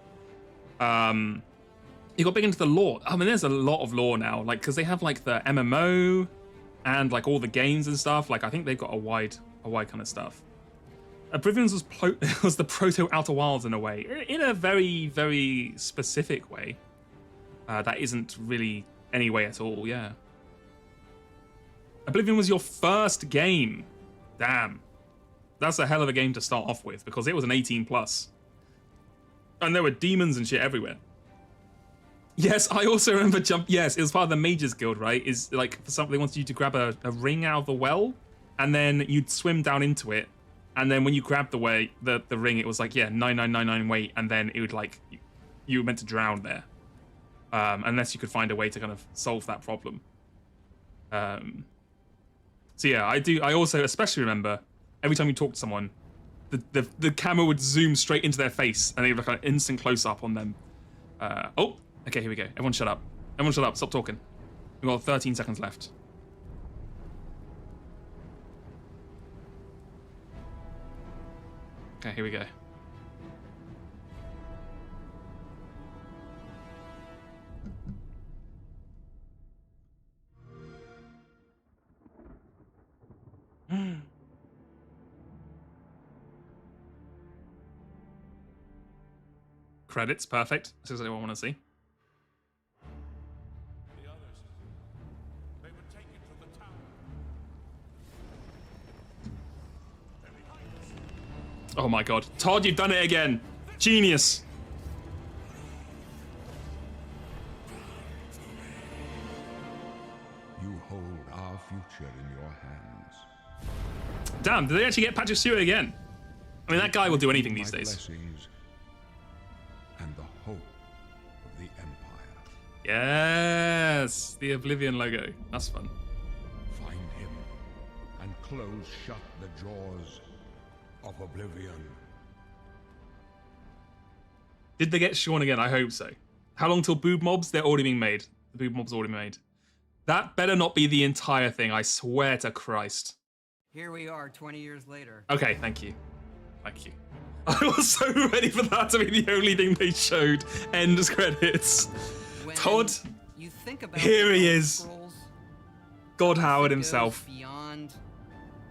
You got big into the lore. I mean, there's a lot of lore now, like, because they have like the MMO and like all the games and stuff. Like, I think they've got a wide kind of stuff. Oblivion was the proto Outer Wilds in a way, in a very, very specific way. That isn't really any way at all. Yeah. Oblivion was your first game. Damn. That's a hell of a game to start off with, because it was an 18 plus. And there were demons and shit everywhere. Yes, I also remember yes, it was part of the Mages Guild, right? Is like, for something, they wanted you to grab a ring out of the well, and then you'd swim down into it. And then when you grabbed the ring, it was like, yeah, 9999 weight, and then it would like, you were meant to drown there. Unless you could find a way to kind of solve that problem. So yeah, I also especially remember every time you talk to someone, the camera would zoom straight into their face, and they would have like an instant close up on them. Oh, okay, here we go. Everyone shut up. Everyone shut up. Stop talking. We've got 13 seconds left. Okay, here we go. Credits, perfect. That's exactly what I want to see. The others, they were taken to the tower. They're behind us. Oh my god. Todd, you've done it again. Genius. You hold our future in your hands. Damn, did they actually get Patrick Stewart again? I mean, that guy will do anything these days. Blessings and the hope of the Empire. Yes, the Oblivion logo. That's fun. Find him and close shut the jaws of Oblivion. Did they get Sean again? I hope so. How long till boob mobs? They're already being made. The boob mobs are already made. That better not be the entire thing, I swear to Christ. Here we are 20 years later. Okay, thank you. Thank you. I was so ready for that to be the only thing they showed. End credits. When Todd, you think about here he the is. Scrolls, God Howard it himself. goes beyond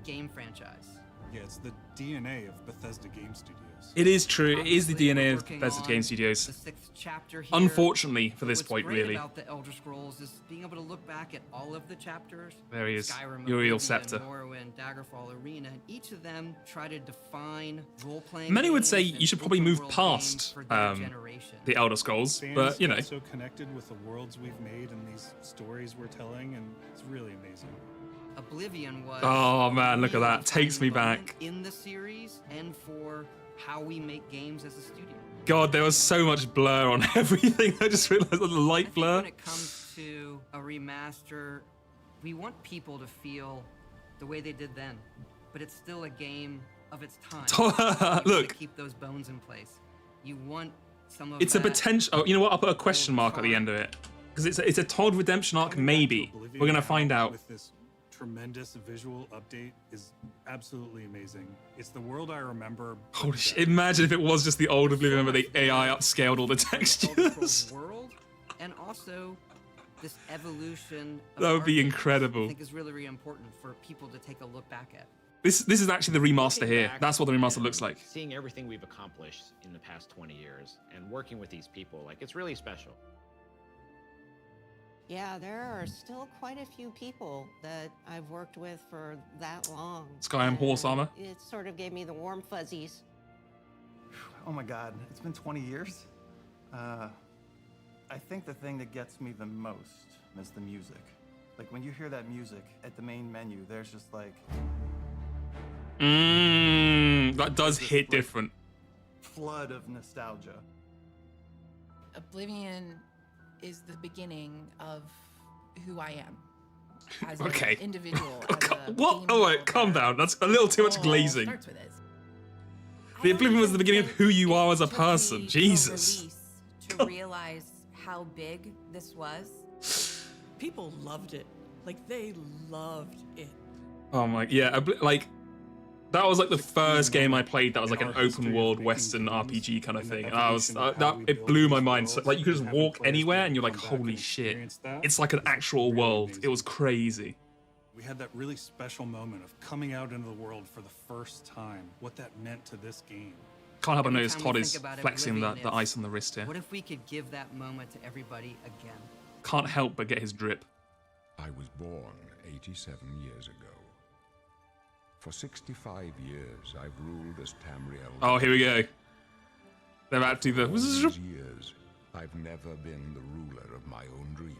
game franchise. Yeah, it's the DNA of Bethesda Game Studios. It is true. It is the Obviously, DNA we're of working Bethesda on Game The Studios. 6th chapter here. Unfortunately, for this What's point, great really. about the Elder Scrolls is being able to look back at all of the chapters. There he is. Skyrim, Uriel Oblivion, Scepter. Morrowind, Daggerfall, Arena, and each of them try to define role-playing. Many would games say and you should probably open move world past games for their generation. the Elder Scrolls, Fans but you know. get so connected with the worlds we've made and these stories we're telling, and it's really amazing. Oblivion was. Oh, man, look at really that. Takes me defining moment back. in the series and for how we make games as a studio. God, there was so much blur on everything. I just realized the I light think blur. when it comes to a remaster, we want people to feel the way they did then, but it's still a game of its time. You want Look, to keep those bones in place. You want some of it's a that potential. Oh, you know what? I'll put a question mark at the end of it because it's a Todd redemption arc. Coming back to Maybe Oblivion we're gonna now find out. With this tremendous visual update is absolutely amazing. It's the world I remember. Holy shit! Imagine if it was just the old Oblivion, but the AI upscaled all the Elder Scrolls textures. world, and also this evolution. Of That would be art games, incredible. I think is really, really important for people to take a look back at. This is actually the remaster Looking here. back That's what the remaster and looks like. Seeing everything we've accomplished in the past 20 years and working with these people, like it's really special. Yeah, there are still quite a few people that I've worked with for that long. Skyrim horse and armor. It sort of gave me the warm fuzzies. Oh my god, it's been 20 years? I think the thing that gets me the most is the music. Like when you hear that music at the main menu, there's just like... That does this, hit like, different. flood of nostalgia. Oblivion is the beginning of who I am as Okay. an individual. As a What? game Oh wait, calm developer. down. That's a little too much All glazing. starts with it. The I Oblivion don't was the even beginning of think who you are as a it took person. me Jesus. till release to realize how big this was. People loved it. Like, they loved it. Oh my, yeah, like that was like the first game I played that was like an open world Western RPG kind of thing. And I was that it blew my mind. So, like you could just walk anywhere and you're like, holy shit, it's like an actual world. It was crazy. We had that really special moment of coming out into the world for the first time. What that meant to this game. Can't help but Every notice time we Todd think is about flexing the Oblivion, ice on the wrist here. What if we could give that moment to everybody again? Can't help but get his drip. I was born 87 years ago. For 65 years, I've ruled as Tamriel. Oh, here we go. They're about to do For all these the. years, I've never been the ruler of my own dreams.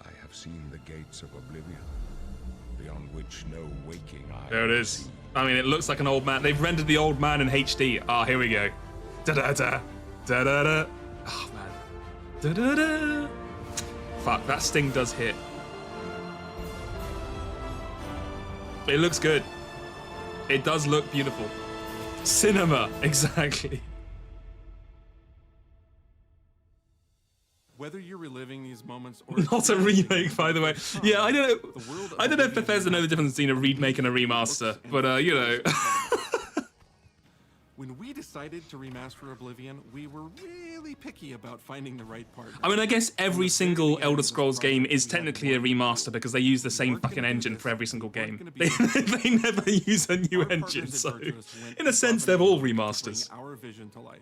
I have seen the gates of Oblivion, beyond which no waking eye. There it is. I mean, it looks like an old man. They've rendered the old man in HD. Ah, here we go. Da da da da da da. Oh man. Da da da. Fuck, that sting does hit. It looks good. It does look beautiful. Cinema, exactly. Whether you're reliving these moments or Not a remake, by the way. Yeah, I don't know. I don't know if Bethesda know the difference between a remake and a remaster, but you know. When we decided to remaster Oblivion, we were really pretty picky about finding the right partner. I mean, I guess every single Elder Scrolls game is technically a remaster because they use the same fucking engine for every single game. They never use a new engine, so in a sense, they're all remasters. Our vision to life.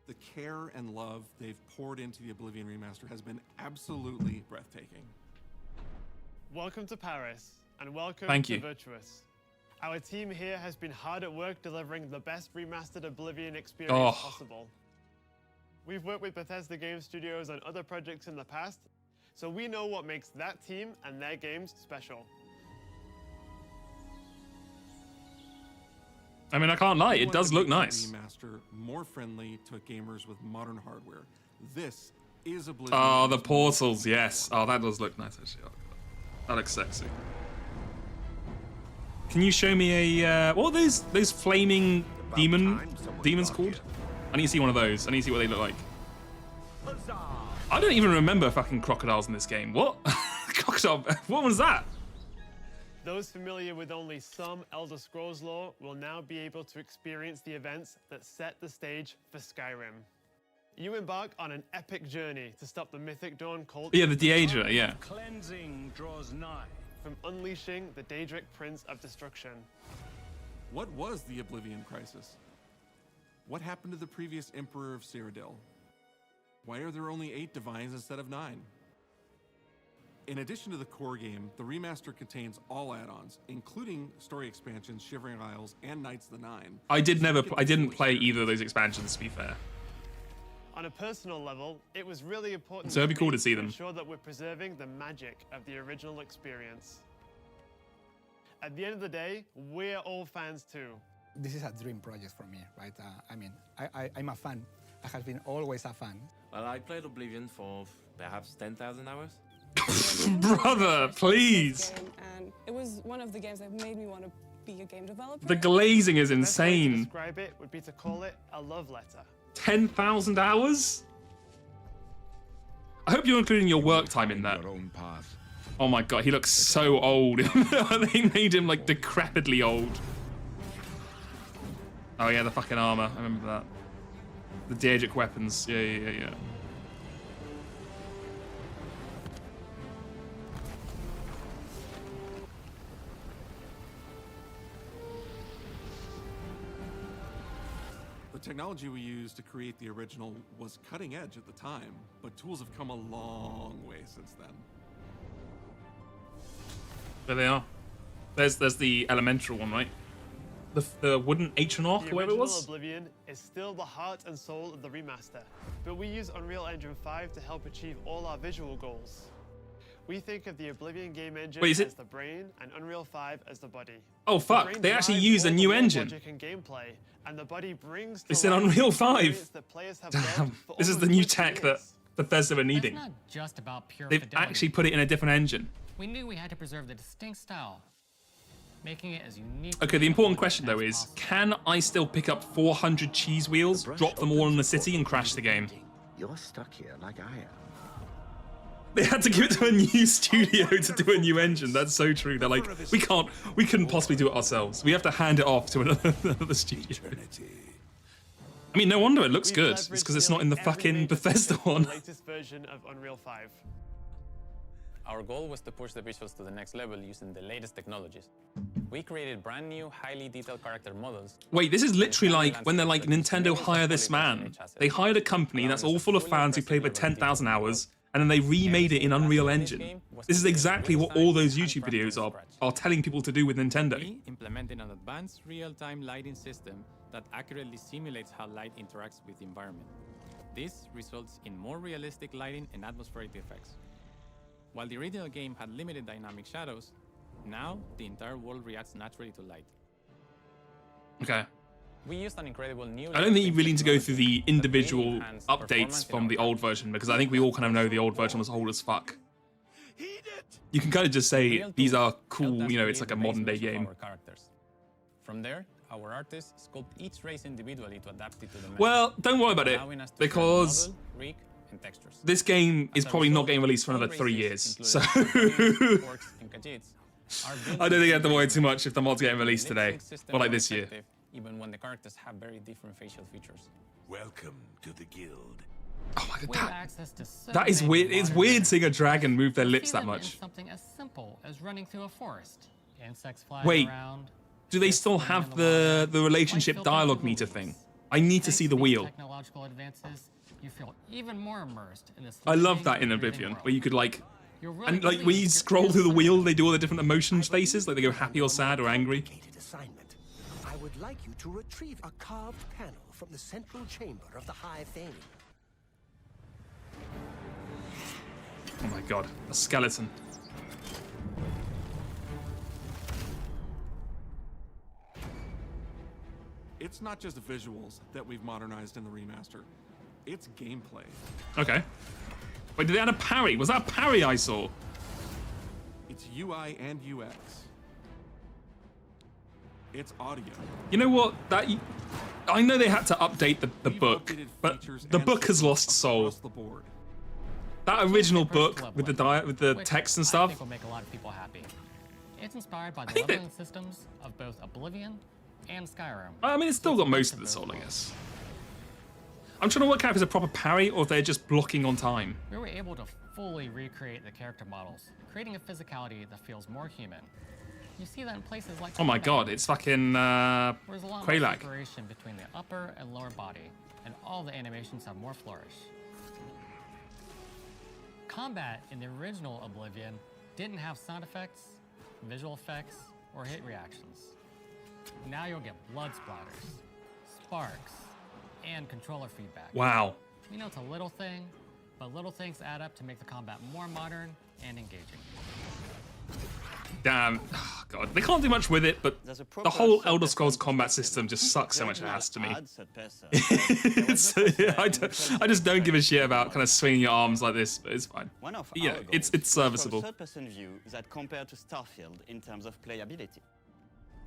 The care and love they've poured into the Oblivion remaster has been absolutely breathtaking. Welcome to Paris, and welcome Thank to you. Virtuous. Our team here has been hard at work delivering the best remastered Oblivion experience possible. We've worked with Bethesda Game Studios on other projects in the past, so we know what makes that team and their games special. I mean, I can't lie, it does look nice. Remaster more friendly to gamers with modern hardware. This is Oblivion. Oh, the portals, yes. Oh, that does look nice, actually. That looks sexy. Can you show me a what are those flaming demons called? I need to see one of those. I need to see what they look like. I don't even remember fucking crocodiles in this game. What? Crocodile? What was that? Those familiar with only some Elder Scrolls lore will now be able to experience the events that set the stage for Skyrim. You embark on an epic journey to stop the Mythic Dawn cult. Yeah, the Daedra, yeah. Cleansing draws nigh. From unleashing the Daedric Prince of Destruction. What was the Oblivion Crisis? What happened to the previous Emperor of Cyrodiil? Why are there only 8 divines instead of 9? In addition to the core game, the remaster contains all add-ons, including story expansions, Shivering Isles, and Knights of the Nine. I didn't play either of those expansions, to be fair. On a personal level, it was really important So it'd be cool to see them. ensure that we're preserving the magic of the original experience. At the end of the day, we're all fans too. This is a dream project for me, right? I mean, I'm a fan. I have been always a fan. Well, I played Oblivion for perhaps 10,000 hours. Brother, please. And it was one of the games that made me want to be a game developer. The glazing is The best way to insane. describe it would be to call it a love letter. 10,000 hours? I hope you're including your work time in that. Your own path. Oh my god, he looks so old. They made him like decrepitly old. Oh yeah, the fucking armor. I remember that. The Daedric weapons. Yeah. The technology we used to create the original was cutting edge at the time, but tools have come a long way since then. There they are. There's the elemental one, right? The wooden Atronach, The whatever it original was. Oblivion is still the heart and soul of the remaster, but we use Unreal Engine 5 to help achieve all our visual goals. We think of the Oblivion game engine Wait, is it- as the brain and Unreal 5 as the body. Oh The fuck, brain they actually drives use a all the new lore engine. logic and gameplay, and the body brings to It's in life the Unreal 5. experience that players have loved Damn, for this is the almost new 20 tech that years. Bethesda are needing. It's not just about pure They've fidelity. actually put it in a different engine. We knew we had to preserve the distinct style, making it as unique. Okay, the important question though is, can I still pick up 400 cheese wheels, drop them all in the city, and crash the game? You're stuck here like I am. They had to give it to a new studio to do a new engine. That's so true. They're like, we couldn't possibly do it ourselves. We have to hand it off to another studio. I mean, no wonder it looks We've good. It's leveraged because it's not in the nearly every fucking major Bethesda feature from one. the latest version of Unreal 5. Our goal was to push the visuals to the next level using the latest technologies. We created brand new, highly detailed character models. Wait, this is literally like when they're like, Nintendo hire this man. They hired a company that's all full of fans who played for 10,000 hours, and then they remade it in Unreal Engine. This is exactly what all those YouTube videos are telling people to do with Nintendo. We implemented an advanced real-time lighting system that accurately simulates how light interacts with the environment. This results in more realistic lighting and atmospheric effects. While the original game had limited dynamic shadows, now the entire world reacts naturally to light. Okay. We used an incredible new. I don't think you really need to go through the individual updates from the old version, because I think we all kind of know the old version was old as fuck. You can kind of just say these are cool, you know, it's like a modern day game. From there, our artists sculpt each race individually to adapt it to the map. Well, don't worry about it, allowing us to because model, rig, and textures. this game is probably not getting released for another 3 years, so I don't think you have to worry too much if the mod's getting released today, or like this year. Even when the characters have very different facial features. Welcome to the guild. We have access to so That is many weird. It's modern weird limits. seeing a dragon move their You'll lips see that them much. in something as simple as running through a forest. Insects flying Wait, around. do they ships still swimming have in water, the relationship light filtering dialogue through the meter leaves. thing? I need to Thanks see the these wheel. technological advances, you feel even more immersed in this. I love living, that in breathing Oblivion, world. where you could like, You'll really and like when believe you you're scroll in through the some wheel, they do all the different emotions faces, like they go happy or sad or angry. Assignment. I would like you to retrieve a carved panel from the central chamber of the High Fane. Oh my god, a skeleton. It's not just visuals that we've modernized in the remaster. It's gameplay. Okay. Wait, did they add a parry? Was that a parry I saw? It's UI and UX. It's audio. You know what? I know they had to update the book, but the book has lost soul. The board. That original book with the text and I stuff. think will make a lot of people happy. It's inspired by the think that- leveling systems of both Oblivion and Skyrim. I mean, it's still got most of the soul, I guess. I'm trying to work out if it's a proper parry or if they're just blocking on time. We were able to fully recreate the character models, creating a physicality that feels more human. You see that in places like Oh my combat, god, it's fucking where there's a lot more Quelaag. separation between the upper and lower body, and all the animations have more flourish. Combat in the original Oblivion didn't have sound effects, visual effects, or hit reactions. Now you'll get blood splatters, sparks, and controller feedback. Wow. You know, it's a little thing, but little things add up to make the combat more modern and engaging. Damn. Oh, god, they can't do much with it, but the whole Elder Scrolls combat system just sucks so much ass to me. I just don't give a shit about kind of swinging your arms like this, but it's fine. Yeah, it's serviceable. Third-person view that compared to Starfield in terms of playability.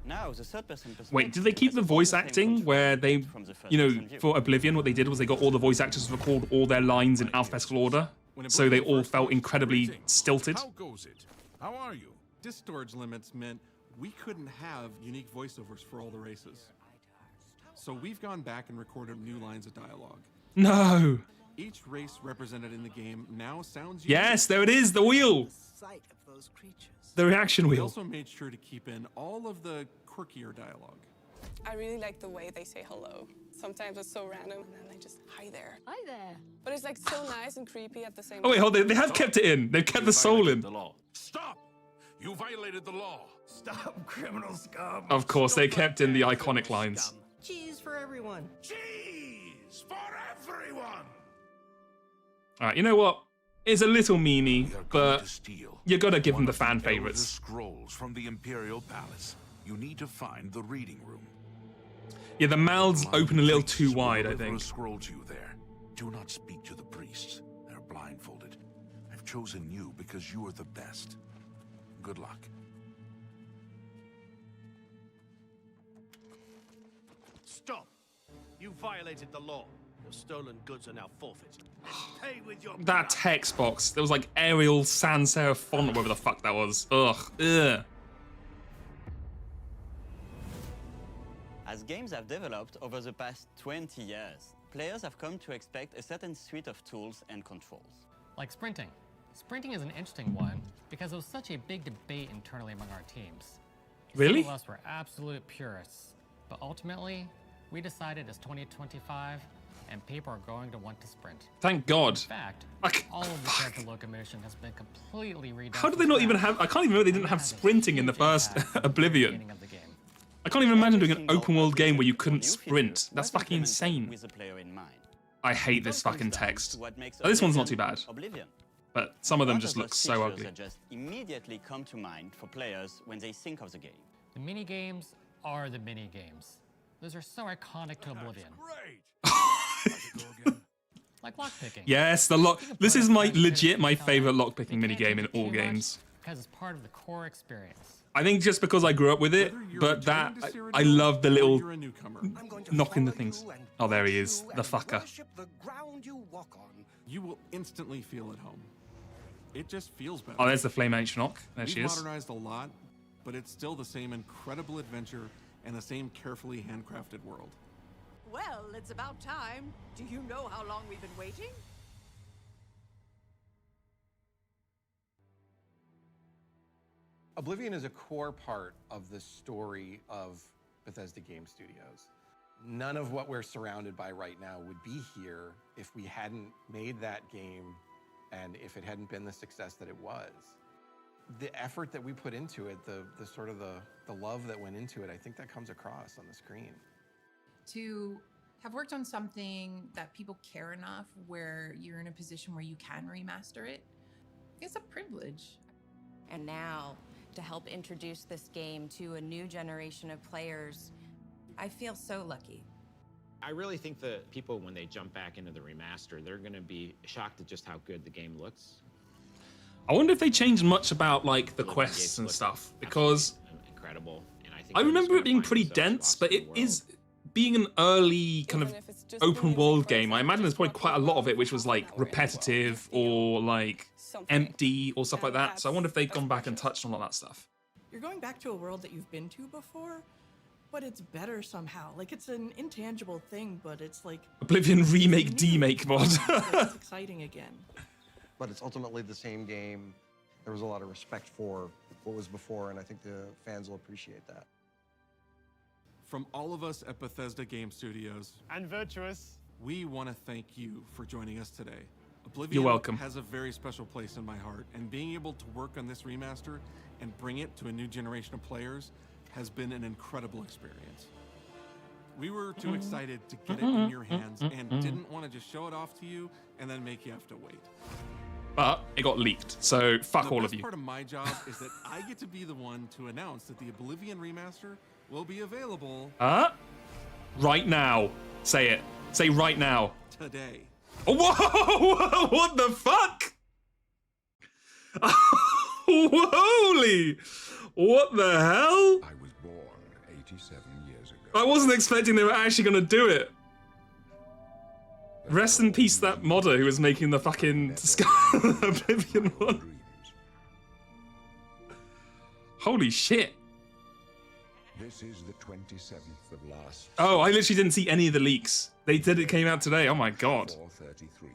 Now, the third-person perspective. Wait, did they keep the voice acting where they, you know, for Oblivion, what they did was they got all the voice actors to record all their lines in alphabetical order, so they all felt incredibly stilted. How goes it? How are you? Disk storage limits meant we couldn't have unique voiceovers for all the races. So we've gone back and recorded new lines of dialogue. No. Each race represented in the game now sounds unique. Yes, there it is, the wheel. The reaction We wheel. also made sure to keep in all of the quirkier dialogue. I really like the way they say hello. Sometimes it's so random, and then they just, hi there. Hi there. But it's like so nice and creepy at the same time. Oh wait, hold on, they have kept it in. They've kept the soul in. The law. Stop! You violated the law. Stop, criminal scum. Of course, they kept in the iconic lines. Cheese for everyone. Cheese for everyone. All right, you know what? It's a little memey, but you gotta give them the fan Elder favorites. Scrolls from the Imperial Palace. You need to find the reading room. Yeah, the mouths open a little too wide, I Deliver a think. scroll to you there. Do not speak to the priests. They're blindfolded. I've chosen you because you are the best. Good luck. Stop! You violated the law. Your stolen goods are now forfeited. Pay with your That text box, there was like Arial sans serif font, whatever the fuck that was. Ugh. Ugh. As games have developed over the past 20 years, players have come to expect a certain suite of tools and controls. Like sprinting. Sprinting is an interesting one because there was such a big debate internally among our teams. Really? Some of us were absolute purists, but ultimately, we decided it's 2025 and people are going to want to sprint. Thank God. In fact, all of the character locomotion has been completely redone. How did they not even have? I can't even remember they didn't have sprinting in the first Oblivion. I can't even imagine doing an open world game where you couldn't sprint. That's fucking insane. With the player in mind. I hate this fucking text. What makes Oh, this one's not too Oblivion bad, Oblivion. but some of them What just are look those so features ugly. that just immediately come to mind for players when they think of the game. The mini games are the mini games. Those are so iconic to Oblivion. Like lockpicking. Yes, the lock. This is my favorite lockpicking minigame in all games. Because it's part of the core experience. I think just because I grew up with it, but that I love the little knocking the things. Oh, there he is, the fucker. You will instantly feel at home. It just feels better. Oh, there's the Flame H knock. There she We've is. modernized a lot, but it's still the same incredible adventure and the same carefully handcrafted world. Well, it's about time. Do you know how long we've been waiting? Oblivion is a core part of the story of Bethesda Game Studios. None of what we're surrounded by right now would be here if we hadn't made that game and if it hadn't been the success that it was. The effort that we put into it, the love that went into it, I think that comes across on the screen. To have worked on something that people care enough where you're in a position where you can remaster it, it's a privilege. And now, to help introduce this game to a new generation of players, I feel so lucky. I really think that people, when they jump back into the remaster, they're going to be shocked at just how good the game looks. I wonder if they changed much about like the quests and stuff, because incredible. And I think I remember it being pretty dense, but it is being an early kind of open world game. I imagine there's probably quite a lot of it which was like repetitive or like empty or stuff like that. So I wonder if they've gone back and touched on all that stuff. You're going back to a world that you've been to before, but it's better somehow. Like, it's an intangible thing, but it's like Oblivion remake demake mod. it's exciting again. But it's ultimately the same game. There was a lot of respect for what was before, and I think the fans will appreciate that. From all of us at Bethesda Game Studios and Virtuous, we want to thank you for joining us today. Oblivion You're welcome. has a very special place in my heart, and being able to work on this remaster and bring it to a new generation of players has been an incredible experience. We were too excited to get it in your hands and didn't want to just show it off to you and then make you have to wait. But it got leaked, so fuck all of you. The best part of my job is that I get to be the one to announce that the Oblivion remaster will be available right now. Say it. Say right now. today. Oh, whoa! What the fuck? Holy! What the hell? I was born 87 years ago. I wasn't expecting they were actually gonna do it. Rest in peace, that modder who was making the fucking Oblivion one. Holy shit. This is the 27th of last. Oh, I literally didn't see any of the leaks. They said it came out today. Oh my god. 433.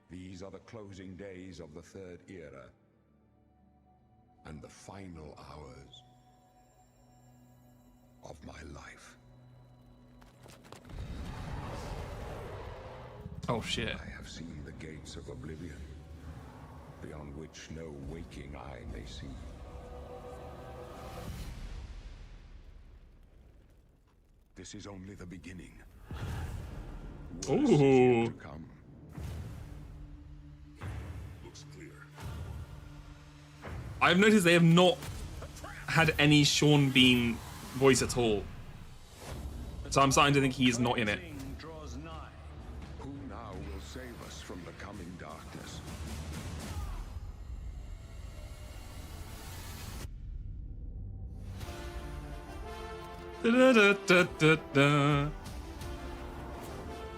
These are the closing days of the third era and the final hours of my life. Oh shit. I have seen the gates of oblivion, beyond which no waking eye may see. This is only the beginning. Worse is yet to come. Looks clear. I've noticed they have not had any Sean Bean voice at all. So I'm starting to think he is not in it. Who now will save us from the coming darkness? Da, da, da, da, da.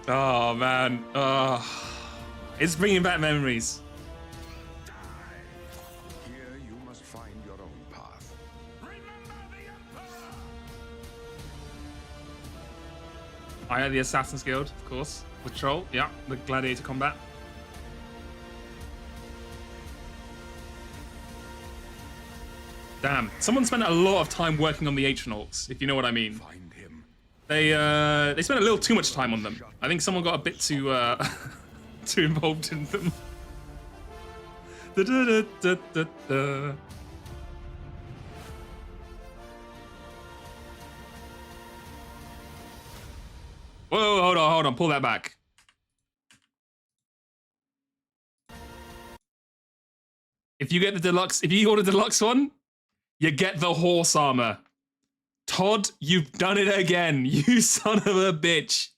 Oh man, it's bringing back memories. Here you must find your own path. I had the Assassin's Guild, of course. The Troll, yeah, the Gladiator combat. Damn, someone spent a lot of time working on the Atronauts, if you know what I mean. Find him. They spent a little too much time on them. I think someone got a bit too too involved in them. Da, da, da, da, da, da. Whoa, hold on, pull that back. If you get the deluxe, if you order the deluxe one, you get the horse armor. Todd, you've done it again, you son of a bitch.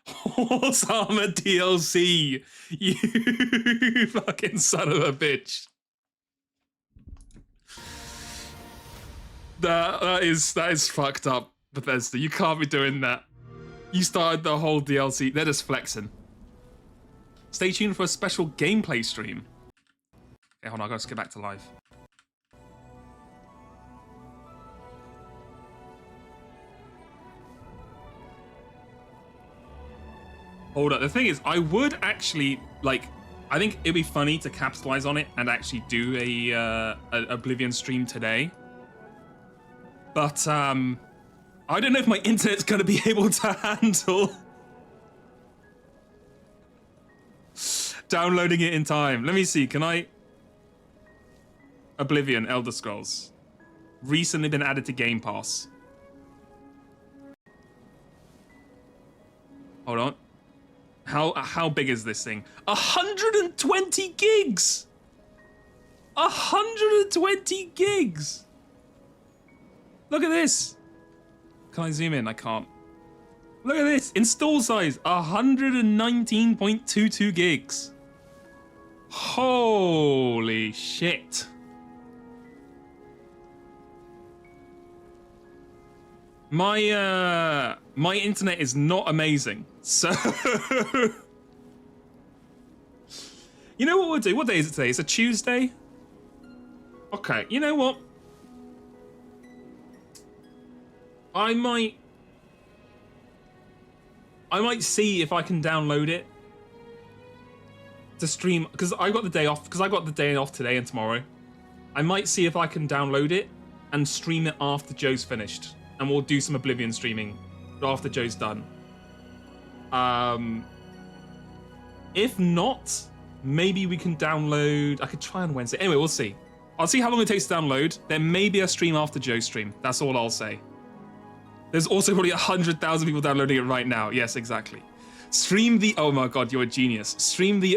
Horse armor DLC, you fucking son of a bitch. That is fucked up, Bethesda. You can't be doing that. You started the whole DLC. They're just flexing. Stay tuned for a special gameplay stream. Okay, hold on, I gotta get back to live. Hold up, the thing is, I would actually, like, I think it'd be funny to capitalize on it and actually do a Oblivion stream today. But I don't know if my internet's gonna be able to handle downloading it in time. Let me see. Can I? Oblivion, Elder Scrolls, recently been added to Game Pass. Hold on. How big is this thing? 120 gigs! 120 gigs! Look at this! Can I zoom in? I can't. Look at this! Install size, 119.22 gigs. Holy shit. My internet is not amazing, so you know what we'll do? What day is it today? It's a Tuesday? Okay, you know what? I might see if I can download it to stream, because I got the day off today and tomorrow. I might see if I can download it and stream it after Joe's finished. And we'll do some Oblivion streaming after Joe's done. If not, maybe we can download... I could try on Wednesday. Anyway, we'll see. I'll see how long it takes to download. There may be a stream after Joe's stream. That's all I'll say. There's also probably 100,000 people downloading it right now. Yes, exactly. Stream the... Oh my god, you're a genius. Stream the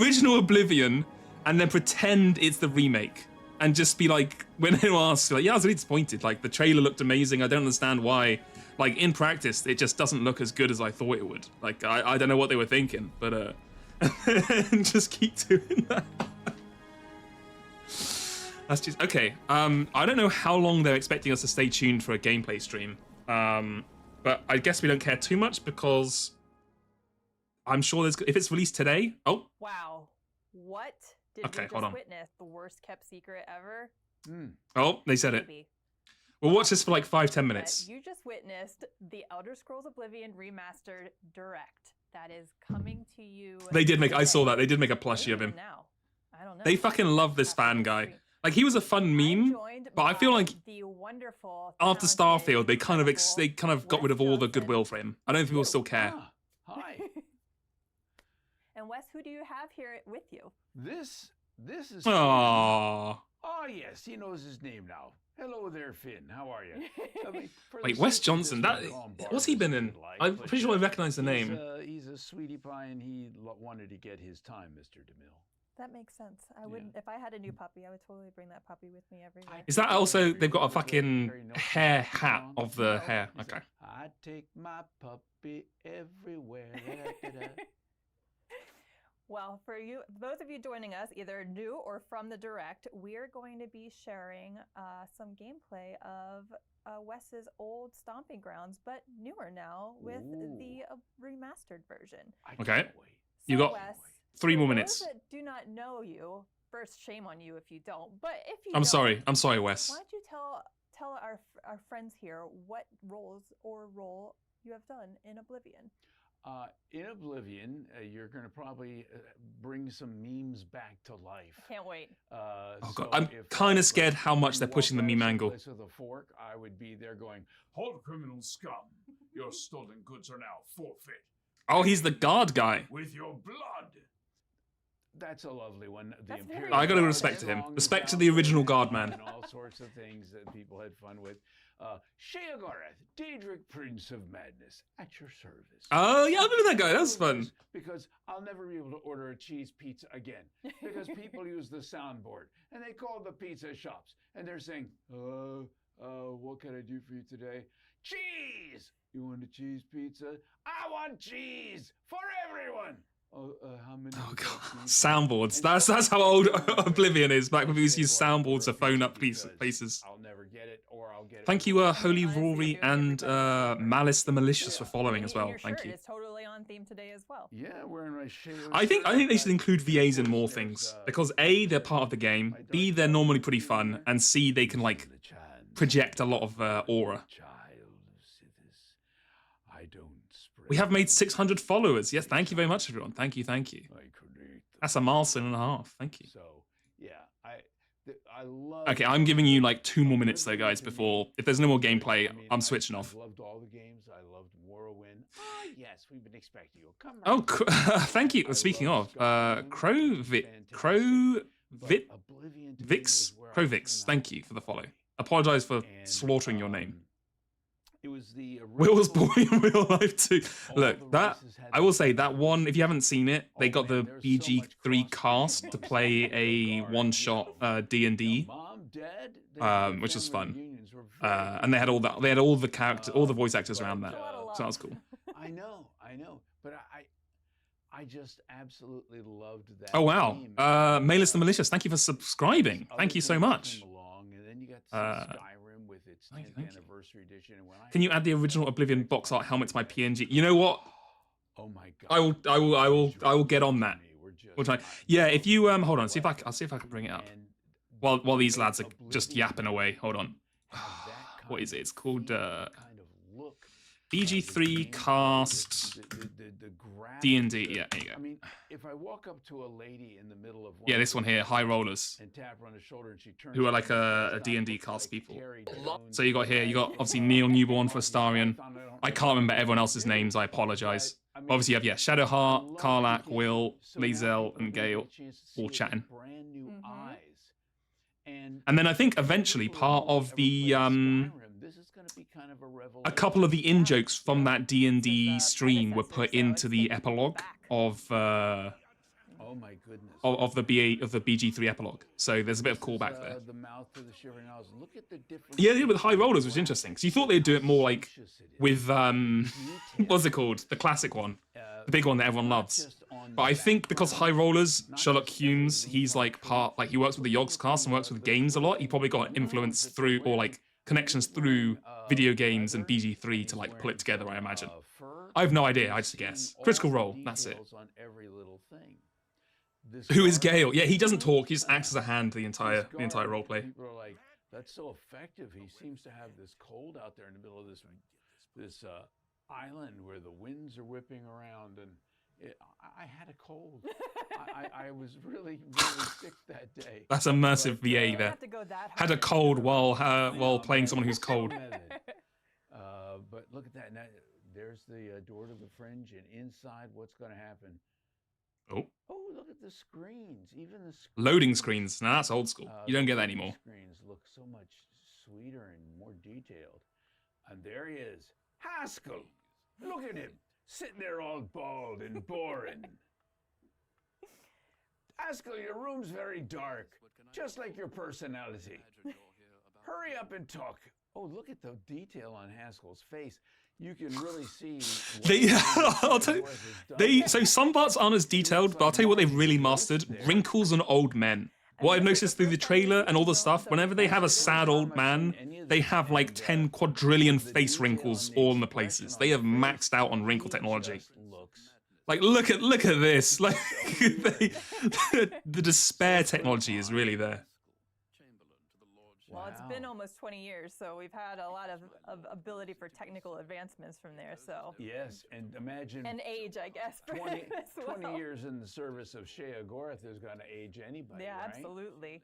original Oblivion and then pretend it's the remake. And just be like, when anyone asks, like, yeah, I was really disappointed. Like, the trailer looked amazing. I don't understand why. Like, in practice, it just doesn't look as good as I thought it would. Like, I don't know what they were thinking, but and just keep doing that. That's just okay. I don't know how long they're expecting us to stay tuned for a gameplay stream. But I guess we don't care too much because I'm sure there's if it's released today. Oh. Wow. What? Did okay, we hold just on. witness the worst kept secret ever? Oh, they said it. We'll watch this for like 5-10 minutes. You just witnessed the Elder Scrolls Oblivion Remastered Direct that is coming to you. They did make. I today. saw that. They did make a plushie of him. Now. I don't know. They fucking love this fan guy. Like he was a fun meme, but I feel like the wonderful after Starfield, they kind of got rid of all the goodwill for him. I don't think people still care. Hi. And Wes, who do you have here with you? This is. Aww. Oh yes, he knows his name now. Hello there, Finn. How are you? Wait, Wes Johnson. What's he been in? I'm pretty sure I recognize the name. He's a sweetie pie, and he wanted to get his time, Mr. DeMille. That makes sense. I wouldn't. If I had a new puppy, I would totally bring that puppy with me everywhere. Is that also they've got a fucking hair hat of the hair? Okay. I take my puppy everywhere. Well, for you, those of you joining us, either new or from the direct, we're going to be sharing some gameplay of Wes's old stomping grounds, but newer now with the remastered version. Okay. So You got Wes, 3 more for minutes. those that do not know you, first, shame on you if you don't. But if you I'm don't, sorry. I'm sorry, Wes. Why don't you tell our friends here what roles or role you have done in Oblivion? In Oblivion, you're going to probably bring some memes back to life. Can't wait. Oh god, I'm kind of scared how much they're pushing the meme angle. With a fork, I would be there going, "Hold, criminal scum! Your stolen goods are now forfeit." Oh, he's the guard guy. With your blood. That's a lovely one. The Imperial I gotta Guard respect to him. songs Respect to out the there original guard man. And all sorts of things that people had fun with. Sheogorath, Daedric Prince of Madness, at your service. Oh yeah, I remember that guy. That was fun. Because I'll never be able to order a cheese pizza again. Because people use the soundboard and they call the pizza shops and they're saying, what can I do for you today? Cheese! You want a cheese pizza? I want cheese for everyone! How many? Oh god, soundboards. That's how old Oblivion is. Back when we used to use soundboards to phone up places. I'll never get it, or I'll get it. Thank you, Holy Rory and Malice the Malicious for following as well. Thank you. It's totally on theme today as well. Yeah, wearing my shade. I think they should include VAs in more things because A, they're part of the game. B, they're normally pretty fun, and C, they can like project a lot of aura. We have made 600 followers. Yes, thank you very much, everyone. Thank you, thank you. I create That's a milestone and a half. Thank you. So yeah, I love. Okay, I'm giving you like 2 more minutes though, guys. Before if there's no more gameplay, I'm switching off. I loved all the games. I loved Morrowind. Ah, yes, we've been expecting you. Come. Oh, thank you. Speaking of, Vix, thank you for the follow. Apologize for slaughtering your name. It was the Will was born in real life too. Look, that I will say that one. If you haven't seen it, they got the BG3 cast to play a one-shot D&D, which was fun. And they had all that. They had all the characters, all the voice actors around that. So that was cool. I know, but I just absolutely loved that. Oh wow, Malus the Malicious, thank you for subscribing. Thank you so much. And then you got Skyrim with its 10th anniversary edition. And when Can you add the original Oblivion box art helmet to my PNG? You know what? Oh my god! I will get on that. We'll try. Yeah, if you hold on, I'll see if I can bring it up. While these lads are just yapping away. Hold on. What is it? It's called BG3 cast D&D. Yeah, there you go. I mean, if I walk up to a lady in the middle of this one here, High Rollers, and tap her on the shoulder, and she turns, who are like a D&D cast people. So you got obviously Neil Newborn for Astarion. I can't remember everyone else's names. I apologize. Obviously, you have Shadowheart, Karlach, Will, Lae'zel, and Gale all chatting. Brand new eyes. And then I think eventually part of the a couple of the in-jokes from that D&D stream were put into the epilogue of oh my goodness, of the BG3 epilogue. So there's a bit of callback there. The mouth of the Shivering Isles. Look at the different. Yeah, with High Rollers was interesting because you thought they'd do it more like with what's it called, the classic one, the big one that everyone loves. But I think because High Rollers, Sherlock Holmes, he's like he works with the Yogs cast and works with games a lot. He probably got influence through or like connections through video games and BG3 to like pull it together, I imagine. I have no idea, I just guess. Critical Role, that's it. On every little thing. Who is Gale? Yeah, he doesn't talk, he just acts as a hand the entire roleplay. People are like, that's so effective. He seems to have this cold out there in the middle of this island where the winds are whipping around, and I had a cold. I was really sick that day. That's immersive VA there. Had a cold while playing someone who's cold. But look at that. Now, there's the door to the fringe, and inside, what's going to happen? Oh, look at the screens. Even the screens. Loading screens. Nah, that's old school. You don't get that anymore. Screens look so much sweeter and more detailed. And there he is, Haskell. Look at him. Sitting there all bald and boring. Haskell, your room's very dark, just like your personality. Hurry up and talk. Oh, look at the detail on Haskell's face. You can really see. I'll tell you, so some parts aren't as detailed, but I'll tell you what they've really mastered: wrinkles and old men. What I've noticed through the trailer and all the stuff, whenever they have a sad old man, they have like 10 quadrillion face wrinkles all in the places. They have maxed out on wrinkle technology. Like, look at this. Like, the despair technology is really there. Well, it's been almost 20 years, so we've had a lot of ability for technical advancements from there. So yes, and imagine and age, I guess. 20 years in the service of Shea Agorath is going to age anybody. Yeah, right? absolutely.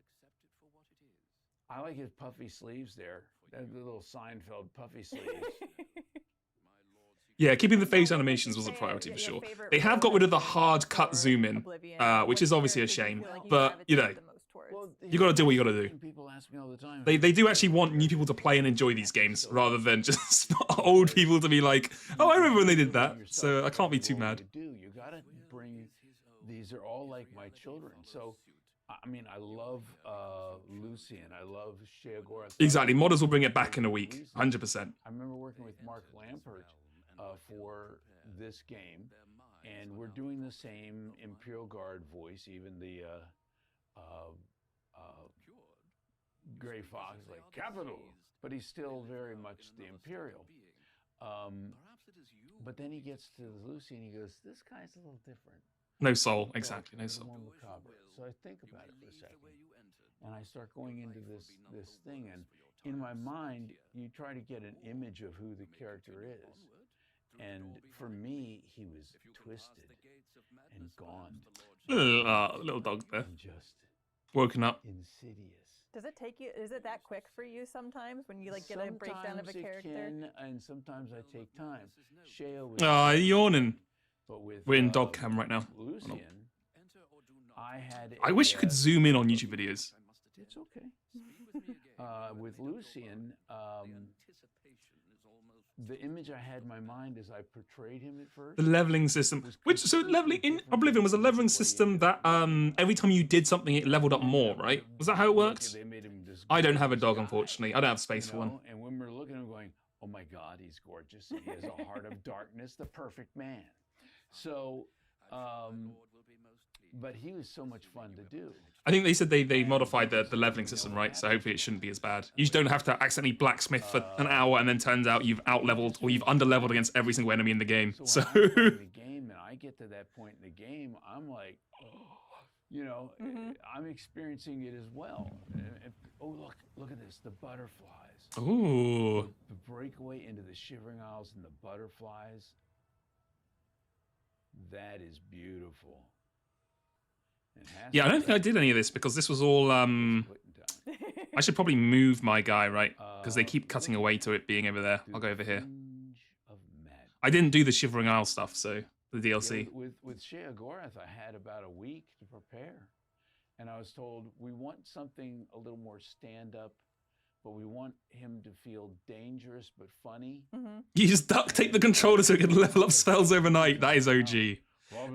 I like his puffy sleeves there. That little Seinfeld puffy sleeves. Yeah, keeping the face animations was a priority for sure. They have got rid of the hard cut zoom in, which is obviously a shame. But you know, you got to do what you got to do. People ask me all the time. They do actually want new people to play and enjoy these games rather than just old people to be like, oh, I remember when they did that. So I can't be too mad. You got to bring. These are all like my children. So I mean, I love Lucy and I love Shea Agorath. Exactly. Modders will bring it back in a week, 100%. I remember working with Mark Lampert for this game, and we're doing the same Imperial Guard voice, even the Gray Fox, like capital, but he's still very much the Imperial. But then he gets to Lucy and he goes, this guy's a little different. No soul, exactly, no soul. So I think about it for a second, and I start going into this thing, and in my mind, you try to get an image of who the character is. And for me, he was twisted and gaunt Little dog there. Just woken up. insidious. Does it take you? Is it that quick for you sometimes when you like get a breakdown of a character? Sometimes it can, and sometimes I take time. Sheo was Yawning. but with We're in dog cam right now. Lucian, I had. I wish you could zoom in on YouTube videos. It's okay. With Lucian, the image I had in my mind as I portrayed him at first. The leveling system, leveling in Oblivion was a leveling system that every time you did something, it leveled up more, right? Was that how it worked? I don't have a dog, unfortunately. I don't have space for one. And when we're looking at him, going, "Oh my God, he's gorgeous! And he has a heart of darkness, the perfect man." So, but he was so much fun to do. I think they said they modified the leveling system, right? So hopefully it shouldn't be as bad. You just don't have to accidentally blacksmith for an hour and then turns out you've out-leveled or you've under-leveled against every single enemy in the game. So when I'm playing the game and I get to that point in the game, I'm like, I'm experiencing it as well. Look at this, the butterflies. Ooh. The breakaway into the Shivering Isles and the butterflies. That is beautiful. Yeah, I don't think I did any of this because this was all. I should probably move my guy, right? Because they keep cutting away to it being over there. I'll go over here. I didn't do the Shivering Isle stuff, so the DLC. Yeah, with Sheogorath, I had about a week to prepare. And I was told, we want something a little more stand-up, but we want him to feel dangerous but funny. You just duct tape the controller so it can level up spells overnight. That is OG.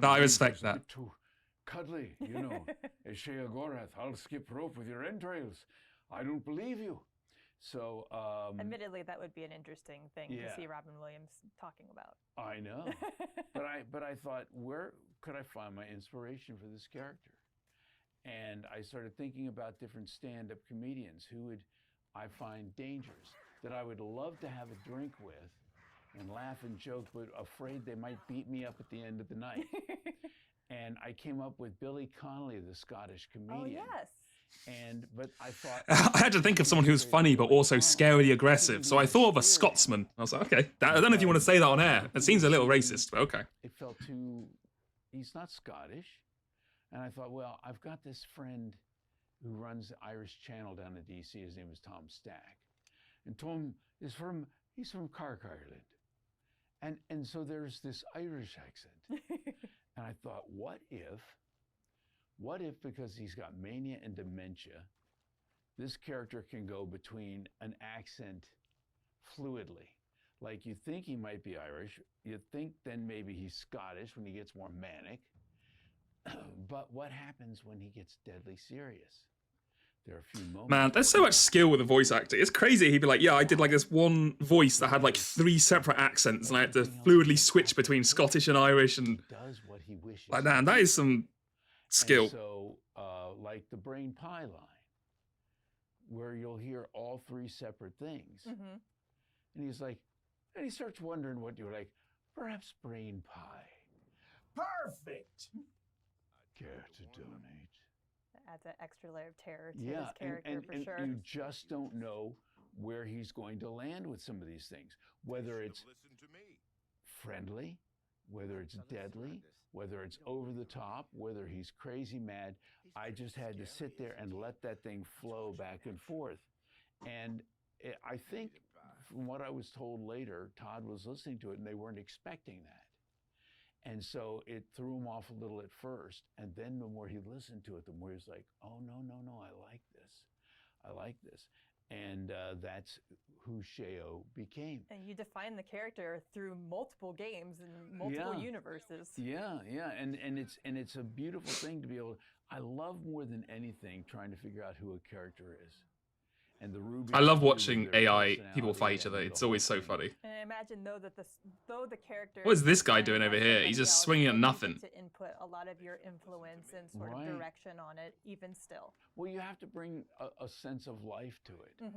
I respect that. Cuddly, as Sheogorath, I'll skip rope with your entrails. I don't believe you. So, admittedly, that would be an interesting thing to see Robin Williams talking about. I know, but I thought, where could I find my inspiration for this character? And I started thinking about different stand-up comedians who would I find dangerous, that I would love to have a drink with and laugh and joke, but afraid they might beat me up at the end of the night. And I came up with Billy Connolly, the Scottish comedian. Oh, yes. But I thought... I had to think of someone who's funny, but also scarily aggressive. So I thought of a Scotsman. I was like, okay. I don't know if you want to say that on air. It seems a little racist, but okay. It felt too... He's not Scottish. And I thought, well, I've got this friend who runs the Irish Channel down in D.C. His name is Tom Stack. And Tom is he's from Cork, Ireland. And so there's this Irish accent. And I thought, what if, because he's got mania and dementia, this character can go between an accent fluidly. Like you think he might be Irish, you think then maybe he's Scottish when he gets more manic. But what happens when he gets deadly serious? There are a few moments. Man, there's so much skill with the voice acting. It's crazy. He'd be like, yeah, I did like this one voice that had like 3 separate accents, and I had to fluidly switch between Scottish and Irish, and like, man, that is some skill. And so, like the Brain Pie line, where you'll hear all 3 separate things, and he's like, and he starts wondering what you're like. Perhaps Brain Pie. Perfect. Care to donate? Adds an extra layer of terror to his character for sure. You just don't know where he's going to land with some of these things. Whether it's friendly, whether it's deadly, whether it's over the top, whether he's crazy mad. I just had to sit there and let that thing flow back and forth. And I think from what I was told later, Todd was listening to it and they weren't expecting that. And so it threw him off a little at first. And then the more he listened to it, the more he was like, oh, no, I like this. I like this. And that's who Sheo became. And you define the character through multiple games and multiple universes. Yeah. And it's a beautiful thing to be able to, I love more than anything trying to figure out who a character is. And the Ruby, I love watching AI people fight each other. It's always so funny. And I imagine though the character. What is this guy doing over here? He's just swinging at nothing. To input a lot of your influence and sort of direction on it, even still. Well, you have to bring a sense of life to it.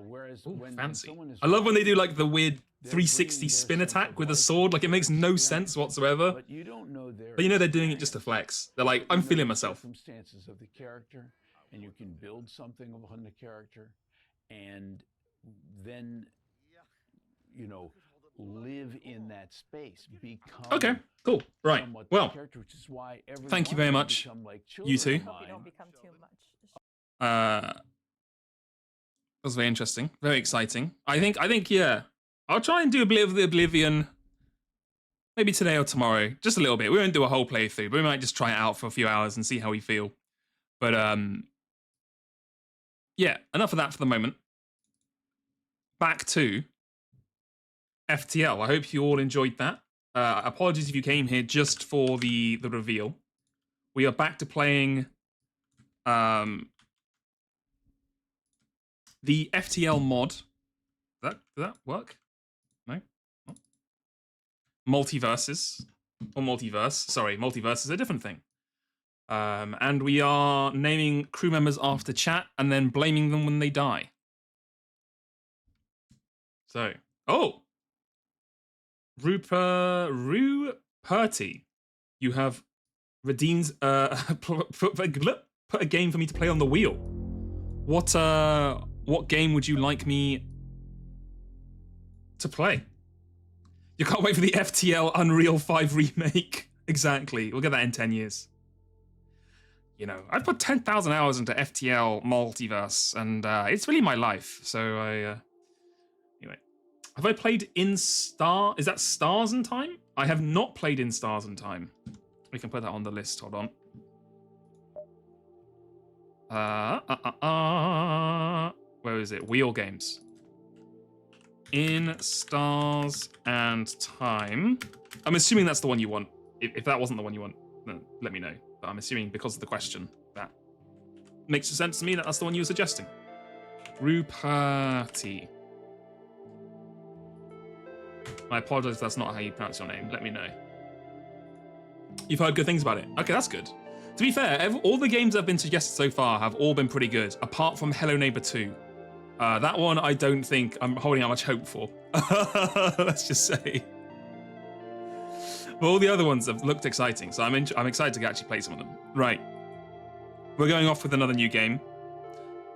Whereas when fancy. someone is, I love when they do like the weird 360 spin attack with a sword. Like it makes no sense whatsoever. But you don't know But you know they're doing it just to flex. They're like, I'm feeling myself. Circumstances of the character. And you can build something upon the character, and then, live in that space, become Okay, cool. Right. somewhat Well, the character, which is why every thank you one very of them much, become like you children two. of Hope you don't mine. become too much. That was very interesting, very exciting. I think, yeah, I'll try and do a bit of the Oblivion, maybe today or tomorrow, just a little bit. We won't do a whole playthrough, but we might just try it out for a few hours and see how we feel. But yeah, enough of that for the moment. Back to FTL. I hope you all enjoyed that. Apologies if you came here just for the reveal. We are back to playing the FTL mod. Does that work? No? Oh. Multiverses. Or multiverse. Sorry, multiverse is a different thing. And we are naming crew members after chat and then blaming them when they die. So, oh! Ruperti. You have redeemed put a game for me to play on the wheel. What game would you like me to play? You can't wait for the FTL Unreal 5 remake. Exactly. We'll get that in 10 years. You know, I've put 10,000 hours into FTL Multiverse, and it's really my life. So anyway. Have I played in Star? Is that Stars in Time? I have not played in Stars in Time. We can put that on the list. Hold on. Where is it? Wheel games. In Stars and Time. I'm assuming that's the one you want. If that wasn't the one you want, then let me know. But I'm assuming because of the question, that makes sense to me that that's the one you were suggesting. Ruperti. I apologize if that's not how you pronounce your name. Let me know. You've heard good things about it. Okay, that's good. To be fair, all the games that have been suggested so far have all been pretty good, apart from Hello Neighbor 2. That one I don't think I'm holding out much hope for. Let's just say. But all the other ones have looked exciting, so I'm excited to actually play some of them. Right. We're going off with another new game.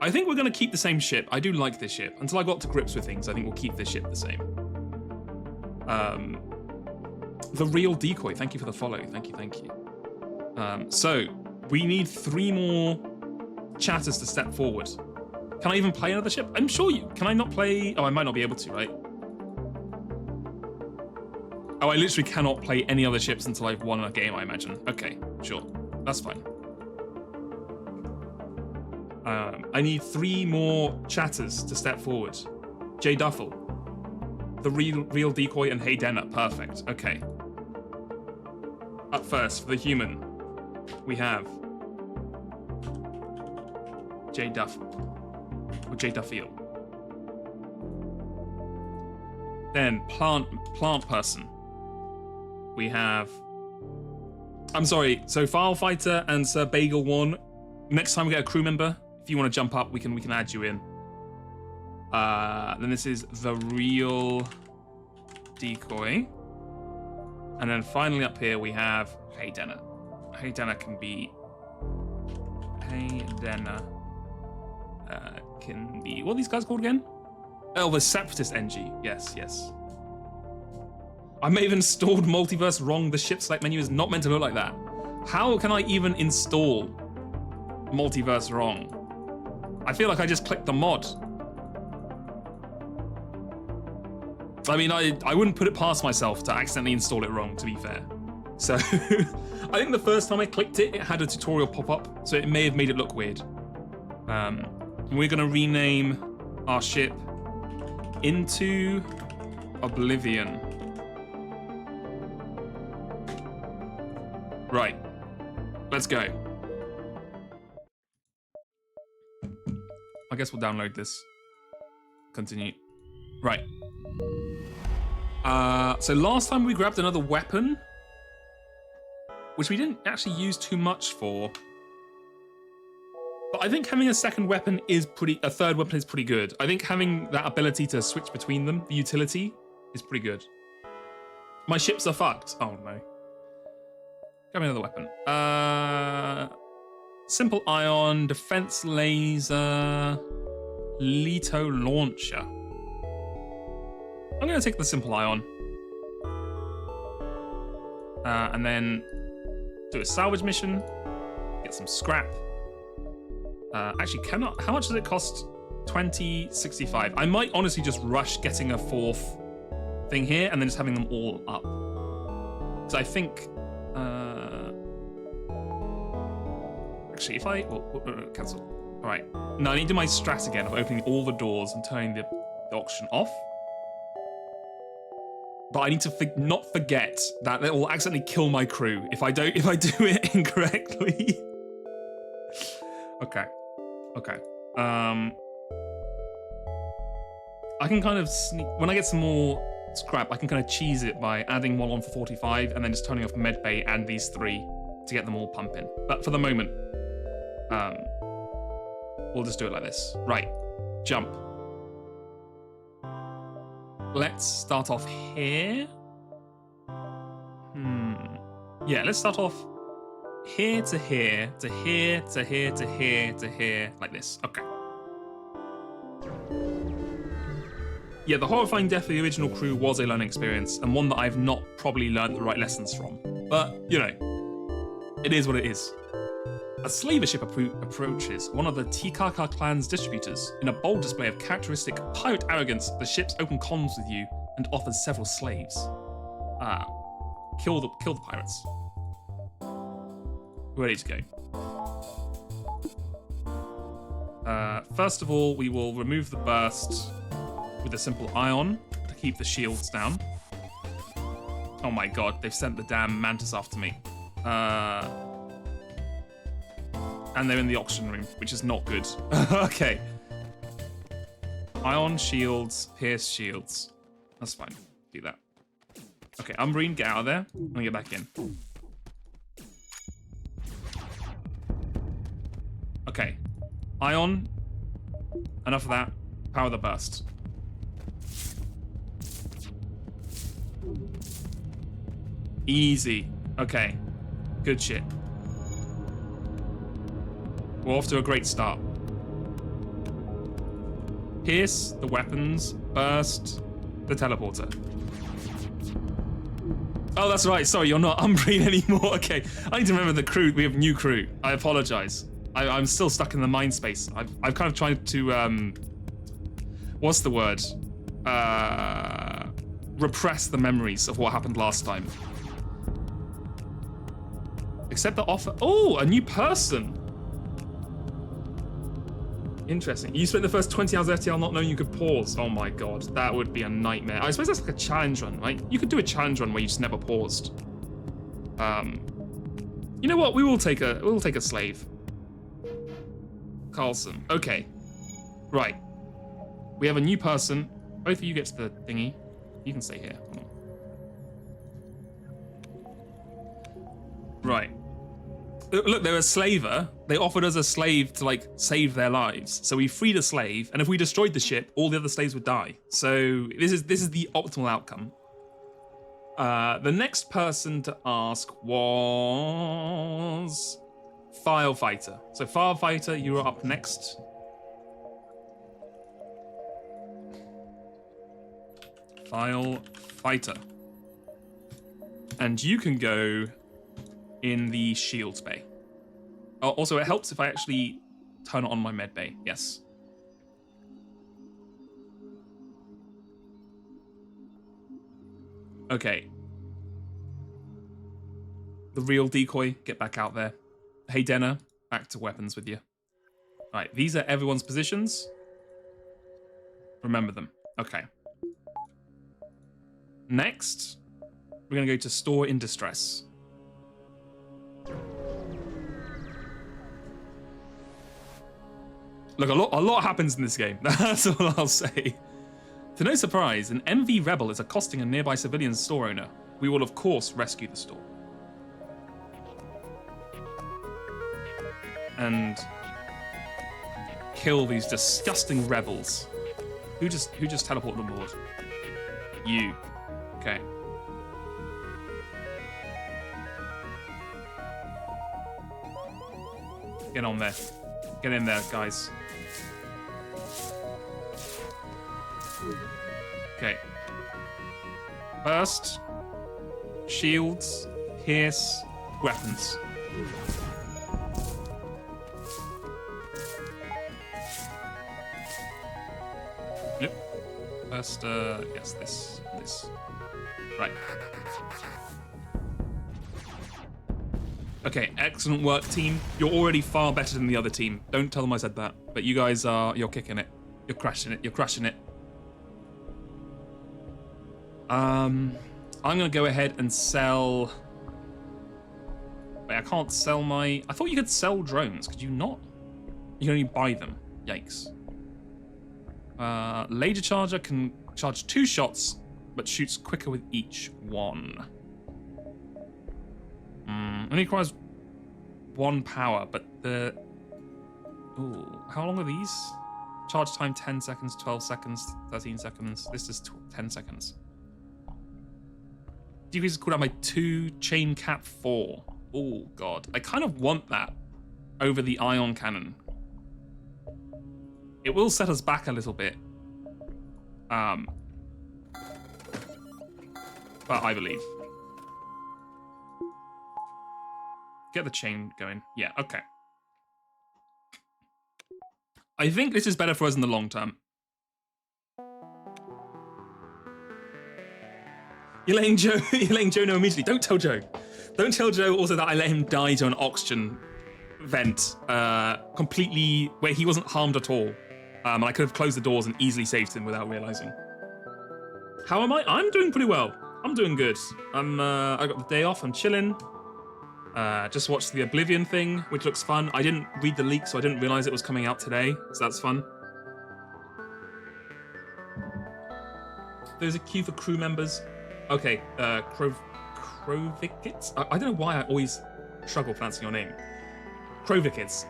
I think we're going to keep the same ship. I do like this ship. Until I got to grips with things, I think we'll keep this ship the same. The Real Decoy. Thank you for the follow. Thank you. So, we need 3 more chatters to step forward. Can I even play another ship? I'm sure you... Can I not play... Oh, I might not be able to, right? Oh, I literally cannot play any other ships until I've won a game, I imagine. Okay, sure. That's fine. I need 3 more chatters to step forward. Jay Duffel. The Real Decoy and Hey Denner. Perfect. Okay. Up first, for the human, we have Jay Duff. Or Jay Duffield. Then, plant person. We have... I'm sorry, so Filefighter and Sir Bagel 1. Next time we get a crew member, if you want to jump up, we can add you in. Then this is the Real Decoy. And then finally up here we have Hey Denner. Hey Denner can be... Hey Denner can be... What are these guys called again? Oh, the Separatist NG. Yes. I may have installed Multiverse wrong. The ship select menu is not meant to look like that. How can I even install Multiverse wrong? I feel like I just clicked the mod. I mean, I wouldn't put it past myself to accidentally install it wrong, to be fair. So, I think the first time I clicked it, it had a tutorial pop up, so it may have made it look weird. We're gonna rename our ship Into Oblivion. Right, let's go. I guess we'll download this. Continue. Right. So last time we grabbed another weapon, which we didn't actually use too much for. But I think having a second weapon is a third weapon is pretty good. I think having that ability to switch between them, the utility, is pretty good. My ships are fucked. Oh no. Grab me another weapon. Simple ion, defense laser, Leto launcher. I'm going to take the simple ion. And then do a salvage mission. Get some scrap. Actually, how much does it cost? 20.65. I might honestly just rush getting a 4th thing here and then just having them all up. Because I think... actually, if I... cancel. Alright. No, I need to do my strat again of opening all the doors and turning the auction off. But I need to not forget that it will accidentally kill my crew if I do it incorrectly. Okay. Okay. I can kind of sneak... When I get some more scrap, I can kind of cheese it by adding one on for 45 and then just turning off medbay and these 3 to get them all pumping. But for the moment, we'll just do it like this. Right. Jump. Let's start off here. Yeah, let's start off here to here, to here, to here, to here, to here, like this. Okay. Yeah, the horrifying death of the original crew was a learning experience, and one that I've not probably learned the right lessons from. But, you know, it is what it is. A slaver ship approaches one of the Tikaka clan's distributors. In a bold display of characteristic pirate arrogance, the ships open comms with you and offers several slaves. Kill the pirates. Ready to go. First of all, we will remove the burst with a simple ion to keep the shields down. Oh my god, they've sent the damn mantis after me. And they're in the auction room, which is not good. Okay. Ion shields, pierce shields. That's fine. Do that. Okay, Umbrine, get out of there. Let me get back in. Okay. Ion. Enough of that. Power the burst. Easy. Okay. Good shit. We're off to a great start. Pierce, the weapons, burst, the teleporter. Oh, that's right. Sorry, you're not Umbrine anymore. Okay, I need to remember the crew. We have new crew. I apologize. I'm still stuck in the mind space. I've kind of tried to, what's the word? Repress the memories of what happened last time. Accept the offer. Oh, a new person. Interesting. You spent the first 20 hours of FTL not knowing you could pause. Oh my god, that would be a nightmare. I suppose that's like a challenge run, right? You could do a challenge run where you just never paused. You know what? We'll take a slave. Carlson. Okay. Right. We have a new person. Both of you get to the thingy. You can stay here. Hold on. Right. Look, they're a slaver. They offered us a slave to, like, save their lives. So we freed a slave, and if we destroyed the ship, all the other slaves would die. So this is the optimal outcome. The next person to ask was Firefighter. So Firefighter, you are up next. Firefighter. And you can go in the shields bay. Oh, also, it helps if I actually turn on my med bay. Yes. Okay. The real decoy, get back out there. Hey, Denner, back to weapons with you. Right, these are everyone's positions. Remember them. Okay. Next, we're going to go to store in distress. Look, a lot happens in this game. That's all I'll say. To no surprise, an MV rebel is accosting a nearby civilian store owner. We will, of course, rescue the store. And kill these disgusting rebels. Who just teleported on board? You. Okay. Get on there. Get in there, guys. Okay. Burst, shields, pierce, weapons. Yep. First, yes, this. Right. Okay, excellent work, team. You're already far better than the other team. Don't tell them I said that. But you guys you're kicking it. You're crushing it. You're crushing it. I'm gonna go ahead and sell... Wait, I can't sell my... I thought you could sell drones. Could you not? You can only buy them. Yikes. Laser charger can charge 2 shots, but shoots quicker with each one. Only requires 1 power, but the... Ooh, how long are these? Charge time 10 seconds, 12 seconds, 13 seconds. This is 10 seconds. Decreases cooldown by 2, chain cap 4. Oh god, I kind of want that over the ion cannon. It will set us back a little bit. But I believe. Get the chain going. Yeah, okay. I think this is better for us in the long term. You're letting Joe know immediately. Don't tell Joe. Don't tell Joe also that I let him die to an oxygen vent completely where he wasn't harmed at all. And I could have closed the doors and easily saved him without realizing. How am I? I'm doing pretty well. I'm doing good. I got the day off. I'm chilling. Just watched the Oblivion thing, which looks fun. I didn't read the leak, so I didn't realize it was coming out today. So that's fun. There's a queue for crew members. Okay, Krovikits? I don't know why I always struggle pronouncing your name. Krovikits,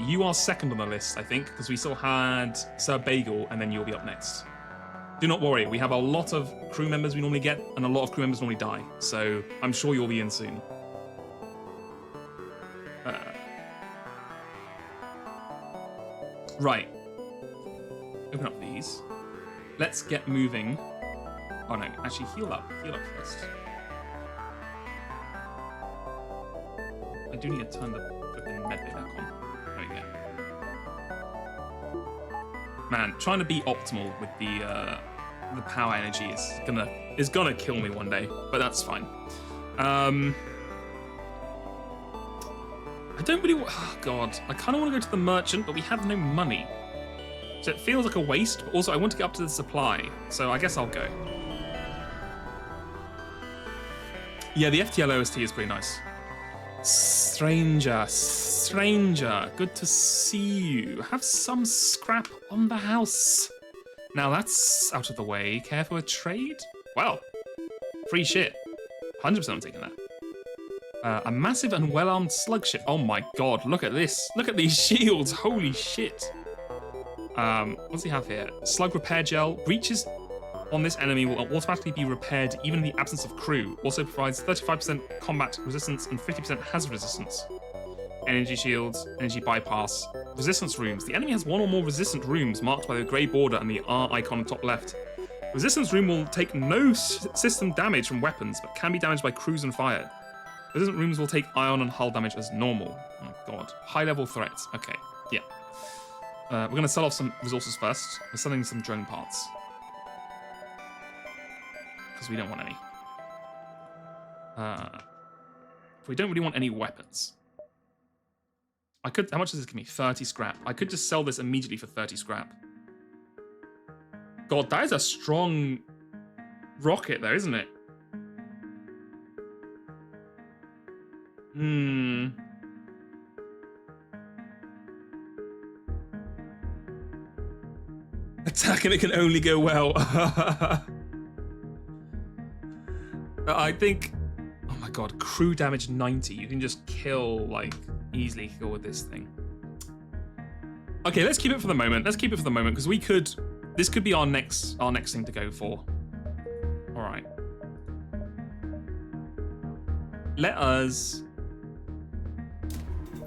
you are second on the list, I think, because we still had Sir Bagel, and then you'll be up next. Do not worry, we have a lot of crew members we normally get, and a lot of crew members normally die, so I'm sure you'll be in soon. Right. Open up these. Let's get moving. Oh no, actually heal up first. I do need to turn the flipping medbay back on. There we go. Man, trying to be optimal with the power energy is gonna kill me one day, but that's fine. I don't really oh god, I kinda wanna go to the merchant, but we have no money. So it feels like a waste, but also I want to get up to the supply, so I guess I'll go. Yeah, the FTL OST is pretty nice. Stranger, good to see you. Have some scrap on the house. Now that's out of the way. Care for a trade? Well, free shit. 100% I'm taking that. A massive and well-armed slug ship. Oh my god, look at this. Look at these shields, holy shit. What's he have here? Slug repair gel. Breaches on this enemy will automatically be repaired even in the absence of crew. Also provides 35% combat resistance and 50% hazard resistance. Energy shields, energy bypass, resistance rooms. The enemy has 1 or more resistant rooms marked by the grey border and the R icon on top left. Resistance room will take no system damage from weapons, but can be damaged by crews and fire. Resistant rooms will take ion and hull damage as normal. Oh god. High level threats. Okay, yeah. We're going to sell off some resources first. We're selling some drone parts. Because we don't want any. We don't really want any weapons. I could... How much does this give me? 30 scrap. I could just sell this immediately for 30 scrap. God, that is a strong rocket though, isn't it? Attack and it can only go well. I think... Oh my god, crew damage 90. You can just kill, like, easily kill with this thing. Okay, let's keep it for the moment. Let's keep it for the moment, because we could... This could be our next thing to go for. Alright. Let us...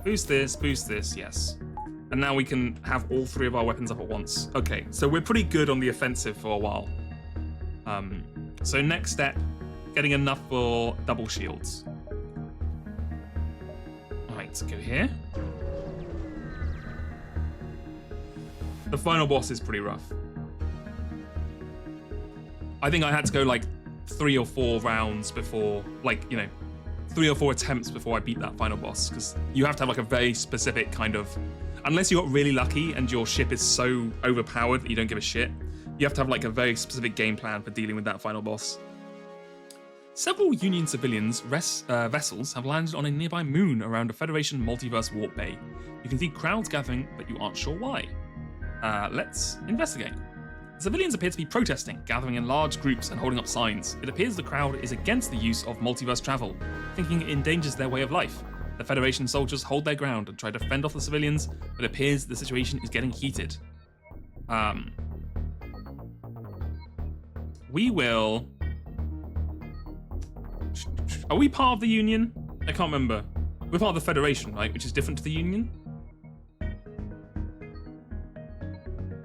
boost this, yes. And now we can have all 3 of our weapons up at once. Okay, so we're pretty good on the offensive for a while. so next step, getting enough for double shields. Alright, so go here. The final boss is pretty rough. I think I had to go like 3 or 4 rounds before, like, you know, 3 or 4 attempts before I beat that final boss, because you have to have like a very specific kind of, unless you got really lucky and your ship is so overpowered that you don't give a shit, you have to have like a very specific game plan for dealing with that final boss. Several Union civilians vessels have landed on a nearby moon around a Federation multiverse warp bay. You can see crowds gathering, but you aren't sure why. Let's investigate. The civilians appear to be protesting, gathering in large groups and holding up signs. It appears the crowd is against the use of multiverse travel, thinking it endangers their way of life. The Federation soldiers hold their ground and try to fend off the civilians, but it appears the situation is getting heated. We will... Are we part of the Union? I can't remember. We're part of the Federation, right? Which is different to the Union?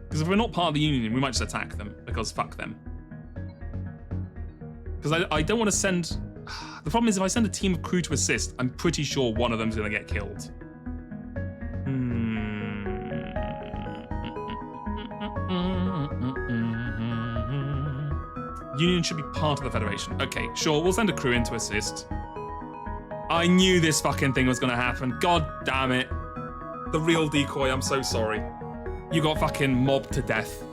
Because if we're not part of the Union, we might just attack them, because fuck them. Because I don't want to send... The problem is if I send a team of crew to assist, I'm pretty sure one of them's going to get killed. Union should be part of the Federation. Okay, sure, we'll send a crew in to assist. I knew this fucking thing was going to happen. God damn it. The real decoy, I'm so sorry. You got fucking mobbed to death.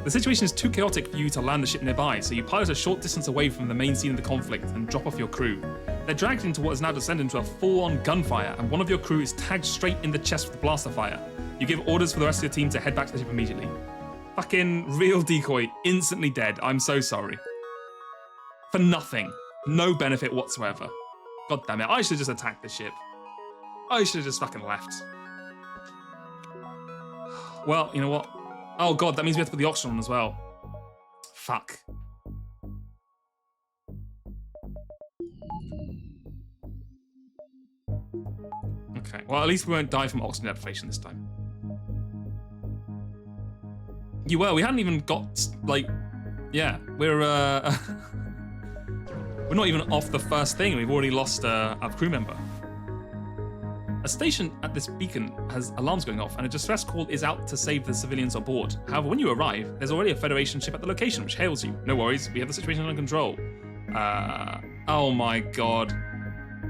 The situation is too chaotic for you to land the ship nearby, so you pilot a short distance away from the main scene of the conflict and drop off your crew. They're dragged into what is now descended into a full-on gunfire, and one of your crew is tagged straight in the chest with blaster fire. You give orders for the rest of your team to head back to the ship immediately. Fucking real decoy, instantly dead. I'm so sorry. For nothing. No benefit whatsoever. God damn it, I should have just attacked the ship. I should have just fucking left. Well, you know what? Oh god, that means we have to put the oxygen on as well. Fuck. Okay, well at least we won't die from oxygen deprivation this time. You were, we hadn't even got, like, yeah, we're not even off the first thing, we've already lost a crew member. A station at this beacon has alarms going off, and a distress call is out to save the civilians on board. However, when you arrive, there's already a Federation ship at the location, which hails you. No worries, we have the situation under control. Oh my god.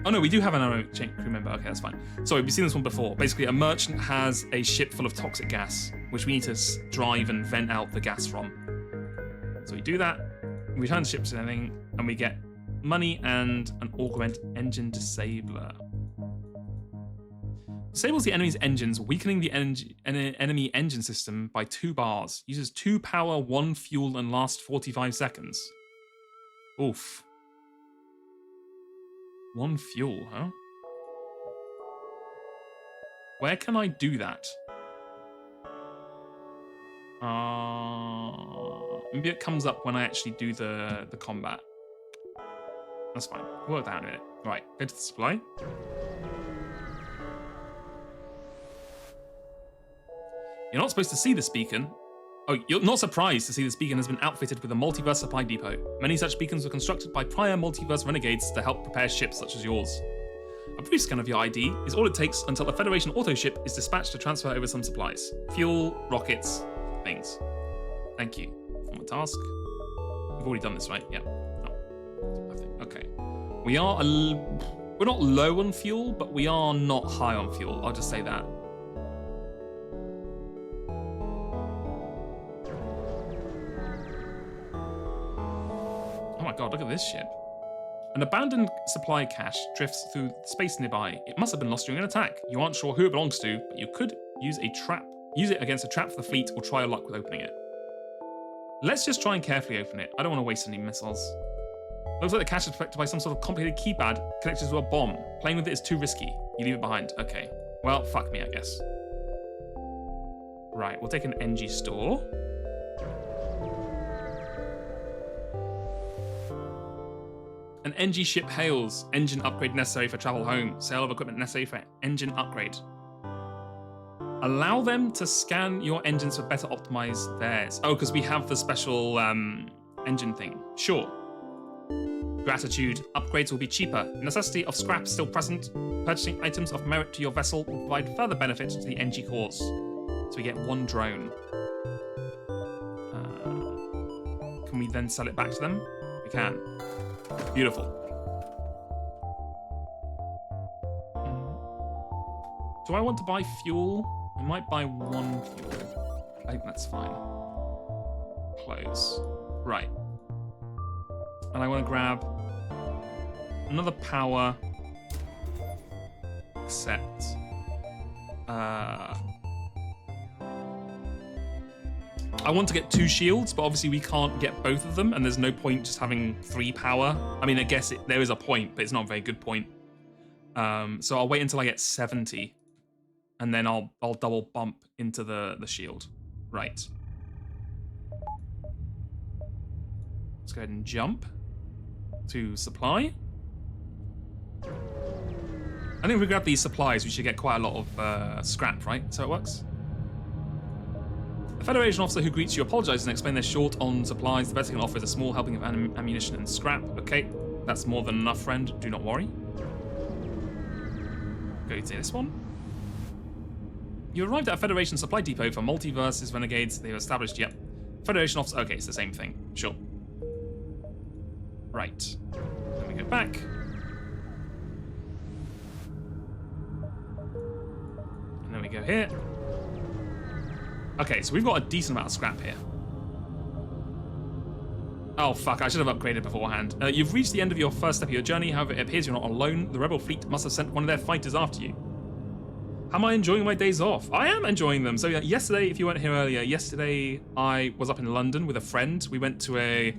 Oh no, we do have an arrow chain crew member. Okay, that's fine. Sorry, we've seen this one before. Basically, a merchant has a ship full of toxic gas, which we need to drive and vent out the gas from. So we do that, we return the ship to anything, and we get money and an augment engine disabler. Disables the enemy's engines, weakening the enemy engine system by 2 bars. Uses 2 power, 1 fuel, and lasts 45 seconds. Oof. 1 fuel, huh? Where can I do that? Maybe it comes up when I actually do the combat. That's fine. We'll work that out in a minute. Right, go to the supply. You're not supposed to see this beacon. Oh, you're not surprised to see this beacon has been outfitted with a multiverse supply depot. Many such beacons were constructed by prior multiverse renegades to help prepare ships such as yours. A brief scan of your ID is all it takes until a Federation auto ship is dispatched to transfer over some supplies. Fuel, rockets, things. Thank you. From a task. We've already done this, right? Yeah. Oh, I think. Okay. We're not low on fuel, but we are not high on fuel. I'll just say that. Oh my god, look at this ship. An abandoned supply cache drifts through space nearby. It must have been lost during an attack. You aren't sure who it belongs to, but you could use it against a trap for the fleet or try your luck with opening it. Let's just try and carefully open it. I don't want to waste any missiles. Looks like the cache is protected by some sort of complicated keypad connected to a bomb. Playing with it is too risky. You leave it behind. Okay. Well, fuck me, I guess. Right, we'll take an NG store. An NG ship hails. Engine upgrade necessary for travel home. Sale of equipment necessary for engine upgrade. Allow them to scan your engines to better optimize theirs. Oh, because we have the special engine thing. Sure. Gratitude. Upgrades will be cheaper. Necessity of scrap still present. Purchasing items of merit to your vessel will provide further benefit to the NG cause. So we get 1 drone. Can we then sell it back to them? We can. Beautiful. Do I want to buy fuel? I might buy 1 fuel. I think that's fine. Close. Right. And I want to grab another power. Accept. I want to get 2 shields, but obviously we can't get both of them, and there's no point just having 3 power. I mean, I guess there is a point, but it's not a very good point. So I'll wait until I get 70, and then I'll double bump into the shield. Right. Let's go ahead and jump to supply. I think if we grab these supplies, we should get quite a lot of scrap, right? So it works. The Federation officer who greets you apologizes and explains they're short on supplies. The best they can offer is a small helping of ammunition and scrap. Okay, that's more than enough, friend. Do not worry. Go to this one. You arrived at a Federation supply depot for multiverses renegades. They've established, yep. Federation officer, okay, it's the same thing. Sure. Right. Then we go back. And then we go here. Okay, so we've got a decent amount of scrap here. Oh, fuck, I should have upgraded beforehand. You've reached the end of your first step of your journey. However, it appears you're not alone. The rebel fleet must have sent one of their fighters after you. How am I enjoying my days off? I am enjoying them. So yesterday, if you weren't here earlier, yesterday I was up in London with a friend. We went to a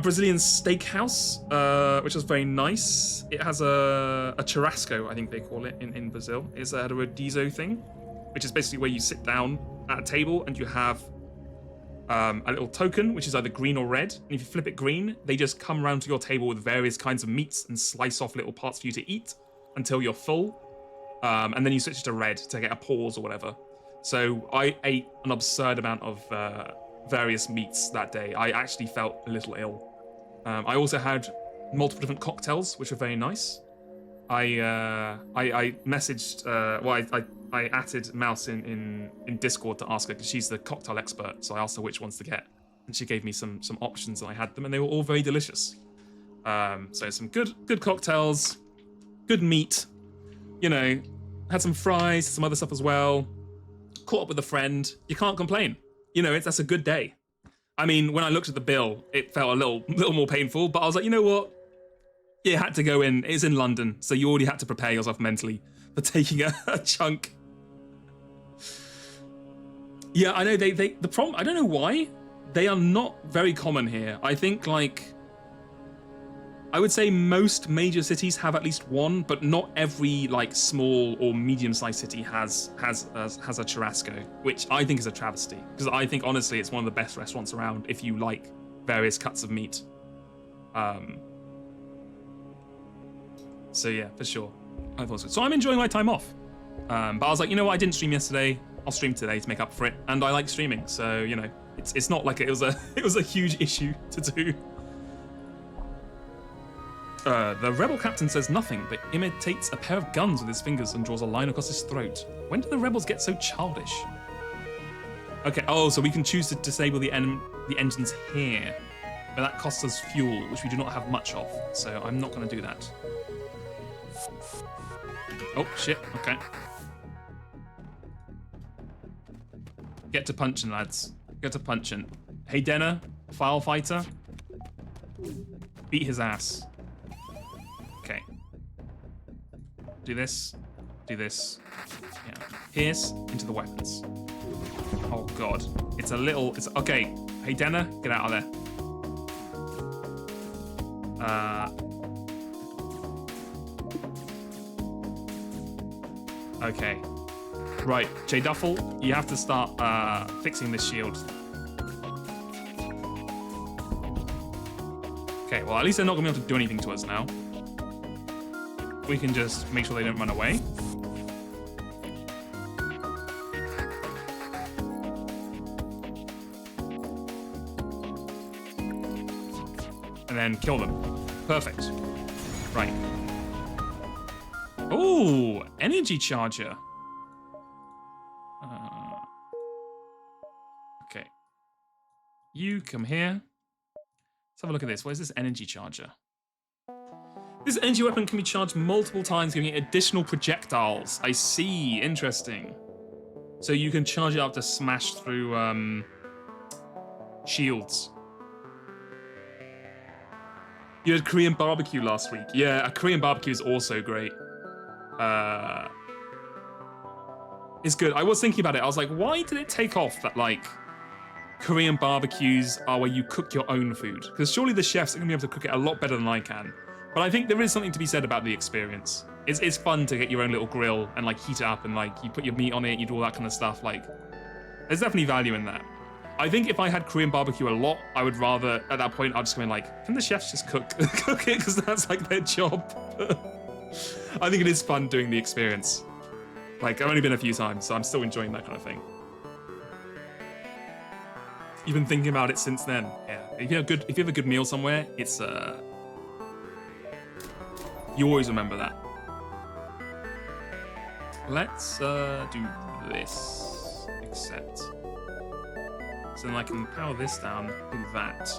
Brazilian steakhouse, which was very nice. It has a churrasco, I think they call it in Brazil. It's a rodizio thing, which is basically where you sit down at a table and you have a little token, which is either green or red. And if you flip it green, they just come around to your table with various kinds of meats and slice off little parts for you to eat until you're full. And then you switch to red to get a pause or whatever. So I ate an absurd amount of various meats that day. I actually felt a little ill. I also had multiple different cocktails, which were very nice. I messaged, I added Mouse in Discord to ask her, because she's the cocktail expert, so I asked her which ones to get. And she gave me some options, and I had them, and they were all very delicious. So some good cocktails, good meat, you know, had some fries, some other stuff as well. Caught up with a friend. You can't complain. You know, that's a good day. I mean, when I looked at the bill, it felt a little more painful, but I was like, you know what? You had to go in. It's in London, so you already had to prepare yourself mentally for taking a chunk. Yeah, I know the problem, I don't know why, they are not very common here. I think, like, I would say most major cities have at least one, but not every, like, small or medium-sized city has a churrasco, which I think is a travesty, because I think, honestly, it's one of the best restaurants around if you like various cuts of meat. So yeah, for sure. I thought so. So I'm enjoying my time off. But I was like, you know what? I didn't stream yesterday. I'll stream today to make up for it. And I like streaming, so you know, it's not like it was a huge issue to do. The rebel captain says nothing, but imitates a pair of guns with his fingers and draws a line across his throat. When do the rebels get so childish? Okay. Oh, so we can choose to disable the engines here, but that costs us fuel, which we do not have much of. So I'm not going to do that. Oh, shit, okay. Get to punching, lads. Get to punching. Hey, Denner, file fighter. Beat his ass. Okay. Do this. Do this. Yeah. Pierce into the weapons. Oh, God. It's okay. Hey, Denner, get out of there. Okay. Right, Jay Duffel, you have to start fixing this shield. Okay, well, at least they're not going to be able to do anything to us now. We can just make sure they don't run away. and then kill them. Perfect. Right. Oh, energy charger. Okay. You come here. Let's have a look at this. What is this energy charger? This energy weapon can be charged multiple times, giving it additional projectiles. I see. Interesting. So you can charge it up to smash through shields. You had Korean barbecue last week. Yeah, a Korean barbecue is also great. It's good. I was thinking about it. I was like, why did it take off that, like, Korean barbecues are where you cook your own food? Because surely the chefs are going to be able to cook it a lot better than I can. But I think there is something to be said about the experience. It's fun to get your own little grill and, like, heat it up and, like, you put your meat on it, you do all that kind of stuff. Like, there's definitely value in that. I think if I had Korean barbecue a lot, I would rather, at that point, I'd just go in like, can the chefs just cook it? Because that's like their job. I think it is fun doing the experience. Like, I've only been a few times, so I'm still enjoying that kind of thing. You've been thinking about it since then. Yeah. If you have a good meal somewhere, it's you always remember that. Let's do this. Except. So then I can power this down, do that.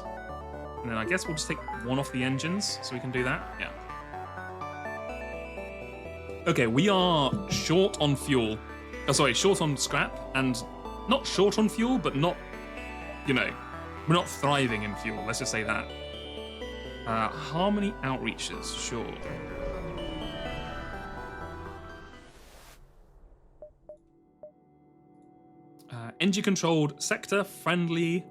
And then I guess we'll just take one off the engines so we can do that. Yeah. Okay, we are short on fuel. Oh, sorry, short on scrap, and not short on fuel, but not, you know, we're not thriving in fuel. Let's just say that. Harmony outreaches, sure. NG-controlled sector, friendly.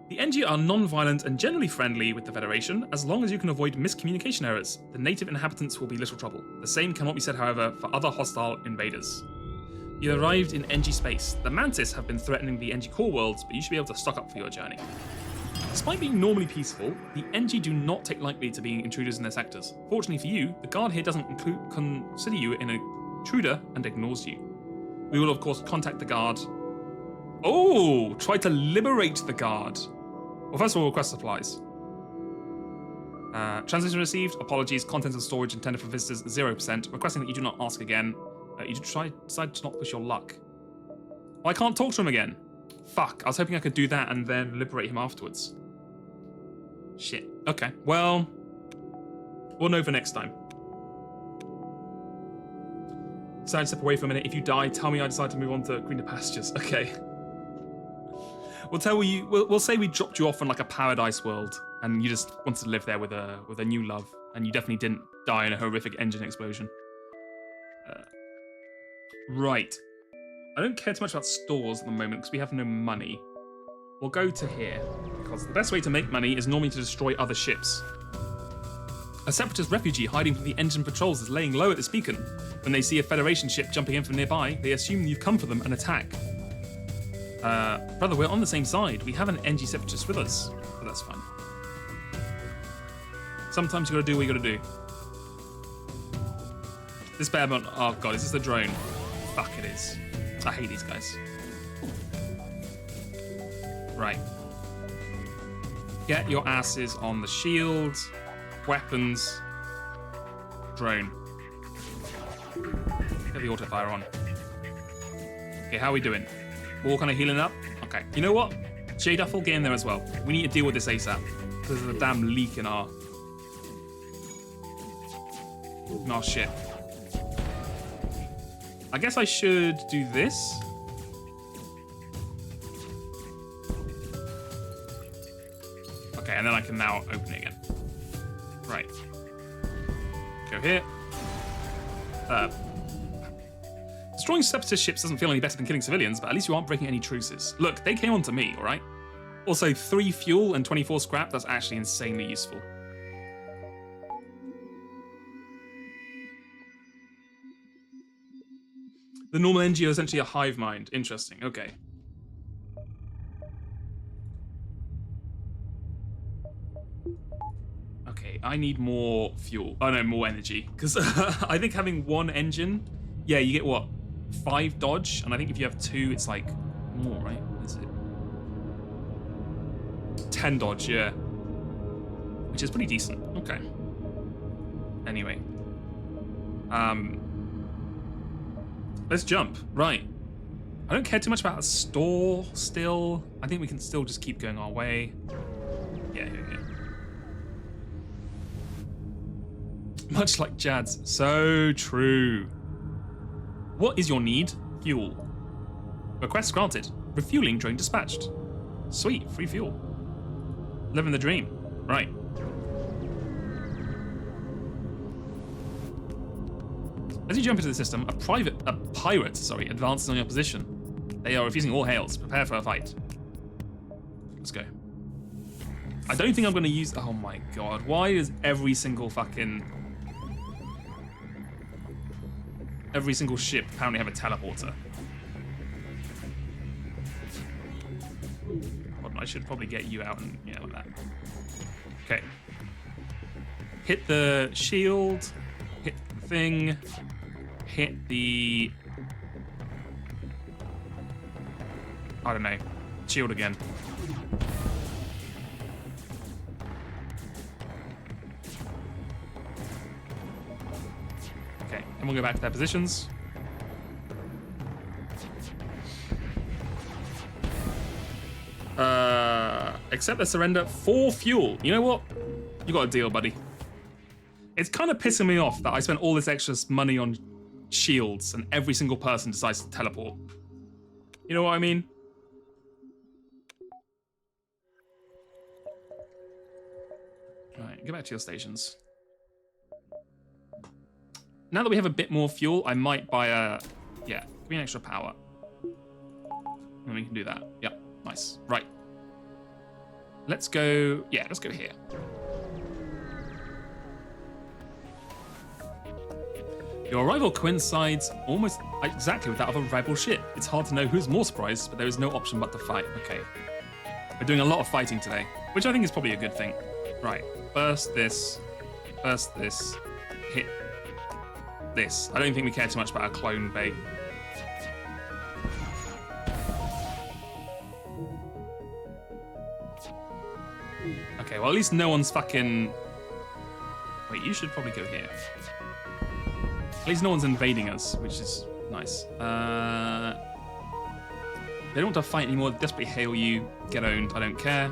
The NG are non-violent and generally friendly with the Federation, as long as you can avoid miscommunication errors. The native inhabitants will be little trouble. The same cannot be said, however, for other hostile invaders. You arrived in NG space. The Mantis have been threatening the NG core worlds, but you should be able to stock up for your journey. Despite being normally peaceful, the NG do not take lightly to being intruders in their sectors. Fortunately for you, the guard here doesn't consider you an intruder and ignores you. We will, of course, contact the guard. Oh, try to liberate the guard. Well, first of all, request supplies. Translation received. Apologies. Contents of storage intended for visitors 0%. Requesting that you do not ask again. You decide to not push your luck. Oh, I can't talk to him again. Fuck. I was hoping I could do that and then liberate him afterwards. Shit. Okay. Well, we'll know for next time. Decide to step away for a minute. If you die, tell me I decide to move on to greener pastures. Okay. We'll say we dropped you off on like a paradise world, and you just wanted to live there with a new love, and you definitely didn't die in a horrific engine explosion. Right. I don't care too much about stores at the moment because we have no money. We'll go to here because the best way to make money is normally to destroy other ships. A Separatist refugee hiding from the engine patrols is laying low at this beacon. When they see a Federation ship jumping in from nearby, they assume you've come for them and attack. Brother, we're on the same side. We have an NG Separatist with us, but that's fine. Sometimes you gotta do what you gotta do. This bear button, oh god, is this the drone? Fuck, it is. I hate these guys. Right. Get your asses on the shield. Weapons. Drone. Get the auto fire on. Okay, how are we doing? We're all kind of healing up? Okay. You know what? J-Duffel, get in there as well. We need to deal with this ASAP. There's a damn leak in our ship. I guess I should do this. Okay, and then I can now open it again. Right. Go here. Destroying Separatist ships doesn't feel any better than killing civilians, but at least you aren't breaking any truces. Look, they came on to me, alright? Also, 3 fuel and 24 scrap, that's actually insanely useful. The normal NG are essentially a hive mind. Interesting, okay. Okay, I need more fuel. Oh no, more energy. Because I think having 1 engine, yeah, you get what? 5 dodge, and I think if you have 2, it's like more, right? What is it? 10 dodge, yeah. which is pretty decent. Okay. Anyway. Let's jump. Right. I don't care too much about a store still. I think we can still just keep going our way. Yeah. Much like Jad's. So true. What is your need? Fuel. Request granted. Refueling drone dispatched. Sweet, free fuel. Living the dream. Right. As you jump into the system, a pirate, advances on your position. They are refusing all hails. Prepare for a fight. Let's go. I don't think I'm going to use... Oh my god. Why is every single ship apparently have a teleporter? Hold on, I should probably get you out and... Yeah, like that. Okay. Hit the shield. Hit the thing. Hit the... I don't know. Shield again. Okay, and we'll go back to their positions. Accept the surrender for fuel. You know what? You got a deal, buddy. It's kind of pissing me off that I spent all this extra money on shields and every single person decides to teleport. You know what I mean? Right, go back to your stations. Now that we have a bit more fuel, I might buy a... Yeah, give me an extra power. And we can do that. Yep, nice. Right. Let's go... Yeah, let's go here. Your arrival coincides almost exactly with that of a rival ship. It's hard to know who's more surprised, but there is no option but to fight. Okay. We're doing a lot of fighting today, which I think is probably a good thing. Right. First this, hit this. I don't think we care too much about our clone bait. Okay, well at least no one's fucking... Wait, you should probably go here. At least no one's invading us, which is nice. They don't want to fight anymore. They desperately hail you. Get owned. I don't care.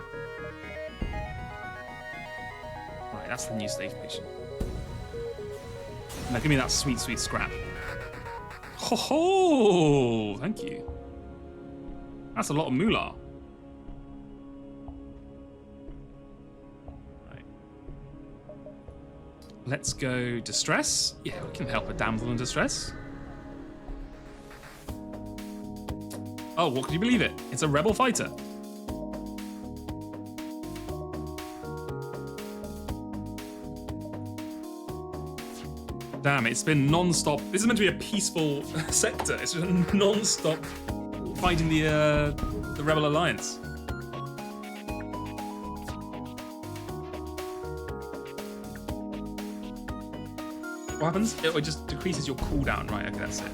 Right, that's the new station. Now give me that sweet, sweet scrap. Ho ho! Thank you. That's a lot of moolah. Let's go distress. Yeah, we can help a damsel in distress. Oh, what could you believe it? It's a rebel fighter. Damn, it's been non-stop. This is meant to be a peaceful sector. It's just non-stop fighting the Rebel Alliance. What happens? It just decreases your cooldown, right? Okay, that's it.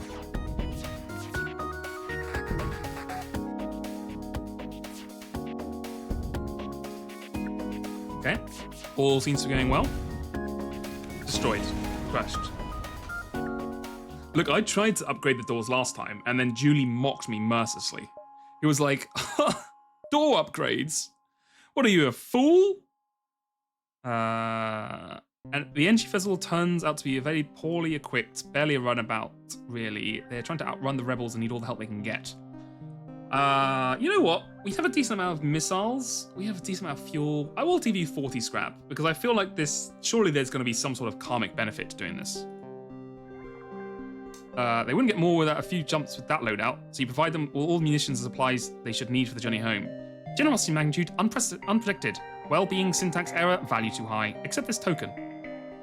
Okay. All seems to be going well. Destroyed. Crushed. Look, I tried to upgrade the doors last time, and then Julie mocked me mercilessly. He was like, door upgrades? What are you, a fool? And the entry festival turns out to be very poorly equipped, barely a runabout, really. They're trying to outrun the rebels and need all the help they can get. You know what? We have a decent amount of missiles. We have a decent amount of fuel. I will give you 40 scrap, because I feel like this, surely there's going to be some sort of karmic benefit to doing this. They wouldn't get more without a few jumps with that loadout, so you provide them with all munitions and supplies they should need for the journey home. Generosity magnitude, unpredicted. Well-being syntax error, value too high. Accept this token.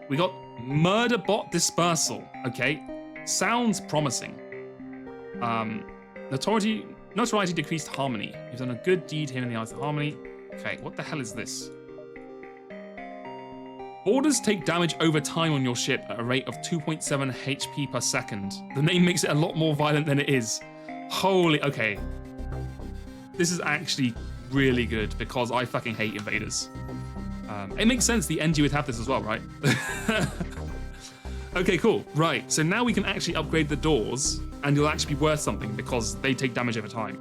We got murder bot dispersal. Okay, sounds promising. Notoriety decreased harmony. You've done a good deed here in the eyes of harmony. Okay, what the hell is this? Boarders take damage over time on your ship at a rate of 2.7 HP per second. The name makes it a lot more violent than it is. Holy, okay. This is actually really good because I fucking hate invaders. It makes sense the NG would have this as well, right? Okay, cool. Right, so now we can actually upgrade the doors, and you'll actually be worth something because they take damage over time.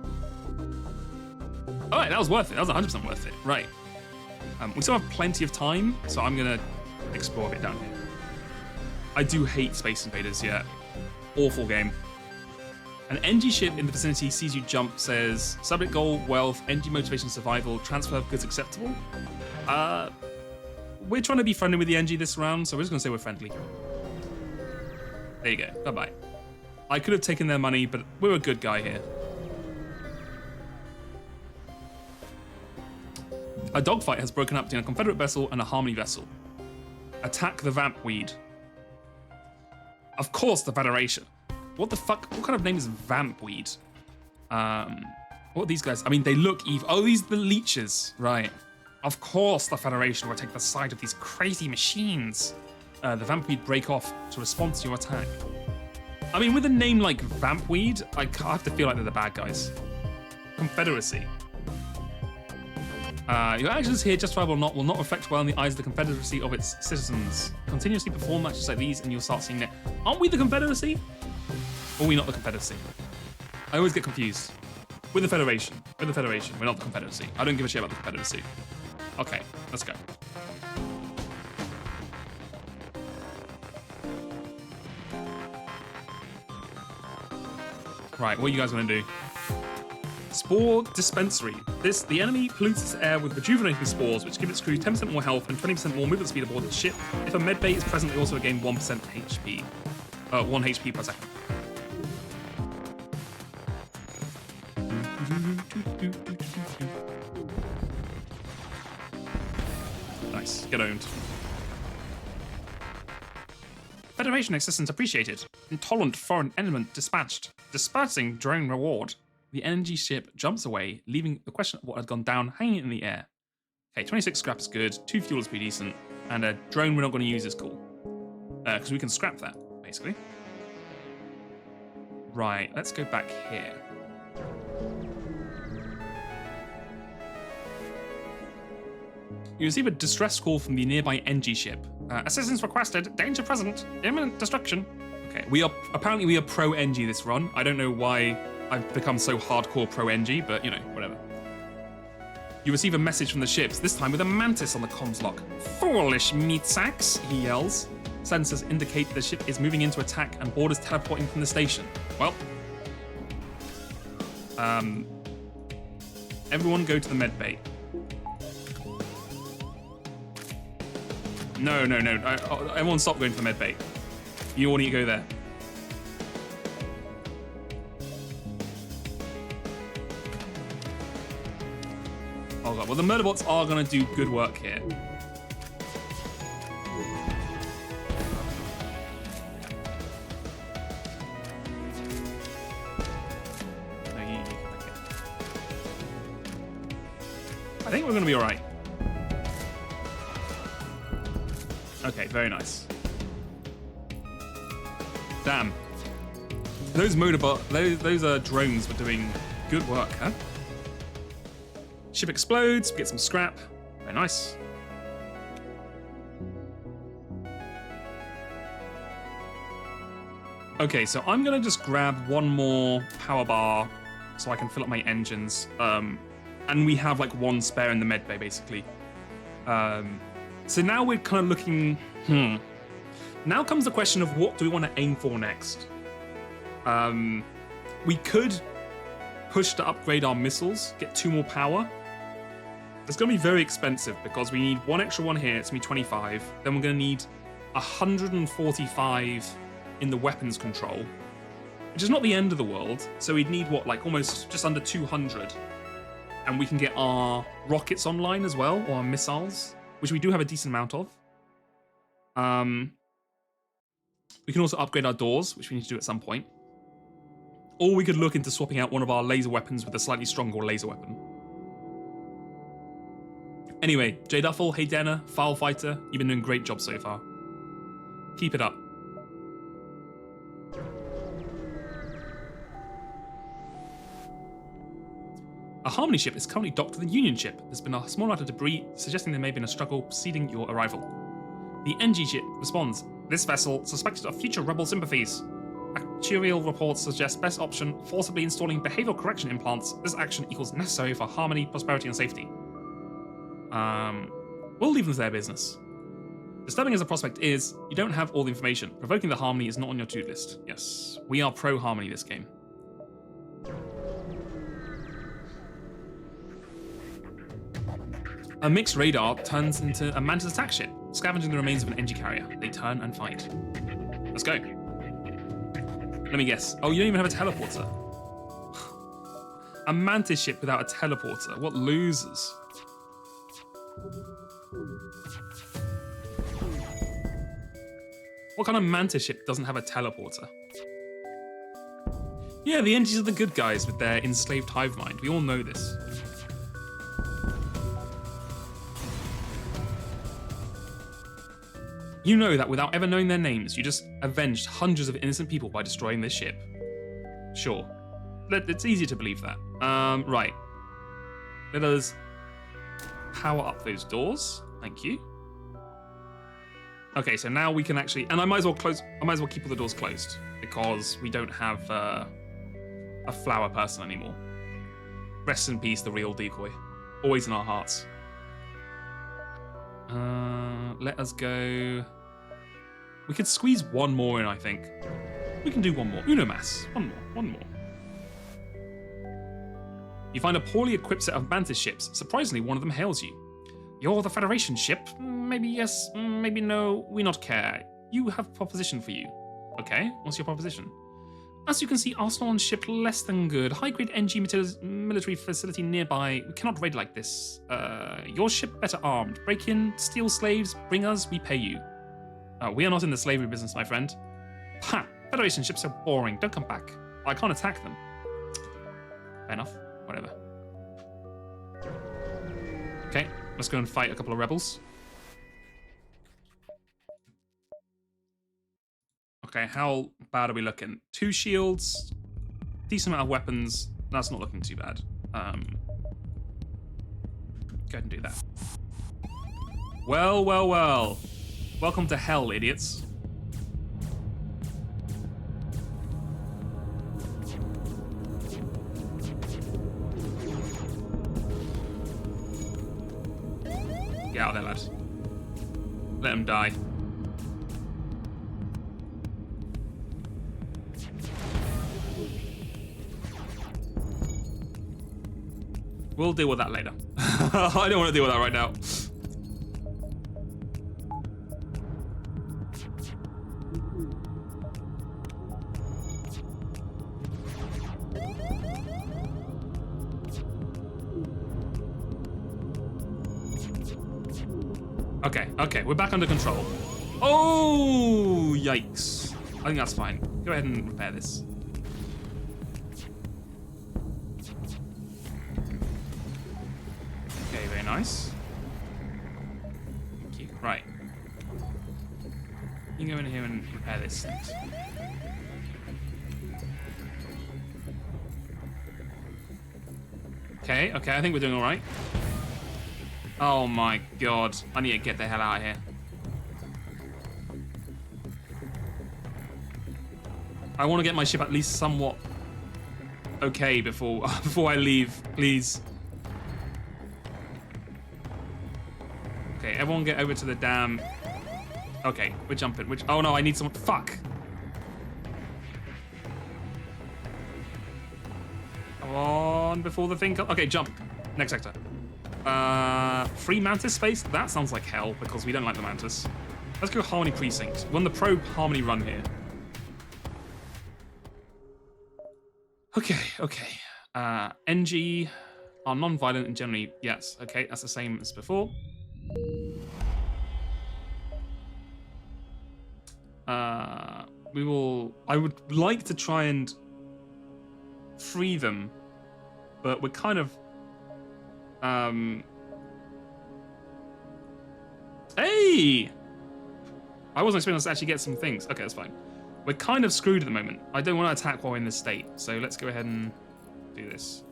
All right, that was worth it. That was 100% worth it. Right. We still have plenty of time, so I'm going to explore a bit down here. I do hate Space Invaders, yeah. Awful game. An NG ship in the vicinity sees you jump, says, subject goal, wealth, NG motivation, survival, transfer of goods acceptable. We're trying to be friendly with the NG this round, so we're just going to say we're friendly. There you go. Bye-bye. I could have taken their money, but we're a good guy here. A dogfight has broken up between a Confederate vessel and a Harmony vessel. Attack the Vampweed. Of course, the Federation. What the fuck? What kind of name is Vampweed? What are these guys? I mean, they look evil. Oh, these are the leeches. Right. Of course, the Federation will take the side of these crazy machines. The Vampweed break off to respond to your attack. I mean, with a name like Vampweed, I have to feel like they're the bad guys. Confederacy. Your actions here, justifiable or not, will not reflect well in the eyes of the Confederacy of its citizens. Continuously perform matches like these and you'll start seeing that. Aren't we the Confederacy? Or are we not the Confederacy? I always get confused. We're the Federation. We're the Federation. We're not the Confederacy. I don't give a shit about the Confederacy. Okay, let's go. Right, what are you guys gonna do? Spore Dispensary. The enemy pollutes its air with rejuvenating spores, which give its crew 10% more health and 20% more movement speed aboard the ship. If a medbay is present, they also gain 1% HP. 1 HP per second. Nice, get owned. Federation assistance appreciated. Intolerant foreign element dispatched. Dispersing drone reward. The energy ship jumps away, leaving the question of what had gone down hanging in the air. Okay, 26 scrap is good, 2 fuel is pretty decent, and a drone we're not going to use is cool. Because we can scrap that, basically. Right, let's go back here. You receive a distress call from the nearby NG ship. Assistance requested, danger present, imminent destruction. Okay, we are pro NG this run. I don't know why I've become so hardcore pro NG, but you know, whatever. You receive a message from the ships, this time with a mantis on the comms lock. Foolish meat sacks, he yells. Sensors indicate the ship is moving into attack and boarders teleporting from the station. Well, everyone go to the med bay. No. Everyone stop going to the med bay. You all need to go there. Oh god, well the murderbots are going to do good work here. I think we're going to be alright. Okay, very nice. Damn. Those drones were doing good work, huh? Ship explodes, we get some scrap. Very nice. Okay, so I'm gonna just grab one more power bar so I can fill up my engines. And we have like one spare in the med bay, basically. So now we're kind of looking, Now comes the question of what do we want to aim for next? We could push to upgrade our missiles, get 2 more power. It's going to be very expensive because we need 1 extra one here, it's going to be 25. Then we're going to need 145 in the weapons control, which is not the end of the world. So we'd need what, like almost just under 200. And we can get our rockets online as well, or our missiles, which we do have a decent amount of. We can also upgrade our doors, which we need to do at some point. Or we could look into swapping out one of our laser weapons with a slightly stronger laser weapon. Anyway, J Duffel, hey Denner, File Fighter, you've been doing a great job so far. Keep it up. A Harmony ship is currently docked to the Union ship. There's been a small amount of debris suggesting there may have been a struggle preceding your arrival. The NG ship responds, this vessel suspected of future rebel sympathies. Actuarial reports suggest best option, forcibly installing behavioral correction implants. This action equals necessary for harmony, prosperity, and safety. We'll leave them to their business. Disturbing as a prospect is, you don't have all the information. Provoking the Harmony is not on your to-do list. Yes, we are pro-Harmony this game. A mixed radar turns into a Mantis attack ship, scavenging the remains of an NG carrier. They turn and fight. Let's go. Let me guess. Oh, you don't even have a teleporter. A Mantis ship without a teleporter. What losers? What kind of Mantis ship doesn't have a teleporter? Yeah, the NGs are the good guys with their enslaved hive mind. We all know this. You know that without ever knowing their names, you just avenged hundreds of innocent people by destroying this ship. Sure. It's easy to believe that. Right. Let us power up those doors. Thank you. Okay, so now we can actually, and I might as well keep all the doors closed because we don't have a flower person anymore. Rest in peace, the real decoy. Always in our hearts. Let us go. We could squeeze one more in, I think. We can do one more. Uno mas. One more. You find a poorly equipped set of Mantis ships. Surprisingly, one of them hails you. You're the Federation ship? Maybe yes, maybe no, we not care. You have a proposition for you. Okay, what's your proposition? As you can see, Arsenal on ship less than good. High-grade NG military facility nearby. We cannot raid like this. Your ship better armed. Break in, steal slaves, bring us, we pay you. We are not in the slavery business, my friend. Ha! Federation ships are boring. Don't come back. I can't attack them. Fair enough. Whatever. Okay, let's go and fight a couple of rebels. Okay, how bad are we looking? 2 shields, decent amount of weapons. That's not looking too bad. Go ahead and do that. Well. Welcome to hell, idiots. Get out of there, lads. Let them die. We'll deal with that later. I don't want to deal with that right now. Okay, we're back under control. Oh, yikes. I think that's fine. Go ahead and repair this. Okay, very nice. Thank you. Right. You can go in here and repair this. Thanks. Okay, I think we're doing all right. Oh my god, I need to get the hell out of here. I want to get my ship at least somewhat okay before I leave, please. Okay, everyone get over to the dam. Okay, we're jumping. Oh no, I need someone. Fuck. Come on, before the thing comes. Okay, jump. Next sector. Free Mantis space? That sounds like hell because we don't like the Mantis. Let's go Harmony Precinct. We're on the pro Harmony run here. Okay. NG are non-violent and generally, yes. Okay, that's the same as before. I would like to try and free them, but we're kind of hey! I wasn't expecting us to actually get some things. Okay, that's fine. We're kind of screwed at the moment. I don't want to attack while we're in this state, so let's go ahead and do this.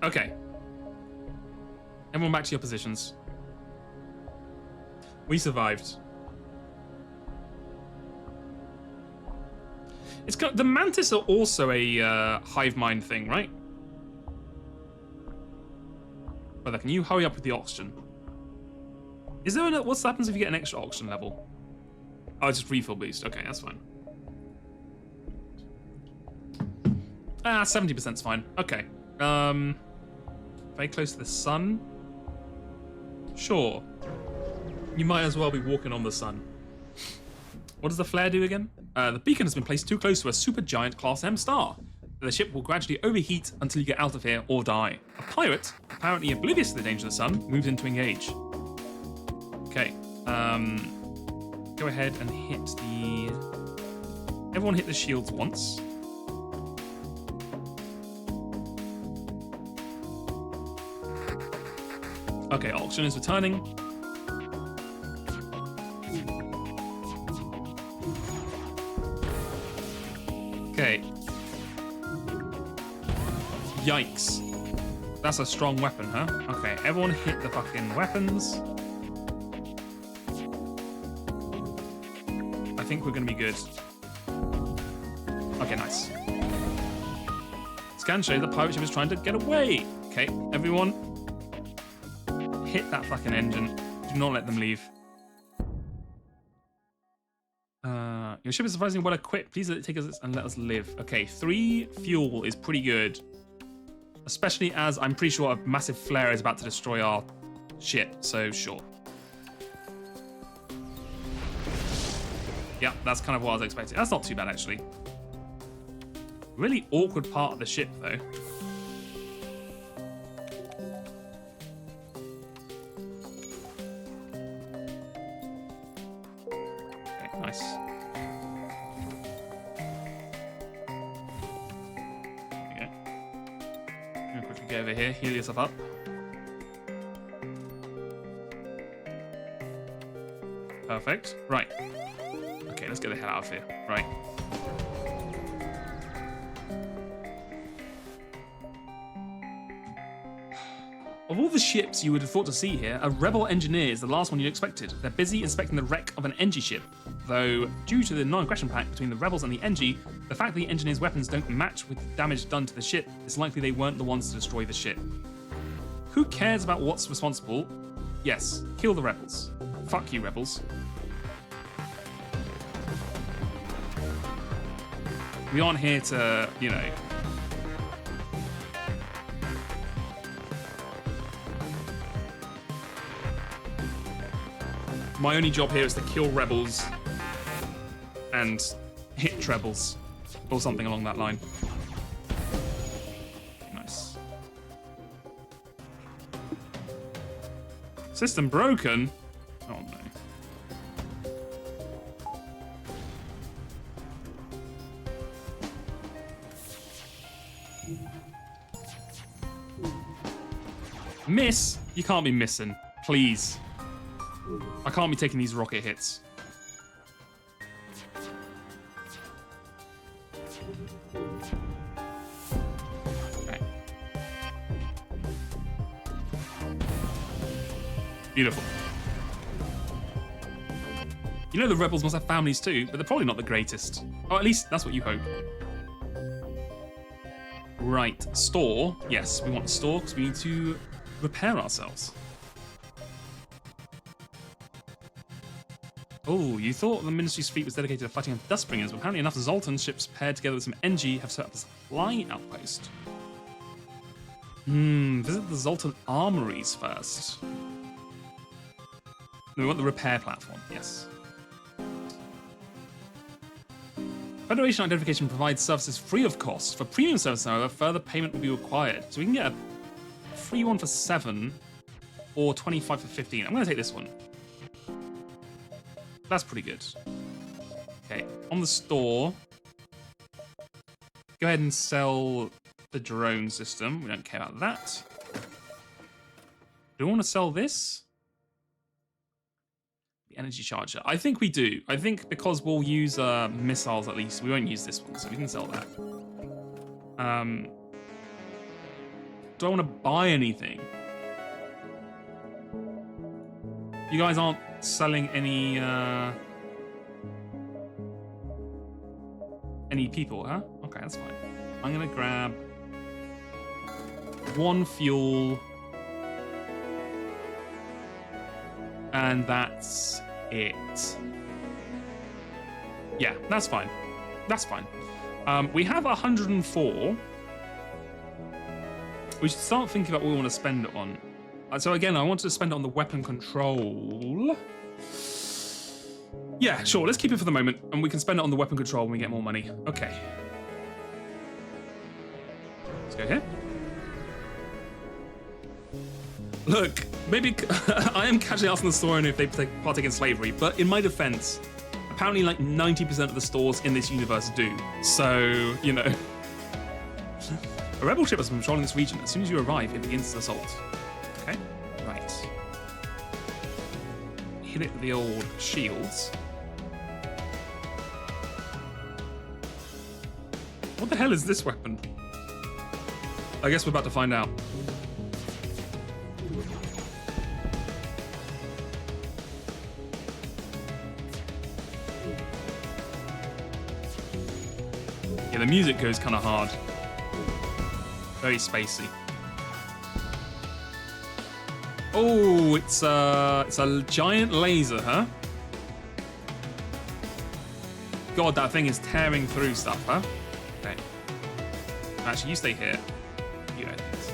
Okay. Everyone back to your positions. We survived. It's got, the mantis are also a hive mind thing, right? Brother, can you hurry up with the oxygen? Is there what happens if you get an extra oxygen level? Oh, it's just refill boost. Okay, that's fine. 70%'s fine. Okay. Very close to the sun. Sure. You might as well be walking on the sun. What does the flare do again? The beacon has been placed too close to a supergiant Class M star. The ship will gradually overheat until you get out of here or die. A pirate, apparently oblivious to the danger of the sun, moves in to engage. Okay. Go ahead and hit the... Everyone hit the shields once. Okay, oxygen is returning. Okay. Yikes. That's a strong weapon, huh? Okay, everyone hit the fucking weapons. I think we're gonna be good. Okay, nice. Scan show the pirate ship is trying to get away. Okay, everyone. Hit that fucking engine. Do not let them leave. Your ship is surprisingly well equipped. Please let it take us and let us live. Okay, 3 fuel is pretty good. Especially as I'm pretty sure a massive flare is about to destroy our ship, so sure. Yeah, that's kind of what I was expecting. That's not too bad, actually. Really awkward part of the ship, though. Okay, nice. Get over here, heal yourself up. Perfect. Right. Okay, let's get the hell out of here. Right. Of all the ships you would have thought to see here, a rebel engineer is the last one you expected. They're busy inspecting the wreck of an Engie ship. Though, due to the non-aggression pact between the rebels and the Engie, the fact that the engineers' weapons don't match with the damage done to the ship, it's likely they weren't the ones to destroy the ship. Who cares about what's responsible? Yes, kill the rebels. Fuck you, rebels. We aren't here to, you know... My only job here is to kill rebels and hit trebles or something along that line. Nice. System broken? Oh no. Miss? You can't be missing. Please. I can't be taking these rocket hits. Okay. Beautiful. You know the rebels must have families too, but they're probably not the greatest. Or at least that's what you hope. Right, store. Yes, we want to store because we need to repair ourselves. Oh, you thought the Ministry's fleet was dedicated to fighting off Dustbringers, but apparently enough Zoltan ships paired together with some Engie have set up a supply outpost. Visit the Zoltan armories first. We want the repair platform, yes. Federation identification provides services free of cost. For premium service, however, further payment will be required. So we can get a free one for 7 or 25 for 15. I'm going to take this one. That's pretty good. Okay, on the store, go ahead and sell the drone system. We don't care about that. Do we want to sell this? The energy charger. I think we do. I think because we'll use missiles at least. We won't use this one, so we can sell that. do I want to buy anything? You guys aren't selling any people, huh? Okay, that's fine. I'm gonna grab 1 fuel, and that's it. Yeah, that's fine. That's fine. We have 104. We should start thinking about what we want to spend it on. So again, I wanted to spend it on the weapon control. Yeah, sure, let's keep it for the moment, and we can spend it on the weapon control when we get more money. Okay. Let's go here. Look, maybe I am casually asking the store owner if they partake in slavery, but in my defense, apparently like 90% of the stores in this universe do. So, you know. A rebel ship has been patrolling this region. As soon as you arrive, it begins its assault. Okay, right. Hit it with the old shields. What the hell is this weapon? I guess we're about to find out. Yeah, the music goes kind of hard. Very spacey. Oh, it's a giant laser, huh? God, that thing is tearing through stuff, huh? Okay. Actually, you stay here. You know this.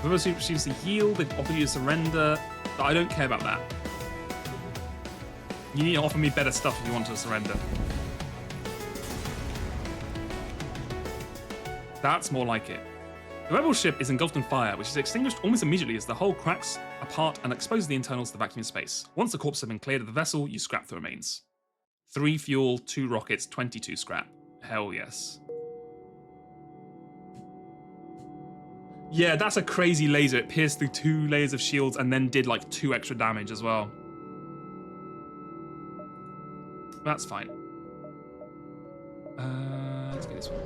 Whoever receives the yield, they've offered you to surrender. But I don't care about that. You need to offer me better stuff if you want to surrender. That's more like it. The rebel ship is engulfed in fire, which is extinguished almost immediately as the hull cracks apart and exposes the internals to the vacuum space. Once the corpses have been cleared of the vessel, you scrap the remains. 3 fuel, 2 rockets, 22 scrap. Hell yes. Yeah, that's a crazy laser. It pierced through 2 layers of shields and then did like 2 extra damage as well. That's fine. Let's get this one.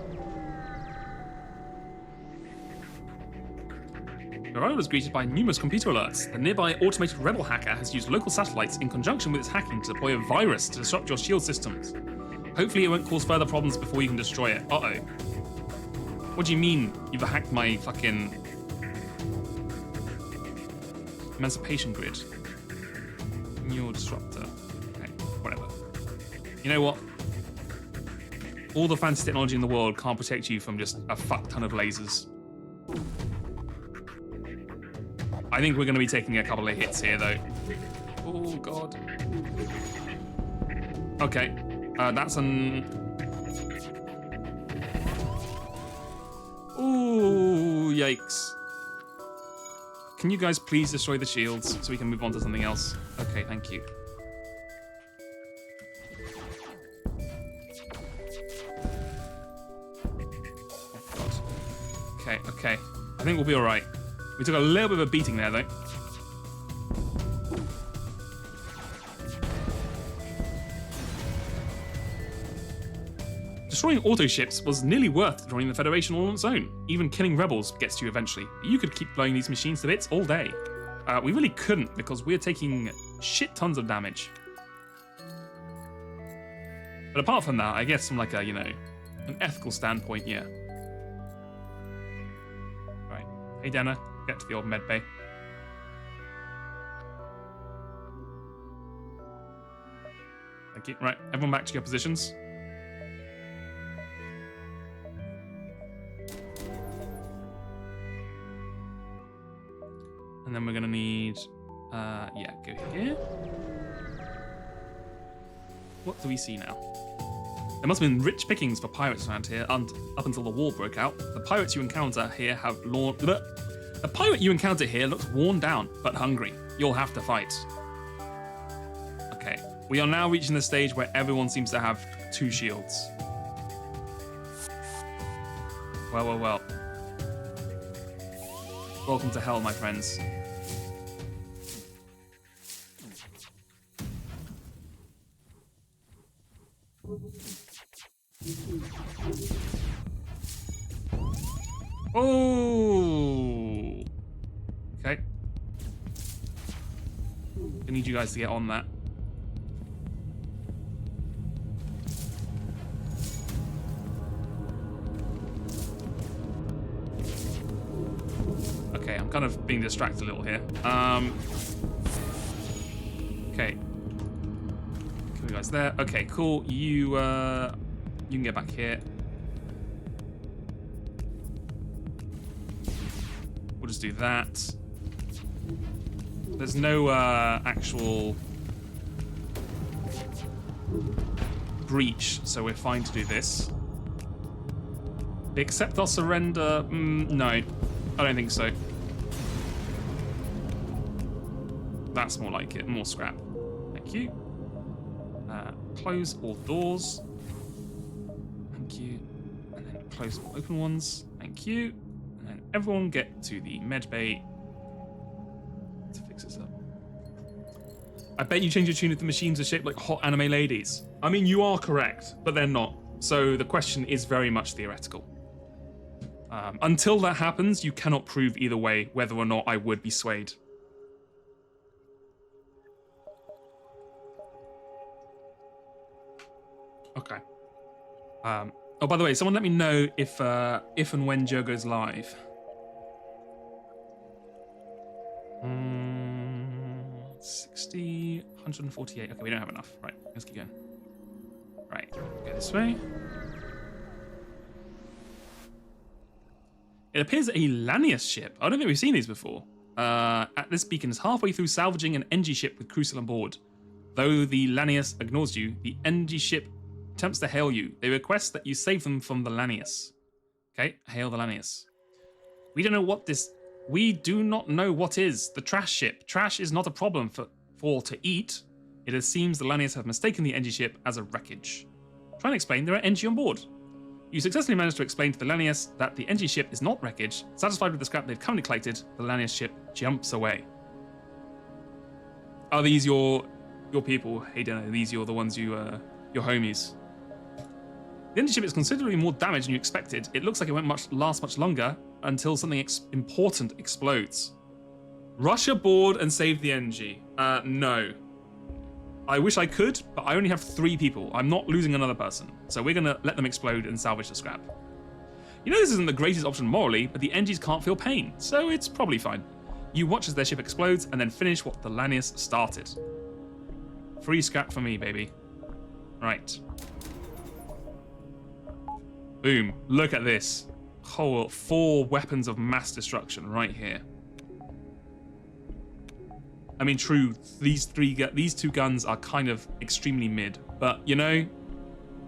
The arrival was greeted by numerous computer alerts. The nearby automated rebel hacker has used local satellites in conjunction with its hacking to deploy a virus to disrupt your shield systems. Hopefully it won't cause further problems before you can destroy it. Uh-oh. What do you mean you've hacked my fucking emancipation grid? New disruptor. Okay, whatever. You know what? All the fancy technology in the world can't protect you from just a fuck ton of lasers. I think we're going to be taking a couple of hits here, though. Oh, God. Okay. That's an... Ooh, yikes. Can you guys please destroy the shields so we can move on to something else? Okay, thank you. Oh, God. Okay, okay. I think we'll be all right. We took a little bit of a beating there, though. Destroying auto ships was nearly worth joining the Federation all on its own. Even killing rebels gets to you eventually. You could keep blowing these machines to bits all day. We really couldn't because we're taking shit tons of damage. But apart from that, I guess from like a, you know, an ethical standpoint, yeah. Right. Hey, Dana. Get to the old medbay. Thank you. Right, everyone back to your positions. And then we're gonna need, yeah, go here. What do we see now? There must have been rich pickings for pirates around here up until the war broke out. The pirates you encounter here have The pirate you encounter here looks worn down, but hungry. You'll have to fight. Okay, we are now reaching the stage where everyone seems to have 2 shields. Well, well, well. Welcome to hell, my friends. need you guys to get on that. Okay, I'm kind of being distracted a little here. Okay. Kill you guys there. Okay, cool. You can get back here. We'll just do that. There's no actual breach, so we're fine to do this. Accept our surrender? No, I don't think so. That's more like it. More scrap. Thank you. Close all doors. Thank you. And then close all open ones. Thank you. And then everyone get to the med bay to fix this up. I bet you change your tune if the machines are shaped like hot anime ladies. I mean, you are correct, but they're not. So the question is very much theoretical. Until that happens, you cannot prove either way whether or not I would be swayed. Okay. Oh, by the way, someone let me know if and when Joe goes live. 60, 148. Okay, we don't have enough. Right, let's keep going. Right, go this way. It appears a Lanius ship. I don't think we've seen these before. At this beacon is halfway through salvaging an NG ship with crew still on board. Though the Lanius ignores you, the NG ship attempts to hail you. They request that you save them from the Lanius. Okay, hail the Lanius. We don't know what this... We do not know what is the trash ship. Trash is not a problem for to eat. It seems the Lanius have mistaken the NG ship as a wreckage. Try and explain there are NG on board. You successfully managed to explain to the Lanius that the NG ship is not wreckage. Satisfied with the scrap they've currently collected, the Lanius ship jumps away. Are these your people? Hey, Dana, are these the ones your homies? The NG ship is considerably more damaged than you expected. It looks like it won't last much longer until something important explodes. Rush aboard and save the NG. No. I wish I could, but I only have 3 people. I'm not losing another person. So we're going to let them explode and salvage the scrap. You know this isn't the greatest option morally, but the NGs can't feel pain, so it's probably fine. You watch as their ship explodes and then finish what the Lanius started. Free scrap for me, baby. Right. Boom. Look at this. Whole 4 weapons of mass destruction right here. I mean, true, these 2 guns are kind of extremely mid, but you know,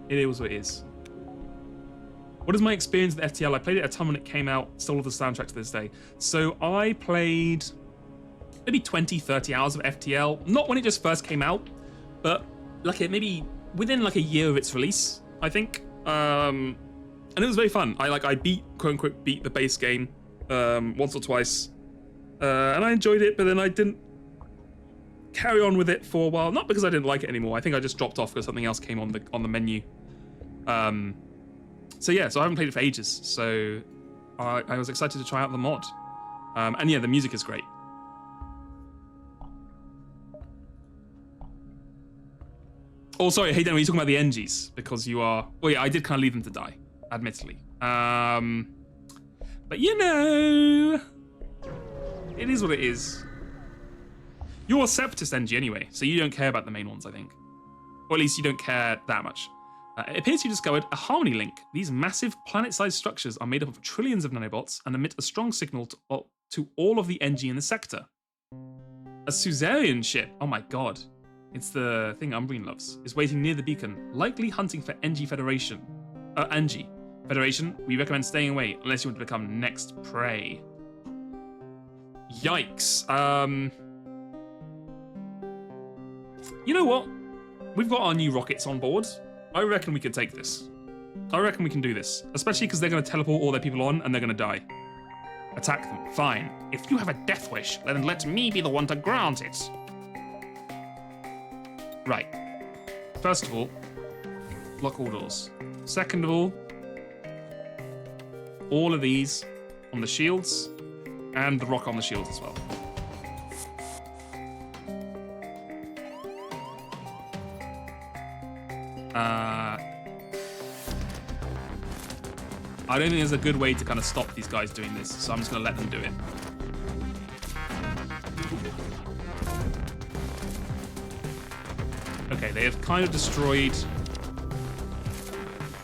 it is what it is. What is my experience with FTL? I played it a ton when it came out, still love the soundtrack to this day. So I played maybe 20, 30 hours of FTL, not when it just first came out, but like maybe within like a year of its release, I think. And it was very fun. I beat, quote unquote, beat the base game once or twice, and I enjoyed it, but then I didn't carry on with it for a while. Not because I didn't like it anymore. I think I just dropped off because something else came on the menu. So yeah, so I haven't played it for ages. So I was excited to try out the mod. And yeah, the music is great. Oh, sorry, hey Dan, were you talking about the NGs? Because you are... Well, yeah, I did kind of leave them to die, admittedly. But you know... It is what it is. You're a separatist NG anyway, so you don't care about the main ones, I think. Or at least you don't care that much. It appears you discovered a harmony link. These massive planet-sized structures are made up of trillions of nanobots and emit a strong signal to all of the NG in the sector. A Suzerain ship, oh my god. It's the thing Umbrian loves, is waiting near the beacon, likely hunting for NG Federation. NG Federation, we recommend staying away unless you want to become next prey. Yikes. You know what? We've got our new rockets on board. I reckon we can take this. I reckon we can do this. Especially because they're going to teleport all their people on and they're going to die. Attack them. Fine. If you have a death wish, then let me be the one to grant it. Right. First of all, lock all doors. Second of all of these on the shields and the rock on the shields as well. I don't think there's a good way to kind of stop these guys doing this, so I'm just going to let them do it. Okay, they have kind of destroyed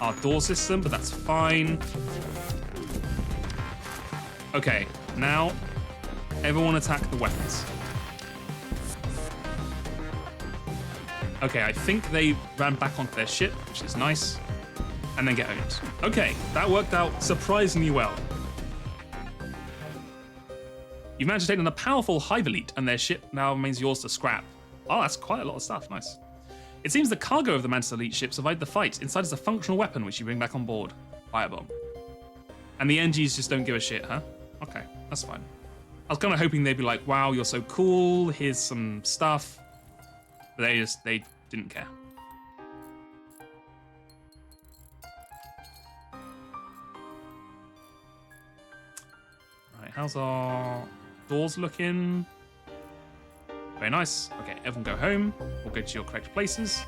our door system, but that's fine. Okay, now everyone attack the weapons. Okay, I think they ran back onto their ship, which is nice, and then get owned. Okay, that worked out surprisingly well. You've managed to take down a powerful Hive Elite, and their ship now remains yours to scrap. Oh, that's quite a lot of stuff, nice. It seems the cargo of the Mantis Elite ship survived the fight. Inside is a functional weapon which you bring back on board. Firebomb. And the NGs just don't give a shit, huh? Okay, that's fine. I was kind of hoping they'd be like, wow, you're so cool, here's some stuff. But they didn't care. Right, how's our doors looking? Very nice. Okay, everyone go home. We'll go to your correct places.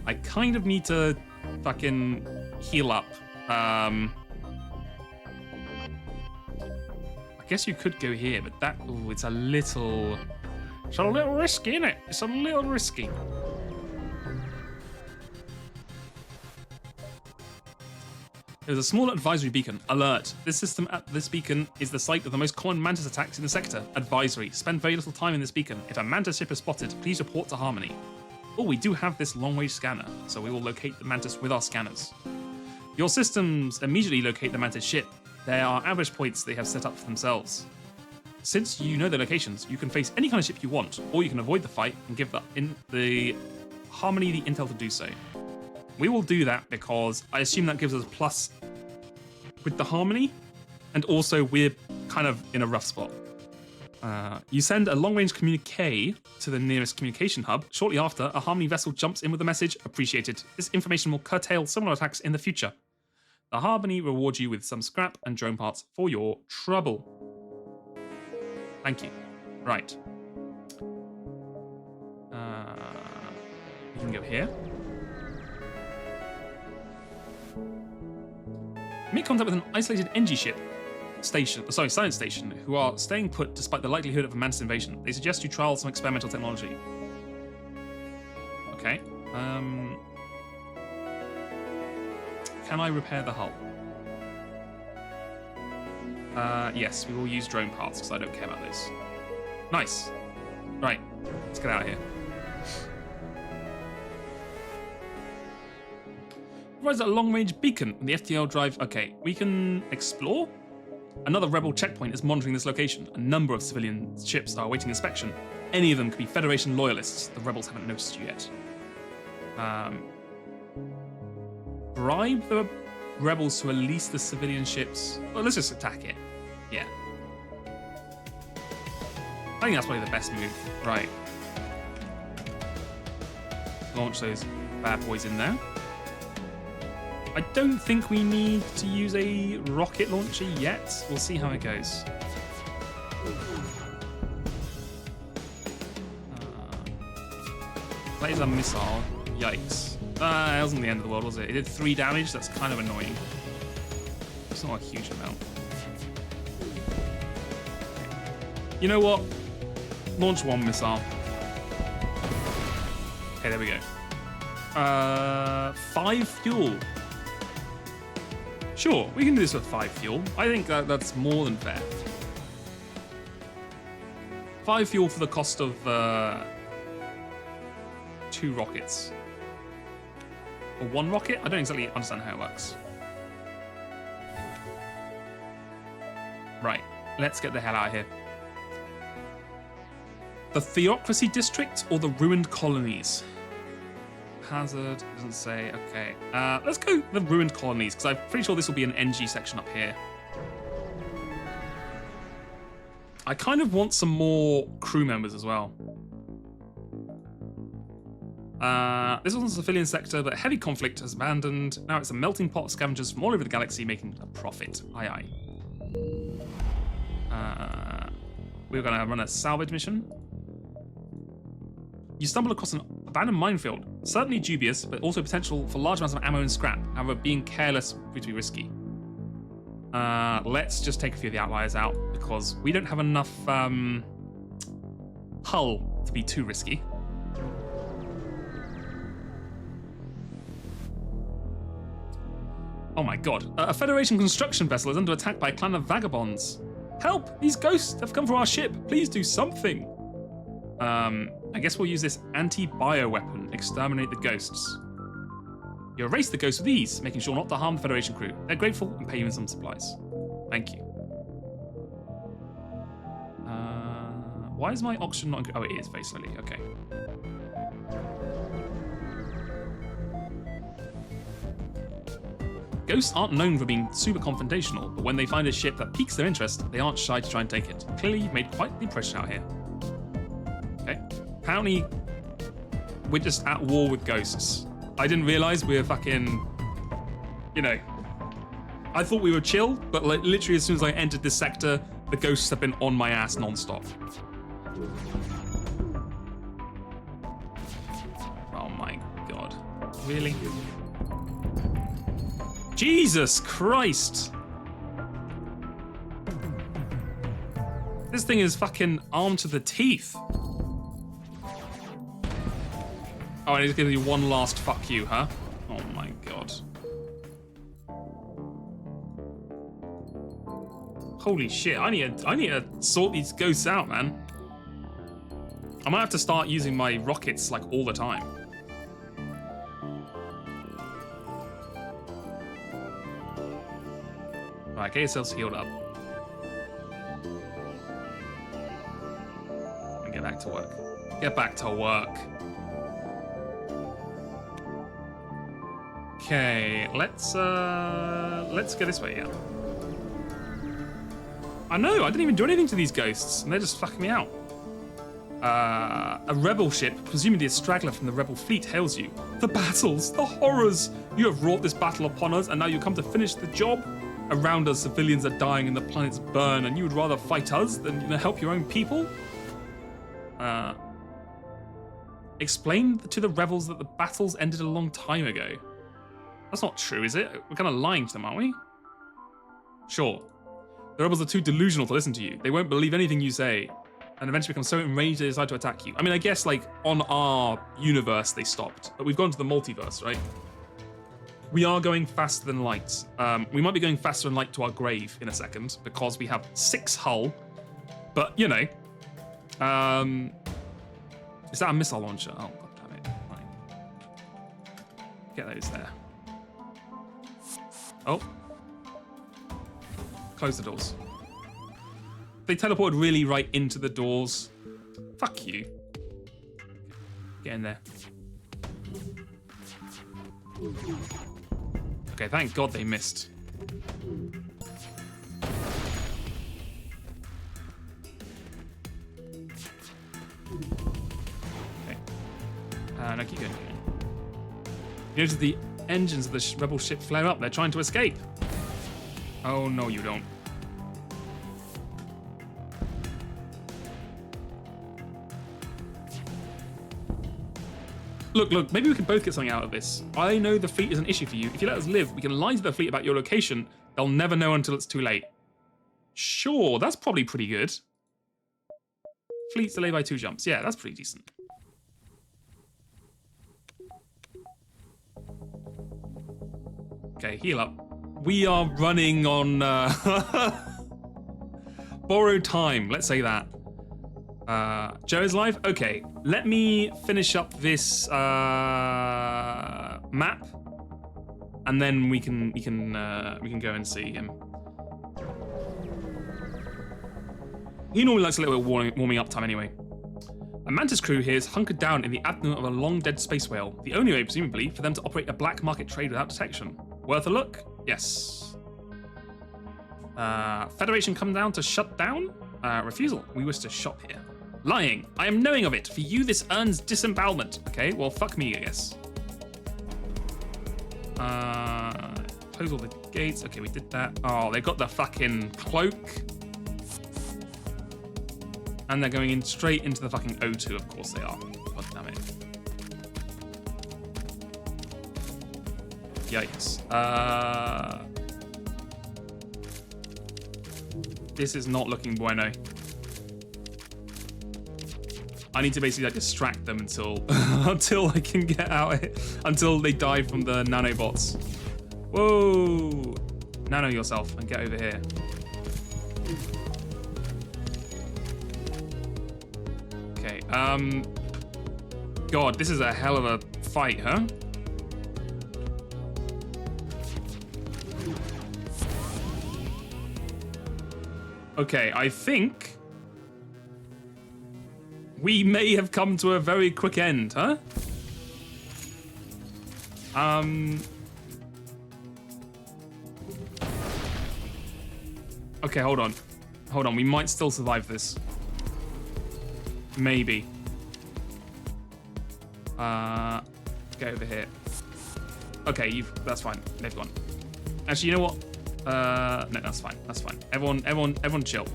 I kind of need to fucking heal up. I guess you could go here, but that, ooh, it's a little risky, isn't it? It's a little risky. There's a small advisory beacon. Alert. This system at this beacon is the site of the most common Mantis attacks in the sector. Advisory. Spend very little time in this beacon. If a Mantis ship is spotted, please report to Harmony. Oh, we do have this long-range scanner, so we will locate the Mantis with our scanners. Your systems immediately locate the Mantis ship. There are ambush points they have set up for themselves. Since you know their locations, you can face any kind of ship you want, or you can avoid the fight and give the Harmony the intel to do so. We will do that because I assume that gives us a plus with the Harmony, and also we're kind of in a rough spot. You send a long-range communique to the nearest communication hub. Shortly after, a Harmony vessel jumps in with a message, appreciated. This information will curtail similar attacks in the future. The Harmony rewards you with some scrap and drone parts for your trouble. Thank you. Right. You can go here. Make contact with an isolated NG ship science station, who are staying put despite the likelihood of a Mantis invasion. They suggest you trial some experimental technology. Okay. Can I repair the hull? Yes, we will use drone parts because I don't care about those. Nice. Right, let's get out of here. Provides a long-range beacon in the FTL drive. Okay, we can explore. Another rebel checkpoint is monitoring this location. A number of civilian ships are awaiting inspection. Any of them could be Federation loyalists. The rebels haven't noticed you yet. Bribe the rebels to release the civilian ships. Well, let's just attack it. Yeah. I think that's probably the best move. Right. Launch those bad boys in there. I don't think we need to use a rocket launcher yet. We'll see how it goes. That is a missile. Yikes. That wasn't the end of the world, was it? It did 3 damage. That's kind of annoying. It's not a huge amount. You know what? Launch 1 missile. Okay, there we go. 5 fuel. Sure, we can do this with 5 fuel. I think that's more than fair. 5 fuel for the cost of 2 rockets. Or 1 rocket? I don't exactly understand how it works. Right, let's get the hell out of here. The Theocracy District or the Ruined Colonies? Hazard, doesn't say. Okay, let's go the Ruined Colonies, because I'm pretty sure this will be an NG section up here. I kind of want some more crew members as well. This was a civilian sector, but heavy conflict has abandoned. Now it's a melting pot of scavengers from all over the galaxy making a profit. Aye, aye. We're going to run a salvage mission. You stumble across an abandoned minefield. Certainly dubious, but also potential for large amounts of ammo and scrap. However, being careless would be risky. Let's just take a few of the outliers out because we don't have enough hull to be too risky. Oh my god. A Federation construction vessel is under attack by a clan of vagabonds. Help! These ghosts have come for our ship. Please do something. I guess we'll use this anti-bio weapon. Exterminate the ghosts. You erase the ghosts with ease, making sure not to harm the Federation crew. They're grateful and pay you in some supplies. Thank you. Why is my oxygen not... Oh, it is very slowly. Okay. Ghosts aren't known for being super confrontational, but when they find a ship that piques their interest, they aren't shy to try and take it. Clearly, you've made quite the impression out here. Okay. Apparently, we're just at war with ghosts. I didn't realize we were fucking... You know... I thought we were chill, but like, literally as soon as I entered this sector, the ghosts have been on my ass non-stop. Oh my god. Really? Jesus Christ! This thing is fucking armed to the teeth. Oh, and he's giving you one last fuck you, huh? Oh my god. Holy shit, I need to sort these ghosts out, man. I might have to start using my rockets like all the time. Right, get yourselves healed up. And get back to work. Get back to work. Okay, let's go this way, yeah. I know, I didn't even do anything to these ghosts, and they're just fucking me out. A rebel ship, presumably a straggler from the rebel fleet, hails you. The battles, the horrors! You have wrought this battle upon us, and now you come to finish the job? Around us, civilians are dying and the planets burn, and you would rather fight us than help your own people? Explain to the rebels that the battles ended a long time ago. That's not true, is it? We're kind of lying to them, aren't we? Sure. The rebels are too delusional to listen to you. They won't believe anything you say, and eventually become so enraged they decide to attack you. I mean, I guess, like, on our universe they stopped, but we've gone to the multiverse, right? We are going faster than light. We might be going faster than light to our grave in a second, because we have 6 hull, but, you know. Is that a missile launcher? Oh, god damn it. Right. Get those there. Oh. Close the doors. They teleported really right into the doors. Fuck you. Get in there. Okay, thank God they missed. Okay. No, keep going. You notice the engines of the rebel ship flare up. They're trying to escape. Oh, no, you don't. Look, maybe we can both get something out of this. I know the fleet is an issue for you. If you let us live, we can lie to the fleet about your location. They'll never know until it's too late. Sure, that's probably pretty good. Fleet's delayed by 2 jumps. Yeah, that's pretty decent. Okay, heal up. We are running on borrowed time, let's say that. Joe is live? Okay, let me finish up this map, and then we can go and see him. He normally likes a little bit of warming up time anyway. A Mantis crew here is hunkered down in the abdomen of a long-dead space whale, the only way, presumably, for them to operate a black market trade without detection. Worth a look? Yes. Federation come down to shut down? Refusal. We wish to shop here. Lying. I am knowing of it. For you, this earns disembowelment. Okay, well, fuck me, I guess. Close all the gates. Okay, we did that. Oh, they've got the fucking cloak. And they're going in straight into the fucking O2. Of course they are. God damn it. Yikes. This is not looking bueno. I need to basically like distract them until until I can get out until they die from the nanobots. Whoa! Nano yourself and get over here. Okay. God, this is a hell of a fight, huh? Okay, I think we may have come to a very quick end, huh? Okay, hold on. Hold on, we might still survive this. Maybe. Get over here. Okay, that's fine. They've gone. Actually, you know what? No, that's fine. That's fine. Everyone chill.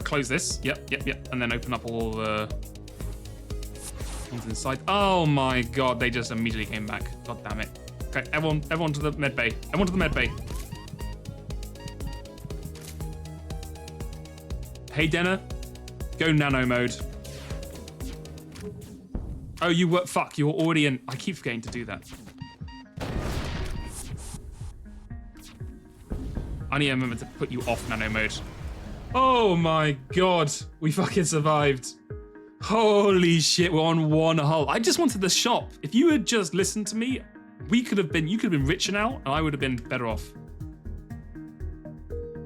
Close this. Yep. And then open up all the ones inside. Oh my god, they just immediately came back. God damn it. Okay, everyone to the med bay. Everyone to the med bay. Hey, Denner. Go nano mode. Oh, you were... Fuck, you're already in... I keep forgetting to do that. I need to remember to put you off nano mode. Oh my god. We fucking survived. Holy shit, we're on one hull. I just wanted the shop. If you had just listened to me, you could have been richer now, and I would have been better off.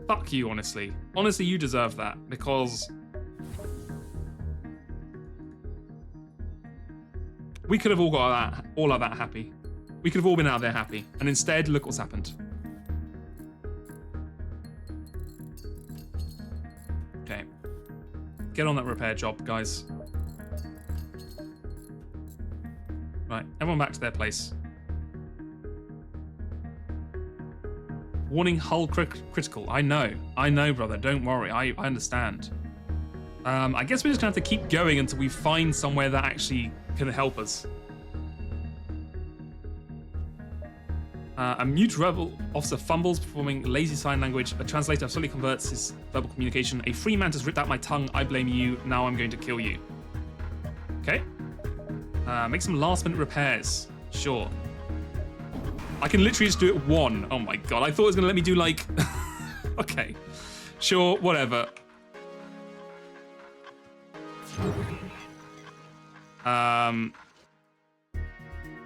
Fuck you, honestly. Honestly, you deserve that, because... we could have all got all of that happy. We could have all been out there happy. And instead, look what's happened. Okay. Get on that repair job, guys. Right, everyone back to their place. Warning, hull critical. I know, brother. Don't worry. I understand. I guess we're just gonna have to keep going until we find somewhere that actually can help us. A mute rebel officer fumbles, performing lazy sign language. A translator slowly converts his verbal communication. A free mantis ripped out my tongue. I blame you. Now I'm going to kill you. Okay. Make some last minute repairs. Sure. I can literally just do it one. Oh my god. I thought it was going to let me do like... okay. Sure, whatever.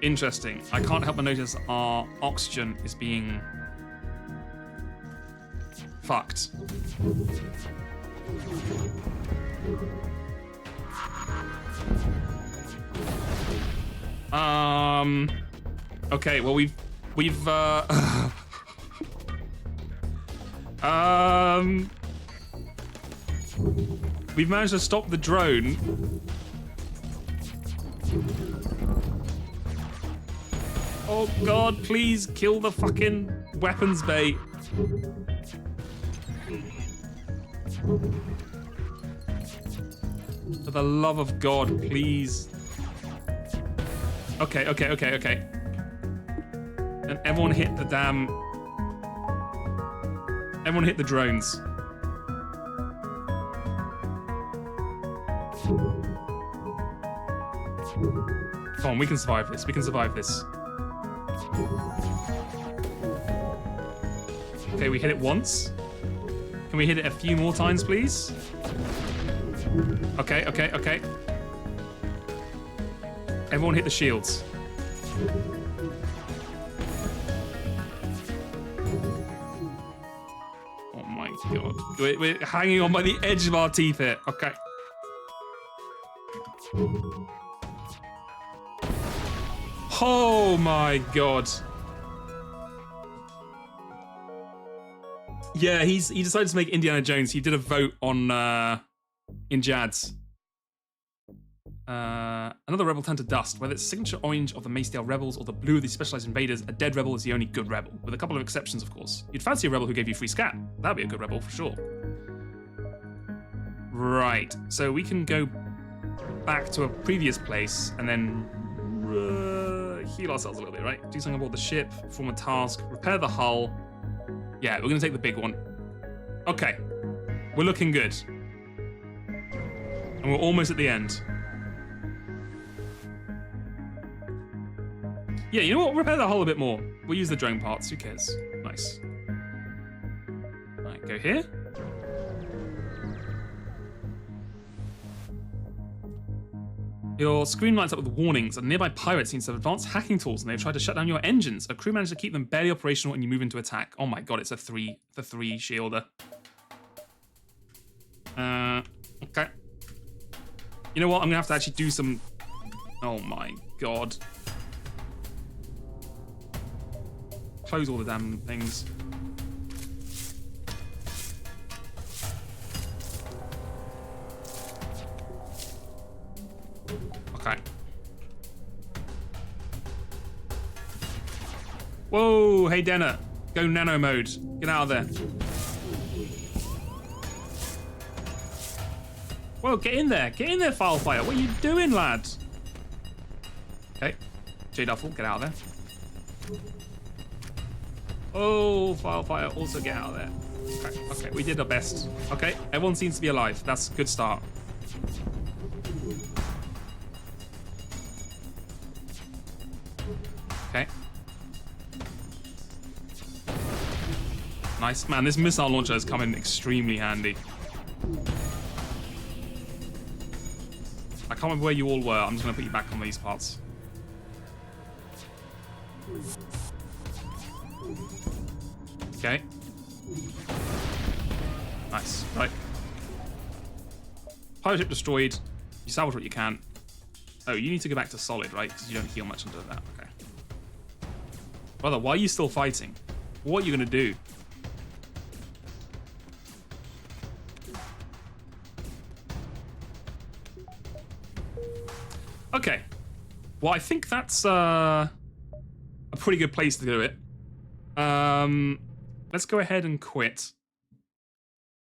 Interesting. I can't help but notice our oxygen is being fucked. Okay, well we've managed to stop the drone. Oh god, please kill the fucking weapons bay. For the love of God, please. Okay. And everyone hit the damn... everyone hit the drones. Come on, we can survive this. We can survive this. Okay, we hit it once. Can we hit it a few more times, please? Okay. Everyone hit the shields. Oh my god. We're hanging on by the edge of our teeth here. Okay. Oh my god. Yeah, he decided to make Indiana Jones. He did a vote on in Jads. Another rebel turned to dust. Whether it's signature orange of the Maysdale rebels or the blue of the specialized invaders, a dead rebel is the only good rebel, with a couple of exceptions, of course. You'd fancy a rebel who gave you free scat. That'd be a good rebel for sure. Right, so we can go back to a previous place and then heal ourselves a little bit, right? Do something aboard the ship, perform a task, repair the hull. Yeah, we're gonna take the big one. Okay, we're looking good. And we're almost at the end. Yeah, you know what? Repair the hull a bit more. We'll use the drone parts, who cares? Nice. Alright, go here. Your screen lights up with warnings. A nearby pirate seems to have advanced hacking tools and they've tried to shut down your engines. A crew managed to keep them barely operational and you move into attack. Oh my god, it's a three shielder. Okay. You know what? I'm gonna have to actually do some... Oh my god. Close all the damn things. Okay. Whoa, hey Denner. Go nano mode. Get out of there. Whoa, get in there. Get in there, Filefire. What are you doing, lad? Okay. J Duffel, get out of there. Oh, Filefire, also get out of there. Okay, okay, we did our best. Okay, everyone seems to be alive. That's a good start. Okay. Nice. Man, this missile launcher has come in extremely handy. I can't remember where you all were. I'm just going to put you back on these parts. Okay. Nice. Right. Pirate ship destroyed. You salvage what you can. Oh, you need to go back to solid, right? Because you don't heal much under that. Okay. Brother, why are you still fighting? What are you going to do? Okay. Well, I think that's a pretty good place to do it. Let's go ahead and quit.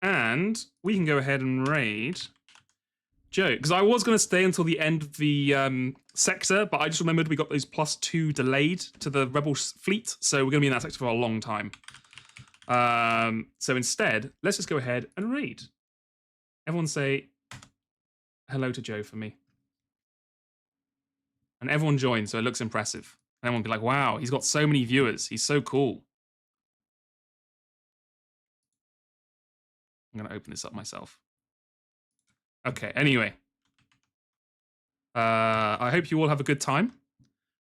And we can go ahead and raid Joe. Because I was going to stay until the end of the sector, but I just remembered we got those +2 delayed to the Rebel fleet. So we're going to be in that sector for a long time. So instead, let's just go ahead and raid. Everyone say hello to Joe for me. And everyone joins, so it looks impressive. And everyone will be like, wow, he's got so many viewers. He's so cool. I'm going to open this up myself. Okay, anyway. I hope you all have a good time.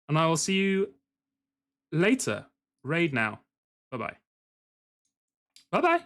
And I will see you later. Raid now. Bye-bye. Bye-bye.